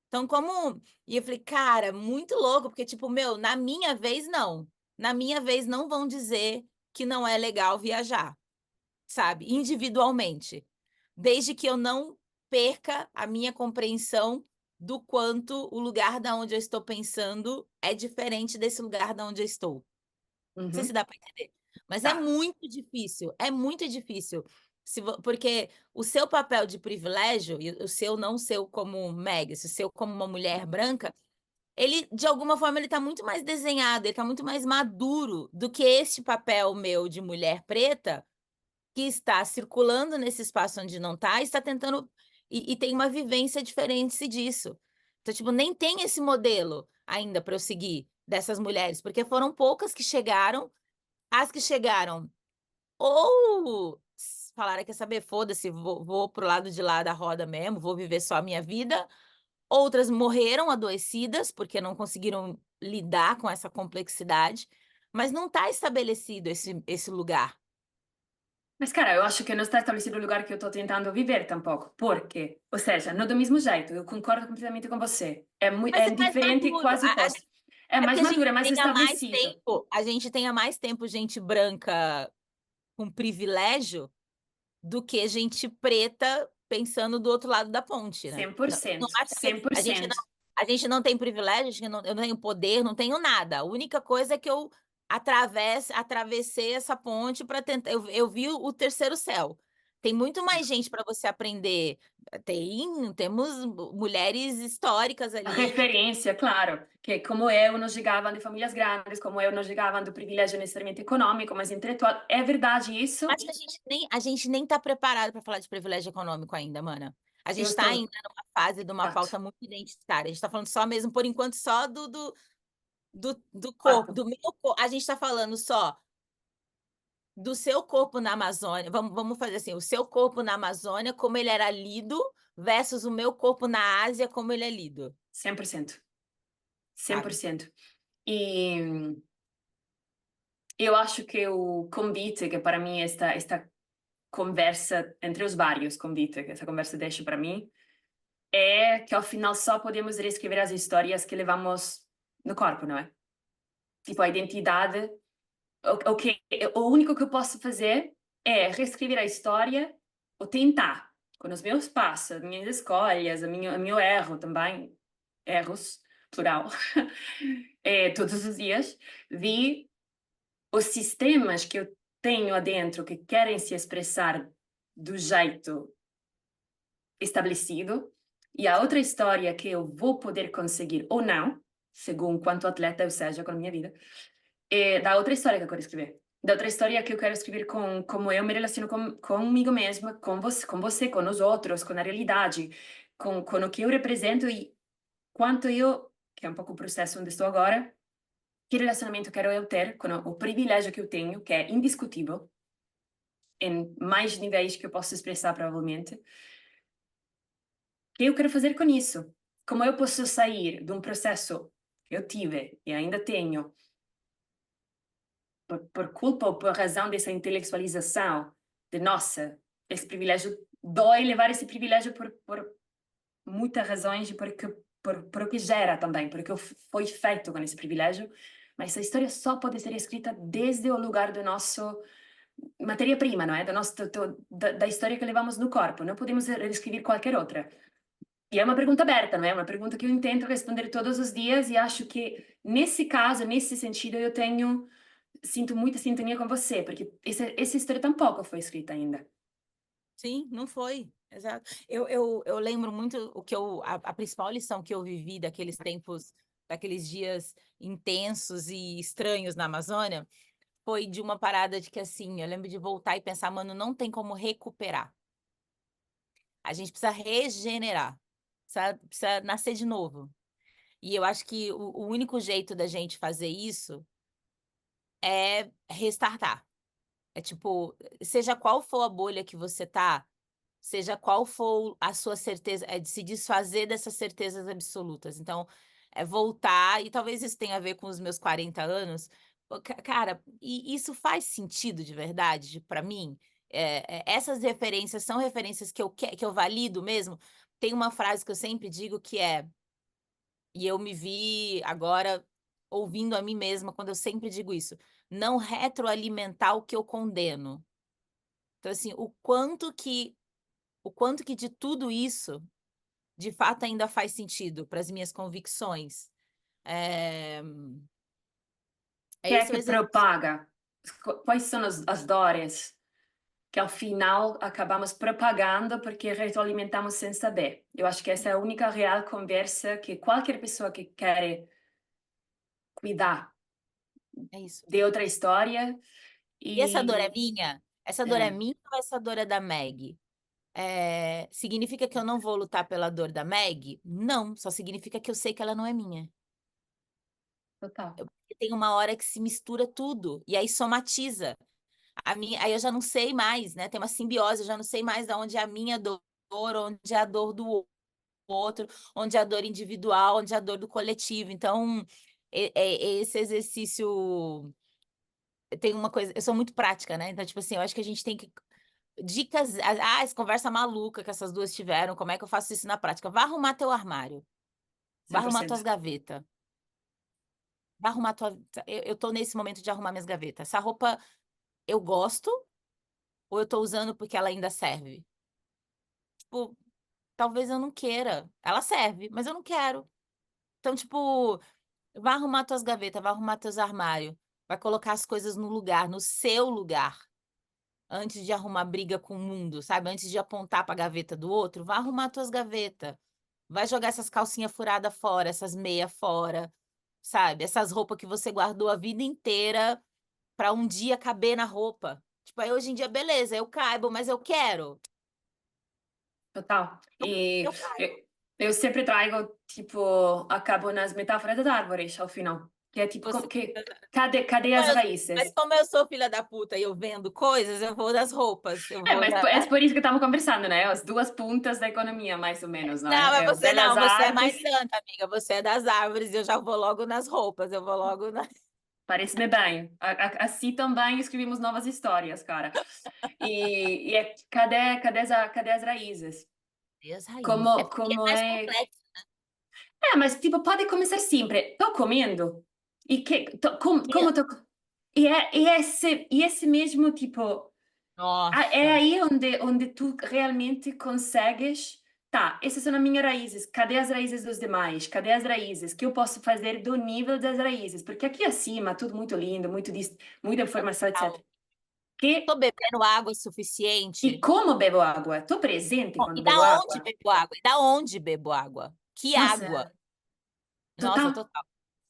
C: então como". E eu falei: "Cara, muito louco, porque tipo, meu, na minha vez não, na minha vez não vão dizer que não é legal viajar". Sabe, individualmente, desde que eu não perca a minha compreensão do quanto o lugar da onde eu estou pensando é diferente desse lugar da onde eu estou. Não sei se
B: Uhum.
C: dá para entender. Mas
B: Tá.
C: é muito difícil. Porque o seu papel de privilégio, e o seu não seu como Meg, o seu como uma mulher branca, ele, de alguma forma, ele tá muito mais desenhado, ele tá muito mais maduro do que este papel meu de mulher preta, que está circulando nesse espaço onde não tá, e está tentando e tem uma vivência diferente disso. Então, tipo, nem tem esse modelo ainda para eu seguir dessas mulheres, porque foram poucas que chegaram, as que chegaram ou falaram: "Quer saber? Foda-se, vou pro lado de lá da roda mesmo, vou viver só a minha vida", outras morreram adoecidas, porque não conseguiram lidar com essa complexidade, mas não está estabelecido esse lugar.
B: Mas, cara, eu acho que não está estabelecido o lugar que eu estou tentando viver tampouco. Porque, ou seja, não do mesmo jeito, eu concordo completamente com você.
C: Mas
B: É
C: é mais
B: diferente e
C: maduro,
B: quase oposto. É
C: é
B: mais
C: porque a gente
B: maduro, é mais
C: tenha mais
B: estabelecido.
C: tempo gente branca com privilégio, do que gente preta pensando do outro lado da ponte, né. Não
B: 100%,
C: acha que a
B: 100%.
C: gente não tem privilégio, a gente não eu não tenho poder, não tenho nada. A única coisa é que eu atravessei essa ponte para tentar eu vi o terceiro céu. Tem muito mais gente para você aprender. Temos mulheres históricas
B: A
C: ali que
B: referência, claro, que como eu não chegavam de famílias grandes, como eu não chegavam do privilégio necessariamente econômico, mas intelectual. É verdade isso?
C: acho que a gente nem tá preparado para falar de privilégio econômico ainda, mana. A
B: Eu
C: gente tá
B: estou.
C: ainda numa fase de uma
B: Fato,
C: pauta muito identitária. A gente tá falando só mesmo, por enquanto, só do corpo,
B: fato.
C: do meu corpo. A gente tá falando só do seu corpo na Amazônia. Vamos fazer assim, o seu corpo na Amazônia, como ele era lido, versus o meu corpo na Ásia, como ele é lido,
B: 100%.
C: sabe?
B: 100%. E eu acho que o convite, que para mim esta conversa, entre os vários convites que essa conversa deixa para mim, é que ao final só podemos reescrever as histórias que levamos no corpo, não é? Tipo, a identidade, o único que eu posso fazer é reescrever a história ou tentar, com os meus passos, as minhas escolhas, o meu erro também, erros, plural, todos os dias, de os sistemas que eu tenho adentro que querem se expressar do jeito estabelecido e a outra história que eu vou poder conseguir ou não, segundo quanto atleta eu seja com a minha vida, é da outra história que eu quero escrever. Da outra história que eu quero escrever com como eu me relaciono comigo mesma, com você, com os outros, com a realidade, com o que eu represento e quanto eu, que é um pouco o processo onde estou agora, que relacionamento quero eu ter com o privilégio que eu tenho, que é indiscutível, em mais níveis que eu posso expressar provavelmente, que eu quero fazer com isso? Como eu posso sair de um processo que eu tive e ainda tenho, por culpa ou por razão dessa intelectualização, de nossa, esse privilégio, dói levar esse privilégio por muitas razões e por o que gera também, porque foi feito com esse privilégio, mas essa história só pode ser escrita desde o lugar do nosso matéria-prima, não é? Do nosso, da história que levamos no corpo, não podemos reescrever qualquer outra. E é uma pergunta aberta, não é? Uma pergunta que eu intento responder todos os dias e acho que nesse caso, nesse sentido, sinto muita sintonia com você, porque essa história tampouco foi escrita ainda.
C: Sim, não foi, exato. Eu lembro muito a principal lição que eu vivi daqueles tempos, daqueles dias intensos e estranhos na Amazônia, foi de uma parada de que, assim, eu lembro de voltar e pensar: "Mano, não tem como recuperar. A gente precisa regenerar, precisa nascer de novo". E eu acho que o único jeito da gente fazer isso é restartar. É tipo, seja qual for a bolha que você tá, seja qual for a sua certeza, é de se desfazer dessas certezas absolutas. Então, é voltar, e talvez isso tenha a ver com os meus 40 anos. Pô, cara, e isso faz sentido de verdade para mim? Essas referências são referências que eu valido mesmo? Tem uma frase que eu sempre digo que é, e eu me vi agora ouvindo a mim mesma quando eu sempre digo isso: "Não retroalimentar o que eu condeno". Então, assim, o quanto que de tudo isso, de fato, ainda faz sentido para as minhas convicções. Eh, É
B: que é
C: esse o
B: que
C: exercício.
B: propaga? Quais são as dores que ao final acabamos propagando porque retroalimentamos sem saber? Eu acho que essa é a única real conversa que qualquer pessoa que quer cuidar
C: É isso.
B: de outra história
C: E essa dor é
B: e
C: minha? Essa dor é
B: é,
C: minha ou essa dor é da Meg? Significa que eu não vou lutar pela dor da Meg? Não, só significa que eu sei que ela não é minha.
B: total.
C: E tem uma hora que se mistura tudo, e aí somatiza. Aí eu já não sei mais, né? Tem uma simbiose, eu já não sei mais de onde é a minha dor, onde é a dor do outro, onde é a dor individual, onde é a dor do coletivo. Então, esse exercício tem uma coisa, eu sou muito prática, né? Então, tipo assim, eu acho que a gente tem que dicas, essa conversa maluca que essas duas tiveram, como é que eu faço isso na prática? Vá arrumar teu armário, vá arrumar
B: 100%.
C: tuas gavetas, vá arrumar tua. Eu tô nesse momento de arrumar minhas gavetas. Essa roupa eu gosto ou eu tô usando porque ela ainda serve? Tipo, talvez eu não queira. Ela serve, mas eu não quero. Então, tipo, vá arrumar tuas gavetas, vá arrumar teus armários, vai colocar as coisas no lugar, no seu lugar. Antes de arrumar briga com o mundo, sabe? Antes de apontar para a gaveta do outro, vai arrumar tuas gavetas. Vai jogar essas calcinhas furadas fora, essas meias fora, sabe? Essas roupas que você guardou a vida inteira para um dia caber na roupa. Tipo, aí hoje em dia, beleza, eu caibo, mas eu quero.
B: Total. E
C: Eu caibo.
B: eu sempre trago, tipo, acabo nas metáforas das árvores ao final. Que é tipo,
C: Você...
B: cadê as
C: Mas
B: raízes?
C: como eu sou filha da puta e eu vendo coisas, eu vou das roupas, eu
B: É,
C: vou
B: mas
C: da...
B: é por isso que estamos conversando, né? As duas pontas da economia, mais ou menos, não
C: Não,
B: é?
C: mas
B: É o
C: você
B: Belas
C: não, você é mais
B: Artes.
C: santa, amiga. Você é das árvores e eu já vou logo nas roupas, eu vou logo na...
B: Parece-me bem. Assim também escrevemos novas histórias, cara. E é, cadê as raízes?
C: Deus, raiz. É
B: Como,
C: porque é
B: como
C: mais
B: é.
C: complexo.
B: É, mas tipo, pode começar sempre. Tô comendo. E que, como tô. E esse mesmo, tipo. É
C: Nossa.
B: aí onde tu realmente consegues. Tá, essas são as minhas raízes. Cadê as raízes dos demais? Cadê as raízes? O que eu posso fazer do nível das raízes? Porque aqui acima, tudo muito lindo, muita informação, etc.
C: Tô
B: Que,
C: bebendo água
B: e
C: suficiente?
B: como bebo água? Estou presente
C: Bom,
B: quando
C: e da
B: bebo
C: onde
B: água?
C: bebo água? E da onde bebo água? Que água?
B: Nossa,
C: Nossa,
B: total,
C: total.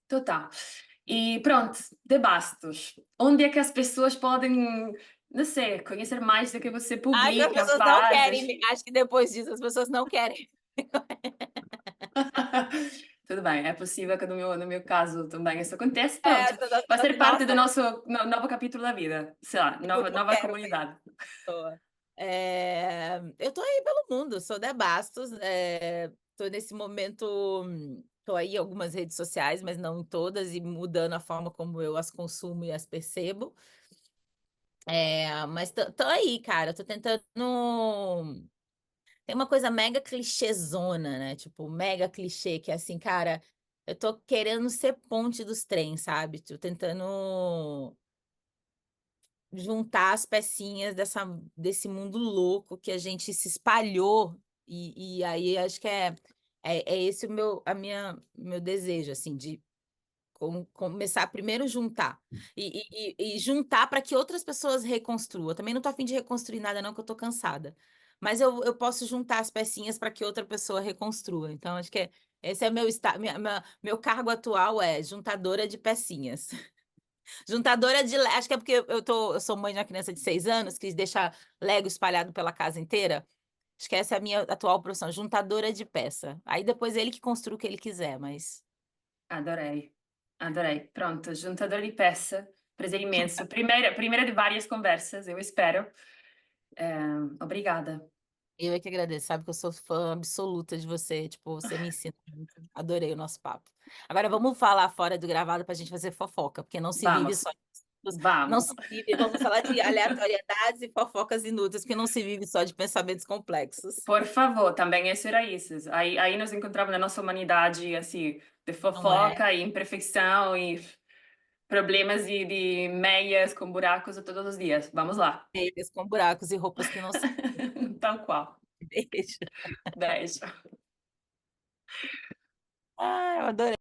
B: total. E pronto, de bastos. Onde é que as pessoas podem, não sei, conhecer mais do que você
C: Acho que as
B: publica,
C: pessoas não querem,
B: fazes?
C: acho que depois disso as pessoas não querem.
B: Tudo bem, é possível que no meu caso também isso aconteça.
C: É,
B: Pronto,
C: as pessoas
B: vai
C: falam
B: ser
C: assim,
B: parte do
C: nossa,
B: nosso novo capítulo da vida. Sei lá,
C: eu não
B: nova
C: quero.
B: comunidade.
C: Pessoa. Eu tô aí pelo mundo, sou da Bastos, tô nesse momento, tô aí em algumas redes sociais, mas não em todas, e mudando a forma como eu as consumo e as percebo. Mas tô aí, cara, tô tentando. Tem uma coisa mega clichêzona, né? Tipo, mega clichê, que é assim, cara, eu tô querendo ser ponte dos trens, sabe? Tô tentando juntar as pecinhas desse mundo louco que a gente se espalhou, e aí acho que é esse meu desejo, assim, de começar a primeiro juntar e juntar para que outras pessoas reconstruam. Eu também não tô a fim de reconstruir nada, não, que eu tô cansada. Mas eu posso juntar as pecinhas para que outra pessoa reconstrua. Então, acho que esse é meu cargo atual é juntadora de pecinhas. Juntadora de. Acho que é porque eu sou mãe de uma criança de 6 anos que deixa Lego espalhado pela casa inteira. Acho que essa é a minha atual profissão, juntadora de peça. Aí depois ele que construa o que ele quiser, mas.
B: Adorei, adorei. Pronto, juntador de peça, prazer imenso. Primeira de várias conversas, eu espero. É, obrigada.
C: Eu é que agradeço, sabe que eu sou fã absoluta de você, tipo, você me ensina muito. Adorei o nosso papo. Agora vamos falar fora do gravado para a gente fazer fofoca, porque não se vive
B: Vamos,
C: só de não
B: vamos.
C: se vive, vamos falar de aleatoriedades e fofocas inúteis, porque não se vive só de pensamentos complexos.
B: Por favor, também isso era isso. Aí nos encontramos na nossa humanidade, assim, de
C: Não é?
B: fofoca e imperfeição e problemas de meias com buracos todos os dias. Vamos lá.
C: Meias com buracos e roupas que não se
B: Tal qual.
C: deixam.
B: Beijo.
C: Ah, eu adorei.